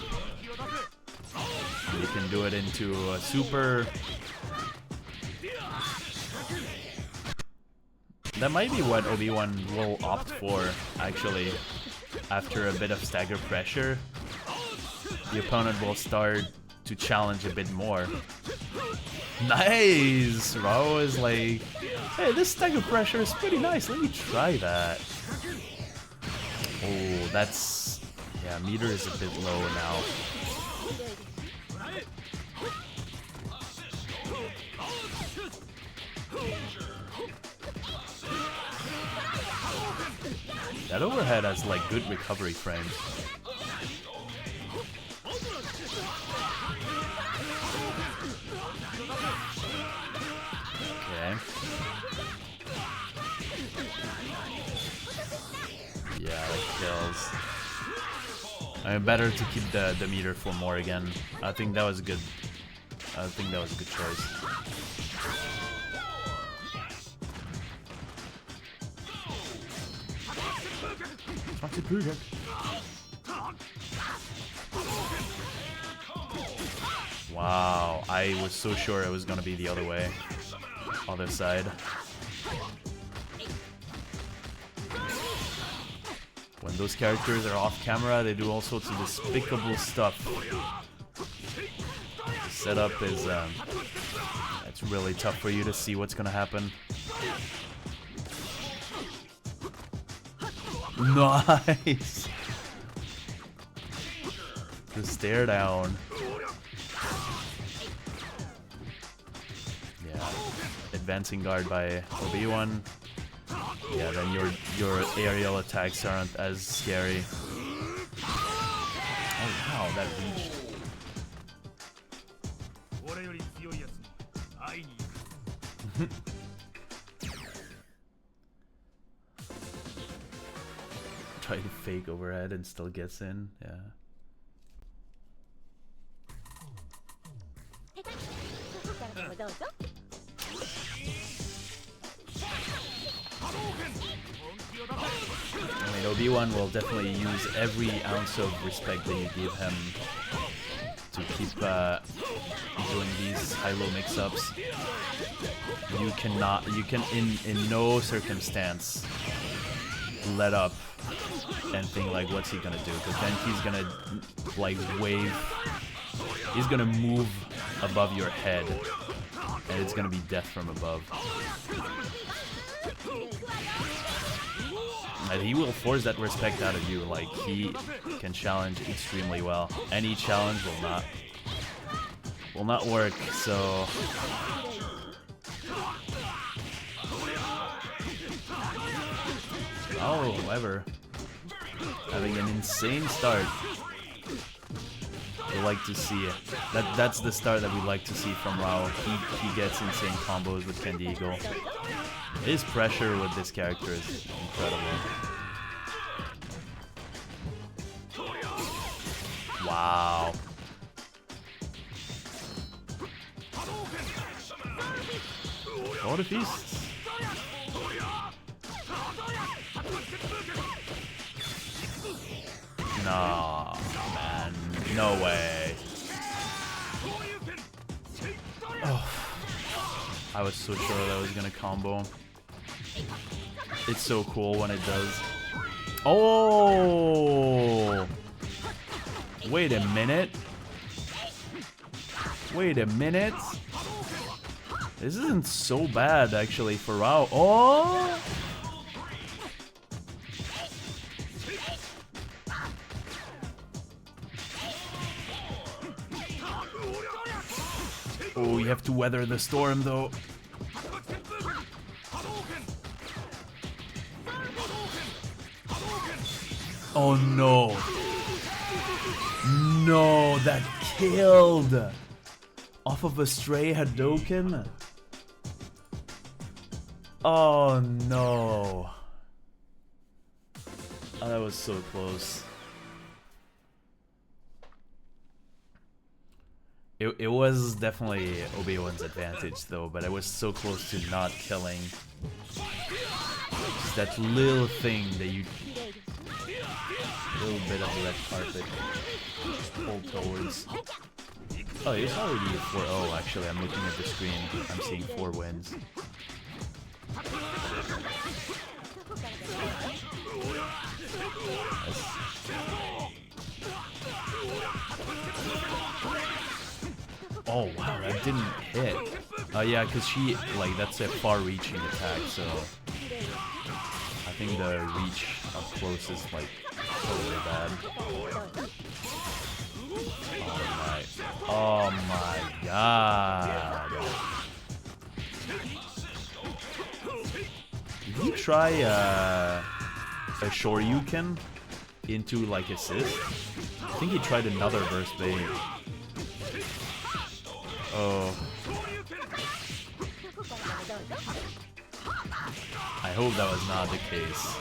You can do it into a super. That might be what Obiiwan will opt for, actually. After a bit of stagger pressure, the opponent will start to challenge a bit more. Nice! RAO is like, hey, this stagger pressure is pretty nice, let me try that. Oh, that's... yeah, meter is a bit low now. That overhead has like good recovery frames. Okay. Yeah, that kills. Better to keep the meter for more again. I think that was good. I think that was a good choice. Wow, I was so sure it was gonna be the other way. Other side. When those characters are off camera, they do all sorts of despicable stuff. The setup is, it's really tough for you to see what's gonna happen. Nice! The stare down. Yeah. Advancing guard by Obiiwan. Yeah, then your aerial attacks aren't as scary. Oh wow, that reached. Try to fake overhead and still gets in, yeah. I mean, Obiiwan will definitely use every ounce of respect that you give him to keep doing these high-low mix-ups. You can in no circumstance let up and think like, what's he gonna do? Because then he's gonna like wave. He's gonna move above your head, and it's gonna be death from above. And he will force that respect out of you. Like, he can challenge extremely well. Any challenge will not work. So however, having an insane start. We like to see it. That's the start that we like to see from RAO. He gets insane combos with Candy Eagle. His pressure with this character is incredible. Wow. What a feast. Nah, man. No way. Oh. I was so sure that was gonna combo. It's so cool when it does. Oh! Wait a minute. Wait a minute. This isn't so bad actually for RAO. Oh! Oh, you have to weather the storm though. Oh no. No, that killed. Off of a stray Hadouken. Oh no. Oh, that was so close. It was definitely Obiiwan's advantage though, but it was so close to not killing. Just that little thing that you... little bit of the red carpet pulled towards. Oh, it's already 4-0 actually. I'm looking at the screen. I'm seeing 4 wins. Oh wow, that didn't hit. Oh yeah, because she, like, that's a far-reaching attack, so I think the reach up close is like totally bad. Oh my god. Did he try a Shoryuken into like assist? I think he tried another burst bait. Oh. I hope that was not the case.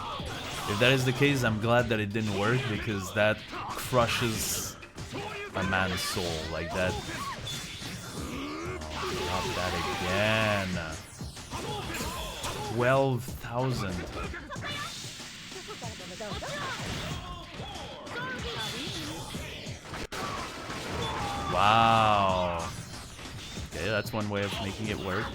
If that is the case, I'm glad that it didn't work, because that crushes a man's soul like that. Oh, not that again. 12,000. Wow. Okay, that's one way of making it work.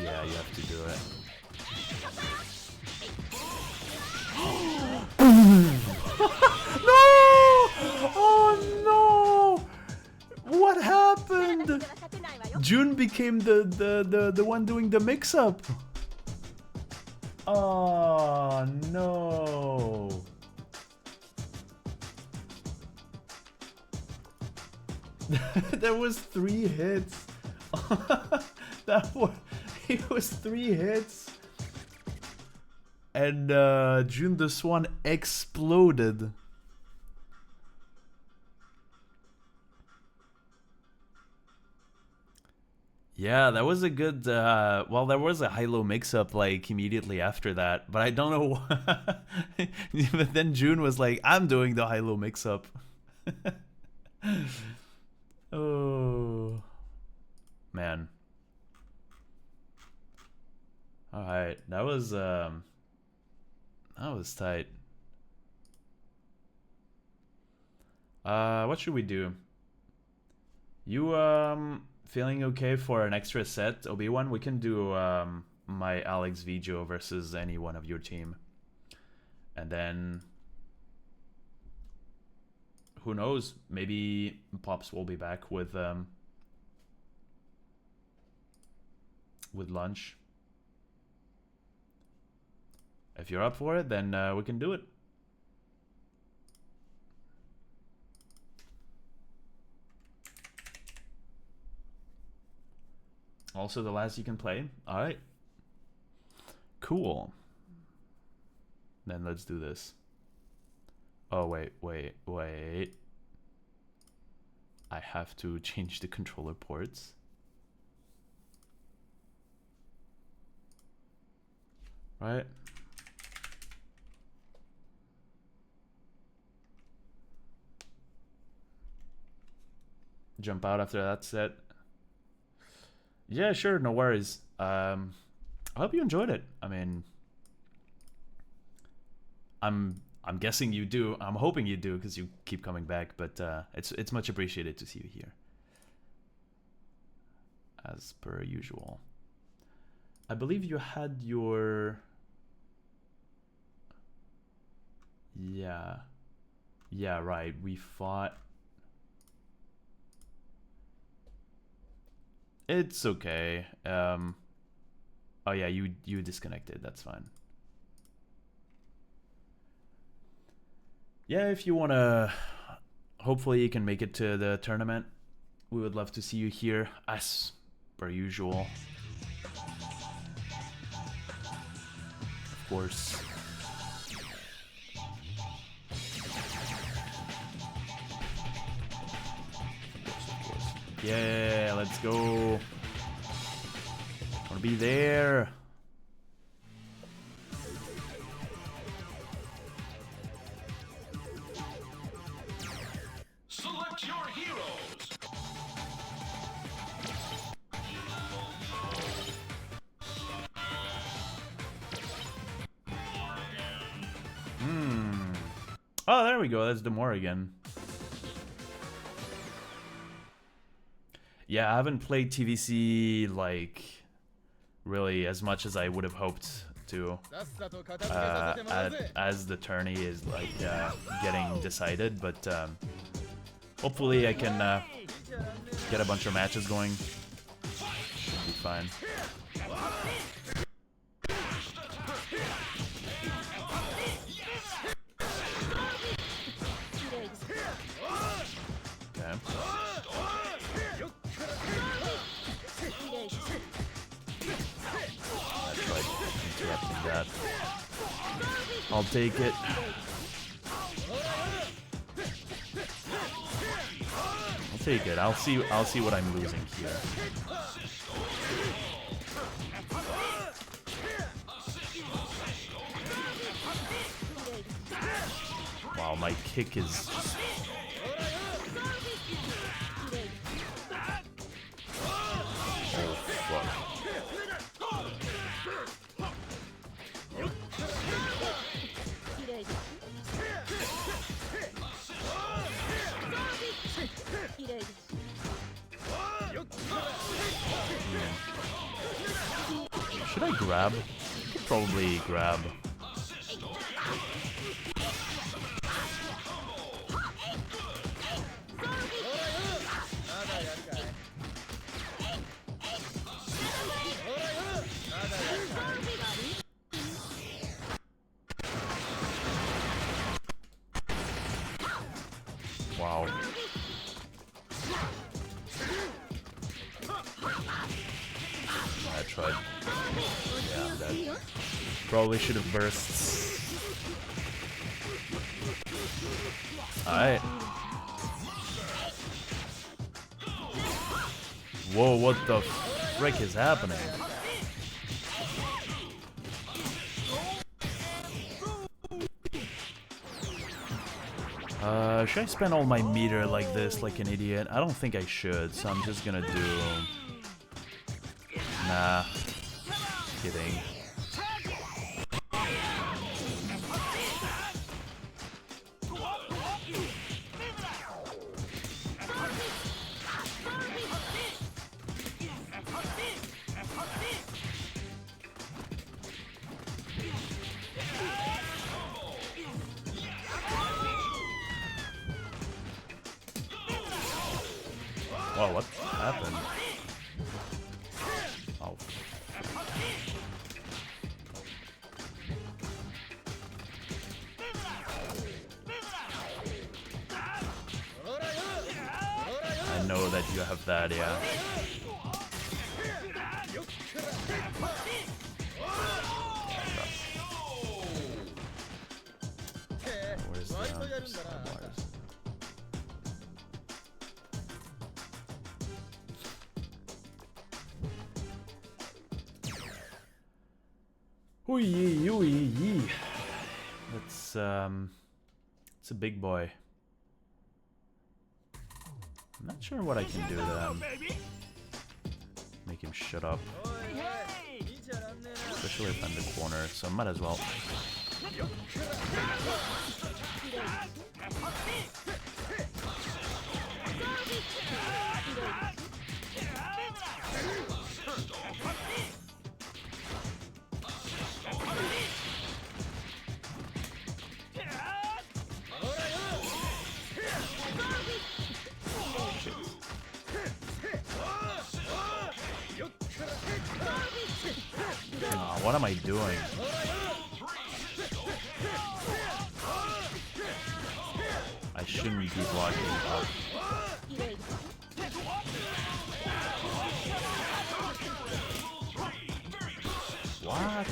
Yeah, you have to do it. No! Oh no! What happened? June became the one doing the mix-up. Oh no! There was 3 hits. It was 3 hits. And June the Swan exploded. Yeah, that was a good, well, there was a high-low mix-up, like, immediately after that, but I don't know why. But then June was like, I'm doing the high-low mix-up. Oh. Man. Alright, that was tight. What should we do? You, feeling okay for an extra set, Obiiwan? We can do my Alex Vijo versus any one of your team. And then who knows? Maybe Pops will be back with lunch. If you're up for it, then we can do it. Also the last you can play. Alright. Cool. Then let's do this. Oh, wait. I have to change the controller ports. Right? Jump out after that set. Yeah, sure, no worries. I hope you enjoyed it. I mean, I'm guessing you do. I'm hoping you do, because you keep coming back. But it's much appreciated to see you here, as per usual. I believe you had your. Yeah, right. We fought. It's okay. Oh yeah, you disconnected. That's fine. Yeah, if you wanna, hopefully you can make it to the tournament. We would love to see you here, as per usual. Of course. Yeah, let's go. Wanna be there. Select your heroes. Oh, there we go. That's Demore again. Yeah, I haven't played TVC, like, really as much as I would have hoped to. As the tourney is, like, getting decided, but hopefully I can get a bunch of matches going. Should be fine. Okay. That's like interrupting that. I'll take it. I'll take it. I'll see what I'm losing here. my kick is just... Oh, fuck. Should I grab? I could probably grab. Wow. I tried. Yeah, I'm dead. Probably should have burst. Alright. Whoa, what the frick is happening? Should I spend all my meter like this, like an idiot? I don't think I should, so I'm just gonna do... Nah. Kidding. Whoa, what happened? Oh. I know that you have that, yeah. Where's the wires? Ooh-yee. It's a big boy. I'm not sure what I can do to make him shut up. Especially if I'm the corner, so I might as well. What am I doing? I shouldn't be blocking up. What?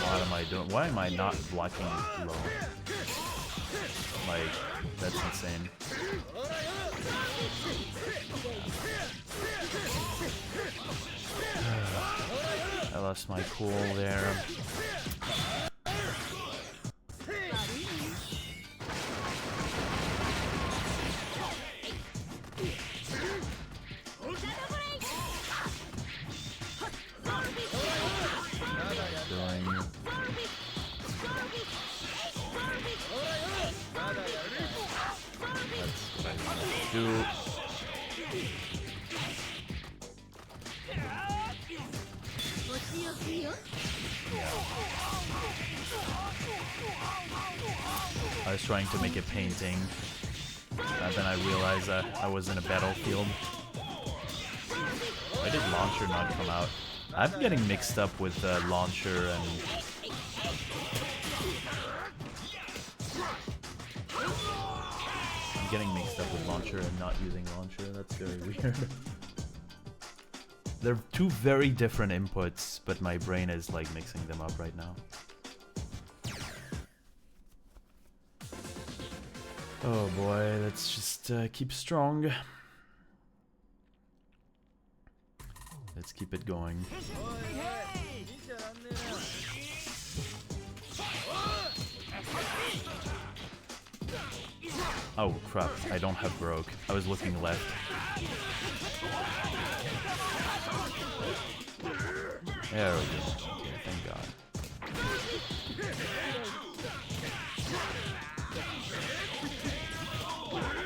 What am I doing? Why am I not blocking low? Like, that's insane. I lost my cool there. I was trying to make a painting, and then I realized that I was in a battlefield. Why did launcher not come out? I'm getting mixed up with launcher and... I'm getting mixed up with launcher and not using launcher. That's very weird. They're two very different inputs, but my brain is like mixing them up right now. Oh boy, let's just keep strong. Let's keep it going. Oh crap, I don't have broke. I was looking left. There we go. Thank God.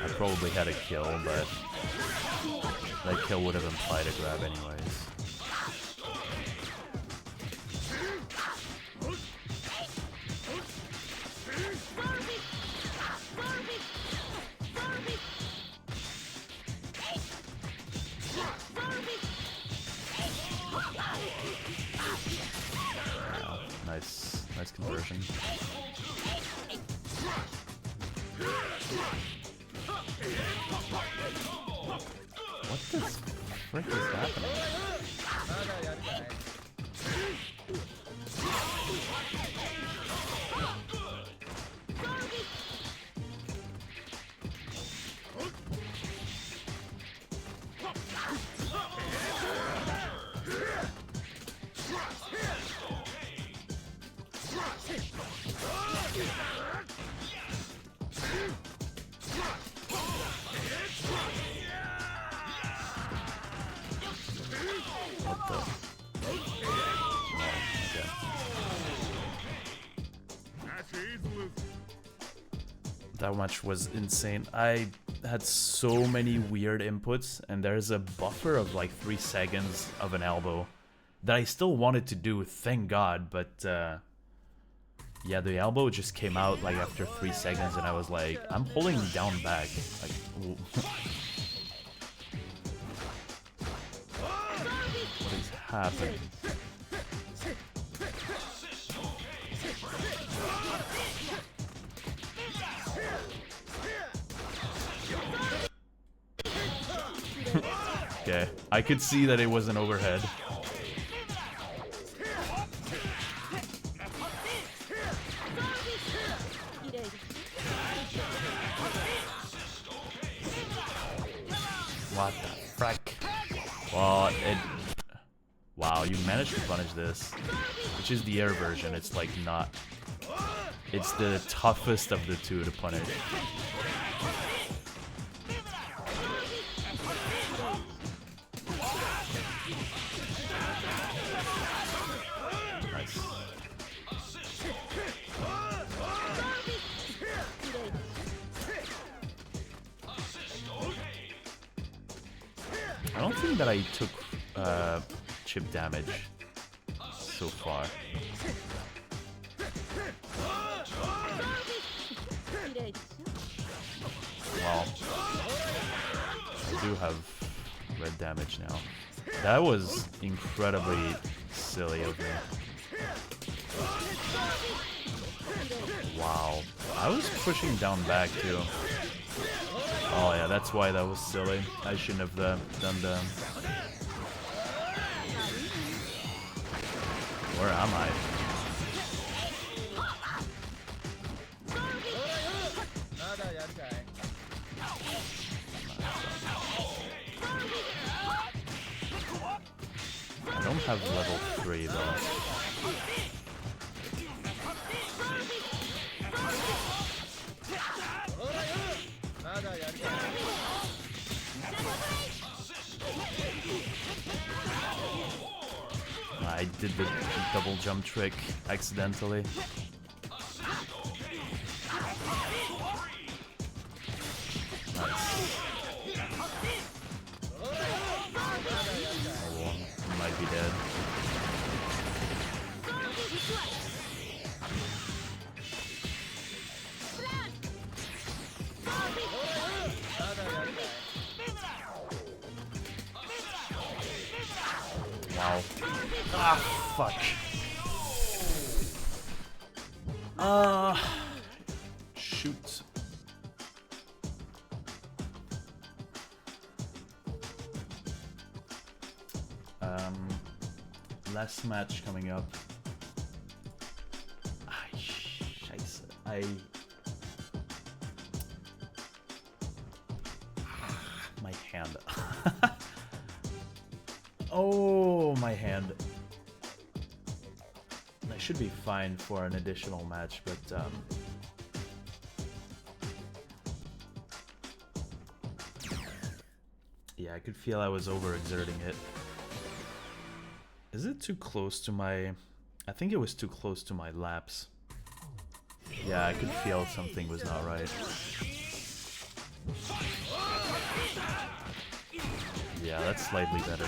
I probably had a kill, but that kill would have implied a grab anyways. Wow, nice conversion. What the frick is happening? That match was insane. I had so many weird inputs, and there's a buffer of like 3 seconds of an elbow that I still wanted to do, thank God, but yeah, the elbow just came out like after 3 seconds, and I was like, I'm holding down back. Like, what is happening? Okay, I could see that it was an overhead. What the frick? Well, wow, you managed to punish this, which is the air version. It's like not. It's the toughest of the two to punish. I don't think that I took chip damage so far. Well, I do have red damage now. That was incredibly silly of me. Wow. I was pushing down back too. Oh yeah, that's why that was silly. I shouldn't have done that. Where am I? I don't have level 3 though. I did the double jump trick accidentally. Nice. Oh, well, I might be dead. Wow. Ah, fuck. Shoot. Last match coming up. Scheiße. My hand. Oh, my hand. I should be fine for an additional match, but yeah, I could feel I was overexerting it. Is it too close to my... I think it was too close to my laps. Yeah, I could feel something was not right. Yeah, that's slightly better.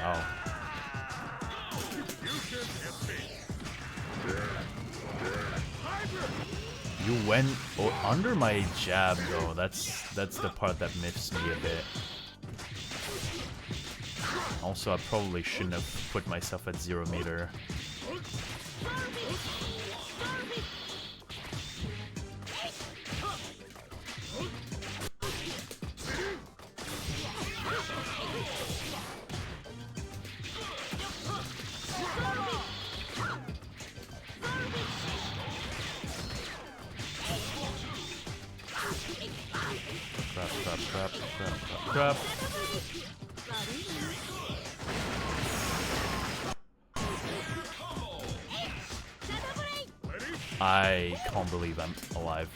Wow. You went under my jab though. That's the part that miffs me a bit. Also, I probably shouldn't have put myself at 0 meter. Crap. I can't believe I'm alive.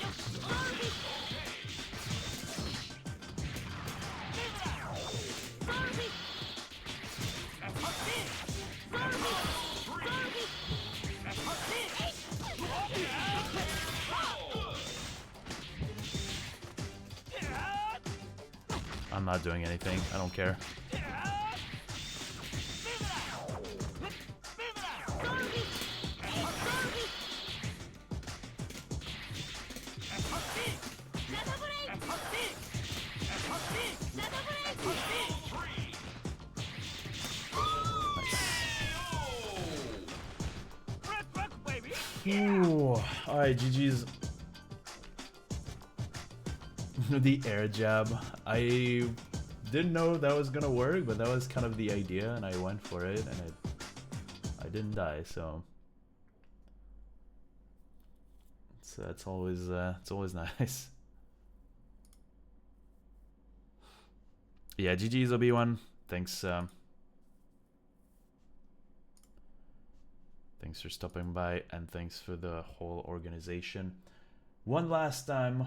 I'm not doing anything. I don't care. Ooh, alright, GG's. The air jab. I didn't know that was gonna work, but that was kind of the idea, and I went for it, and I didn't die, so it's always nice. Yeah, GG's Obiiwan. Thanks. Thanks for stopping by, and thanks for the whole organization. One last time,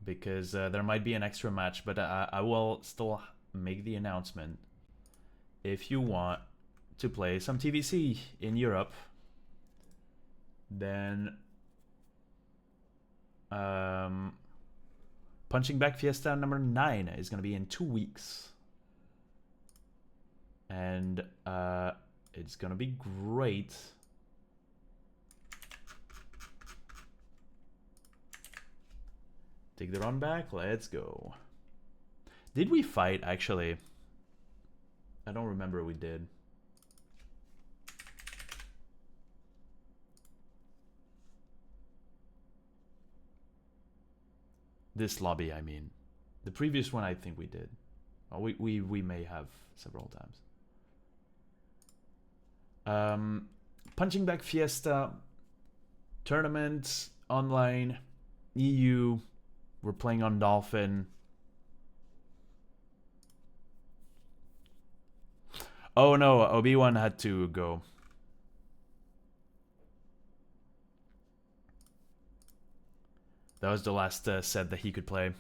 because there might be an extra match, but I will still make the announcement. If you want to play some TVC in Europe, then Punching Bag Fiesta number 9 is going to be in 2 weeks. And it's going to be great. Take the run back. Let's go. Did we fight, actually? I don't remember we did. This lobby, I mean. The previous one, I think we did. Oh, we may have several times. Punching Bag Fiesta. Tournament. Online. EU. We're playing on Dolphin. Oh no, Obiiwan had to go. That was the last set that he could play.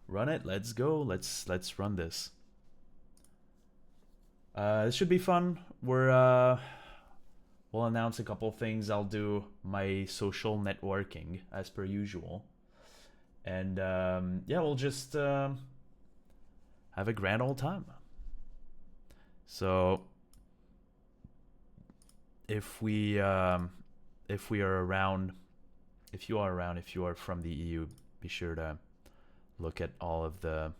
Run it. Let's go. Let's run this. This should be fun. We'll announce a couple things. I'll do my social networking as per usual, and yeah, we'll just have a grand old time. So if we are around. If you are around, if you are from the EU, be sure to look at all of the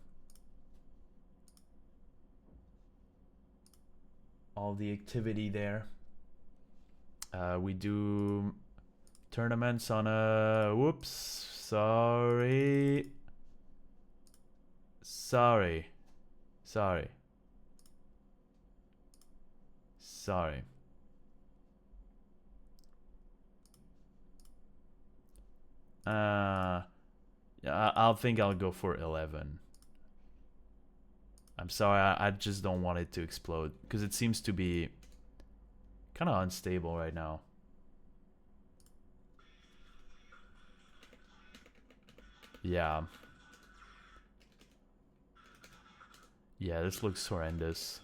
activity there. We do tournaments on a... Whoops. Sorry. Sorry. Sorry. Sorry. Yeah, I'll think I'll go for 11. I'm sorry, I just don't want it to explode because it seems to be kind of unstable right now. Yeah. Yeah, this looks horrendous.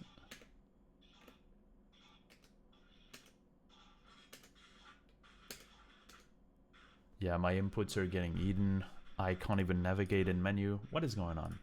Yeah, my inputs are getting eaten. I can't even navigate in menu. What is going on?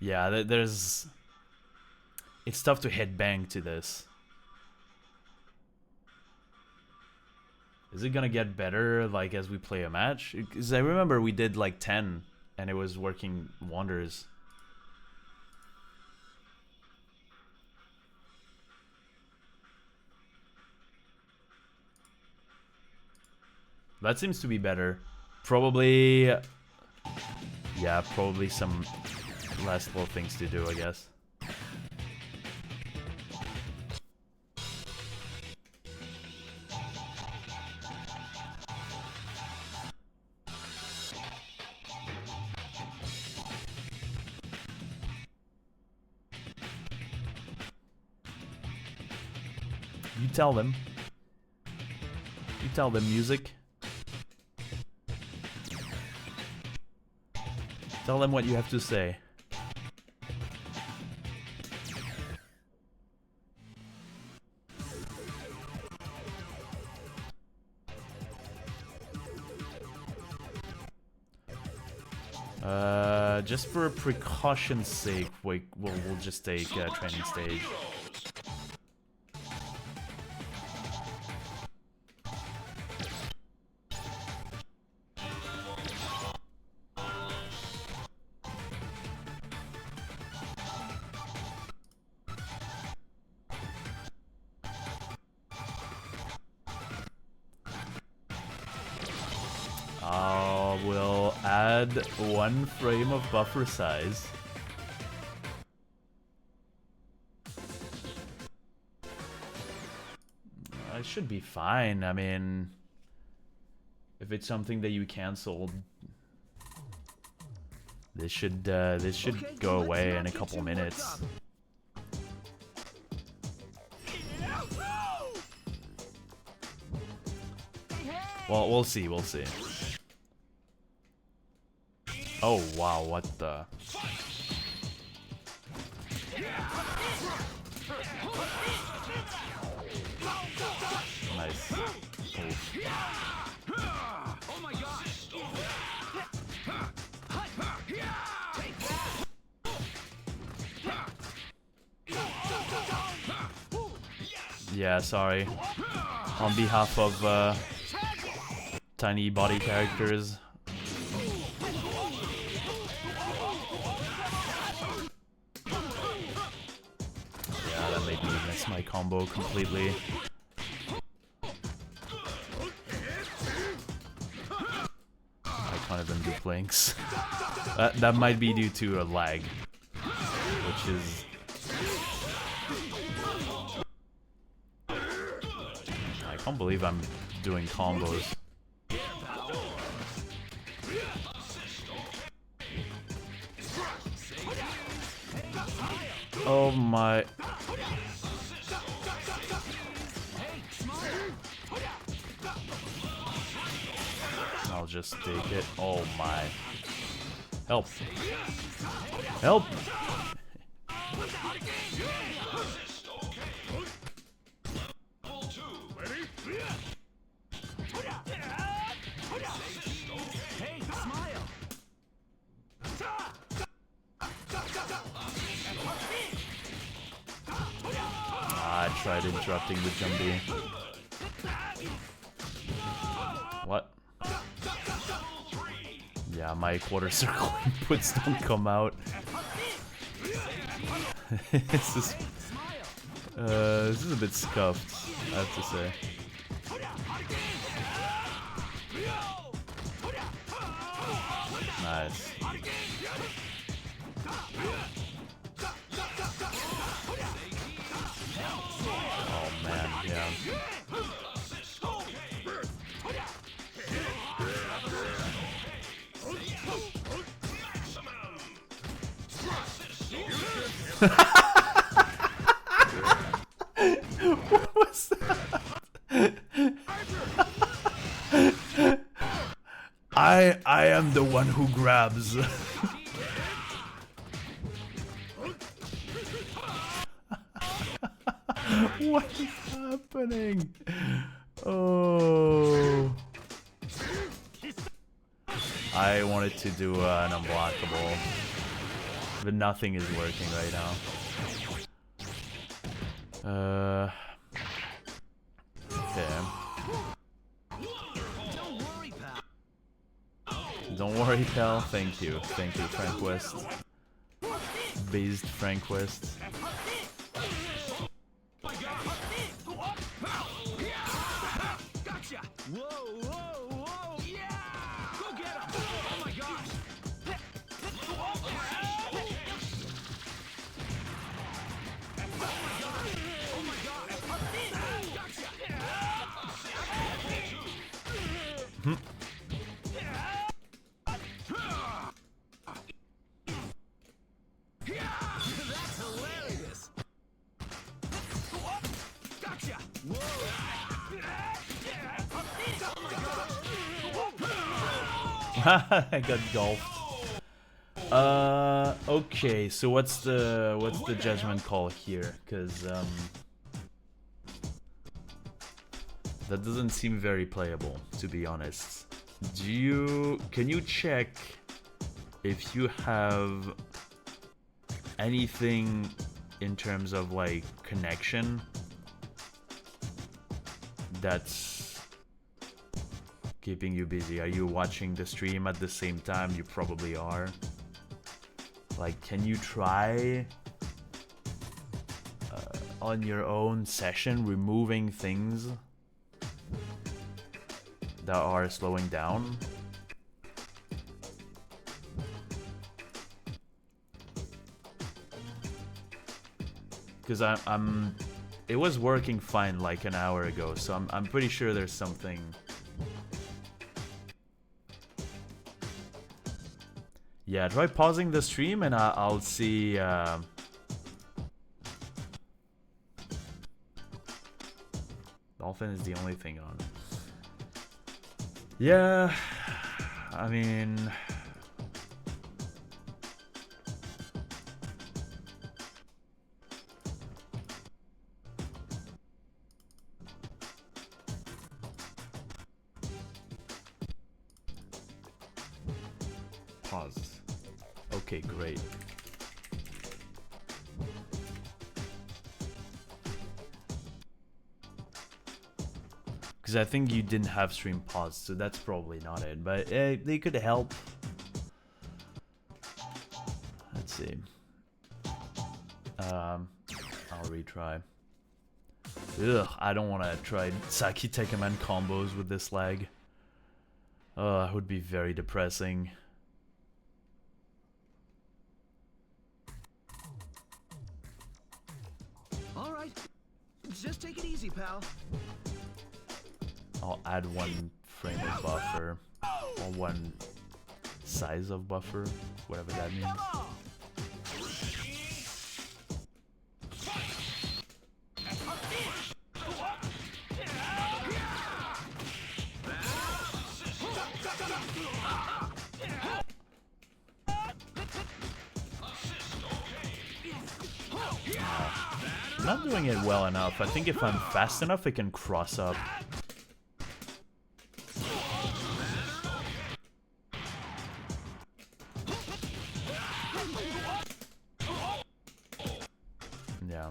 Yeah, there's... It's tough to headbang to this. Is it gonna get better, like, as we play a match? Because I remember we did, like, 10, and it was working wonders. That seems to be better. Probably... Yeah, probably some last little things to do, I guess. You tell them. You tell them, music. Tell them what you have to say. Just for precaution's sake, we'll just take training stage. We'll add 1 frame of buffer size. It should be fine. I mean, if it's something that you canceled, this should go away in a couple minutes. Well, we'll see. We'll see. Oh wow! What the? Nice. Oof. Oh my gosh! Yeah, sorry. On behalf of tiny body characters. Yeah, that made me miss my combo completely. I can't even do planks. That might be due to a lag, which is... I can't believe I'm doing combos. Oh my... I'll just take it. Oh my... Help! Help! tried interrupting the jumpy. What? Yeah, my quarter circle inputs don't come out. This is a bit scuffed, I have to say. Nice. Oh man, yeah. What was that? I am the one who grabs. What is happening? Oh. I wanted to do an unblockable, but nothing is working right now. Okay. Don't worry, pal. Thank you, Frank West. Based Frank West. Whoa, whoa, whoa! Yeah! Go get him! Oh my gosh! Oh my gosh! Gotcha! That's hilarious! Gotcha! I got golfed. Okay, so what's the judgment call here? Cause that doesn't seem very playable, to be honest. Can you check if you have anything in terms of like connection that's keeping you busy? Are you watching the stream at the same time? You probably are. Like, can you try on your own session removing things that are slowing down? Because it was working fine like an hour ago, so I'm pretty sure there's something. Yeah, try pausing the stream and I'll see. Dolphin is the only thing on. Yeah, I mean. Pause. Okay, great. Because I think you didn't have stream pause, so that's probably not it. But they could help. Let's see. I'll retry. Ugh, I don't want to try Saki Tekeman combos with this lag. It would be very depressing. All right, just take it easy, pal. I'll add one frame of buffer, or one size of buffer, whatever that means. I'm not doing it well enough. I think if I'm fast enough, it can cross up. Yeah.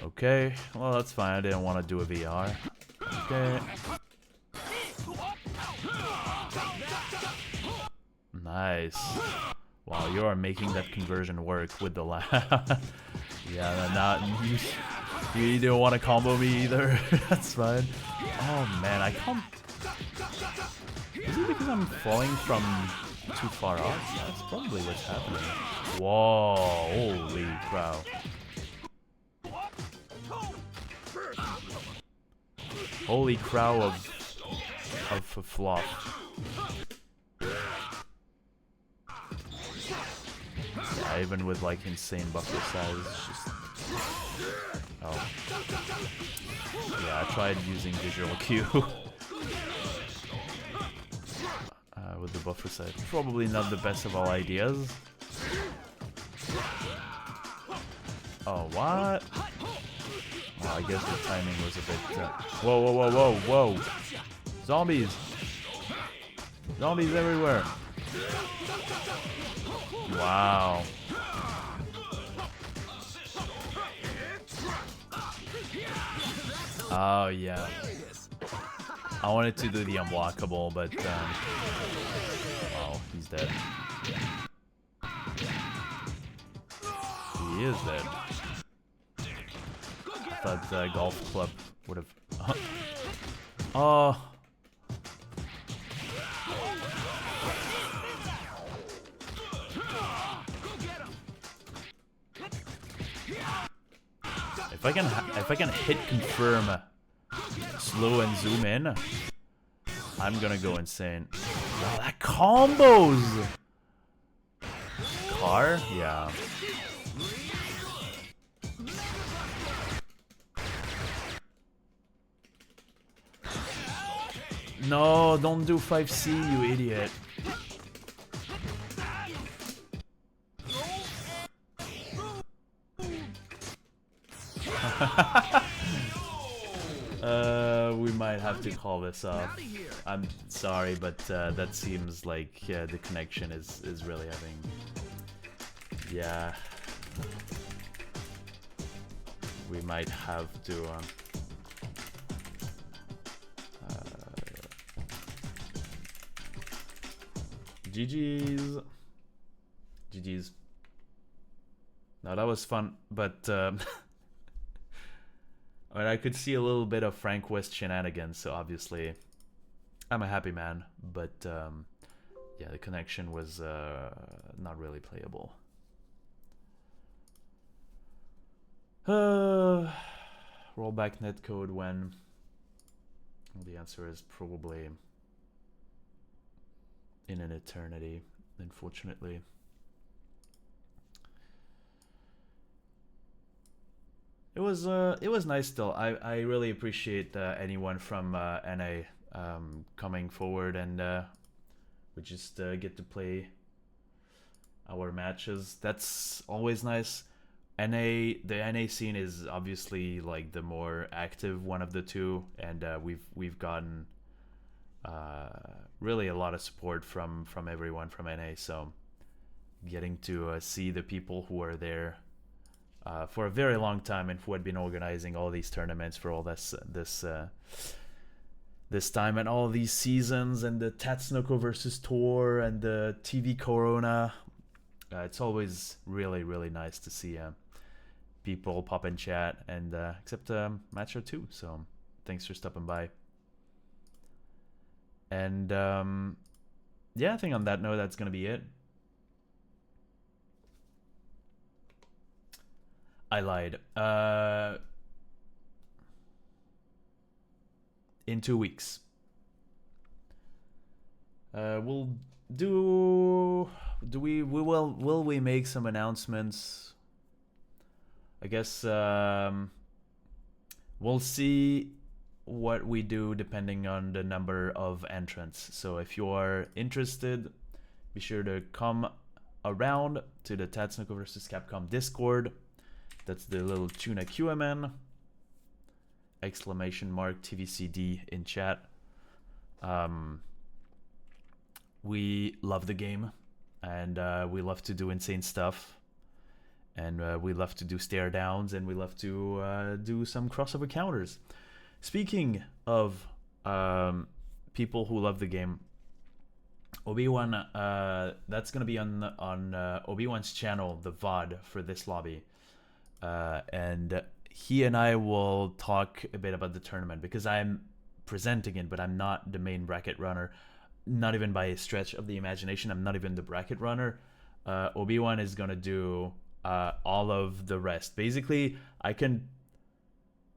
Okay, well that's fine. I didn't want to do a VR. Okay. Nice. Wow, you are making that conversion work with the yeah, not you didn't want to combo me either. That's fine. Oh man, I can't. Is it because I'm falling from too far off? That's probably what's happening. Whoa, holy crap. Holy crow of flop. Yeah, even with like insane buffer size, it's just... Oh. Yeah, I tried using visual cue. With the buffer size. Probably not the best of all ideas. Oh, what? Oh, I guess the timing was a bit... Whoa, whoa, whoa, whoa, whoa! Zombies! Zombies everywhere! Wow. Oh, yeah. I wanted to do the unblockable, but... oh, he's dead. He is dead. I thought the golf club would have... Oh! If I can hit confirm slow and zoom in, I'm gonna go insane. Wow, that combos! Car? Yeah. No, don't do 5C, you idiot. We might have to call this off. I'm sorry, but that seems like the connection is really having... Yeah. We might have to... GG's. GG's. Now that was fun, but... I mean, I could see a little bit of Frank West shenanigans, so obviously I'm a happy man, but yeah, the connection was not really playable. Rollback netcode when? Well, the answer is probably in an eternity, unfortunately. It was nice still. I really appreciate anyone from NA coming forward, and we just get to play our matches. That's always nice. The NA scene is obviously like the more active one of the two, and we've gotten really a lot of support from everyone from NA. So getting to see the people who are there for a very long time and who had been organizing all these tournaments for all this time and all these seasons, and the Tatsunoko versus Tour and the TV Corona. It's always really nice to see people pop in chat, and except match or two. So thanks for stopping by. And yeah, I think on that note, that's gonna be it. I lied. In 2 weeks. We'll do... Will we make some announcements? I guess we'll see what we do depending on the number of entrants. So if you are interested, be sure to come around to the Tatsunoko vs. Capcom Discord. That's the little tuna QMN exclamation mark TVCD in chat. We love the game, and we love to do insane stuff. and we love to do stare downs, and we love to do some crossover counters. Speaking of people who love the game, Obiiwan, that's gonna be on Obiiwan's channel, the VOD for this lobby, and he and I will talk a bit about the tournament because I'm presenting it, but I'm not the main bracket runner, not even by a stretch of the imagination. I'm not even the bracket runner. Obiiwan is gonna do all of the rest. Basically, I can,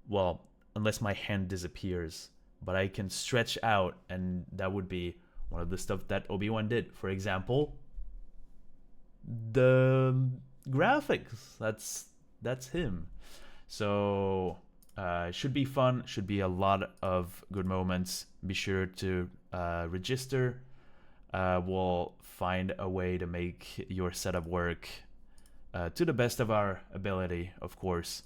well, unless my hand disappears, but I can stretch out, and that would be one of the stuff that Obiiwan did. For example, the graphics. That's him. So it should be fun. Should be a lot of good moments. Be sure to register. We'll find a way to make your setup work to the best of our ability, of course.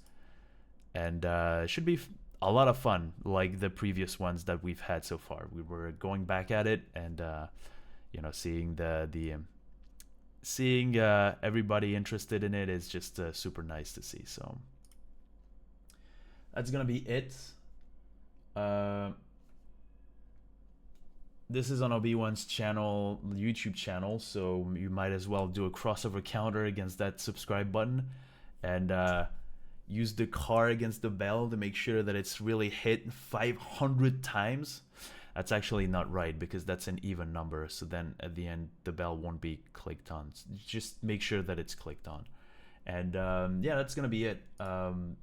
And should be a lot of fun, like the previous ones that we've had so far. We were going back at it, and you know, seeing seeing everybody interested in it is just super nice to see. So that's gonna be it. This is on Obiiwan's channel, YouTube channel, so you might as well do a crossover counter against that subscribe button, and use the car against the bell to make sure that it's really hit 500 times. That's actually not right, because that's an even number, so then at the end the bell won't be clicked on. Just make sure that it's clicked on. And yeah, that's gonna be it. Have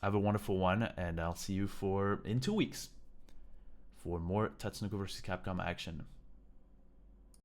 a wonderful one, and I'll see you in 2 weeks for more Tatsunoko vs. Capcom action.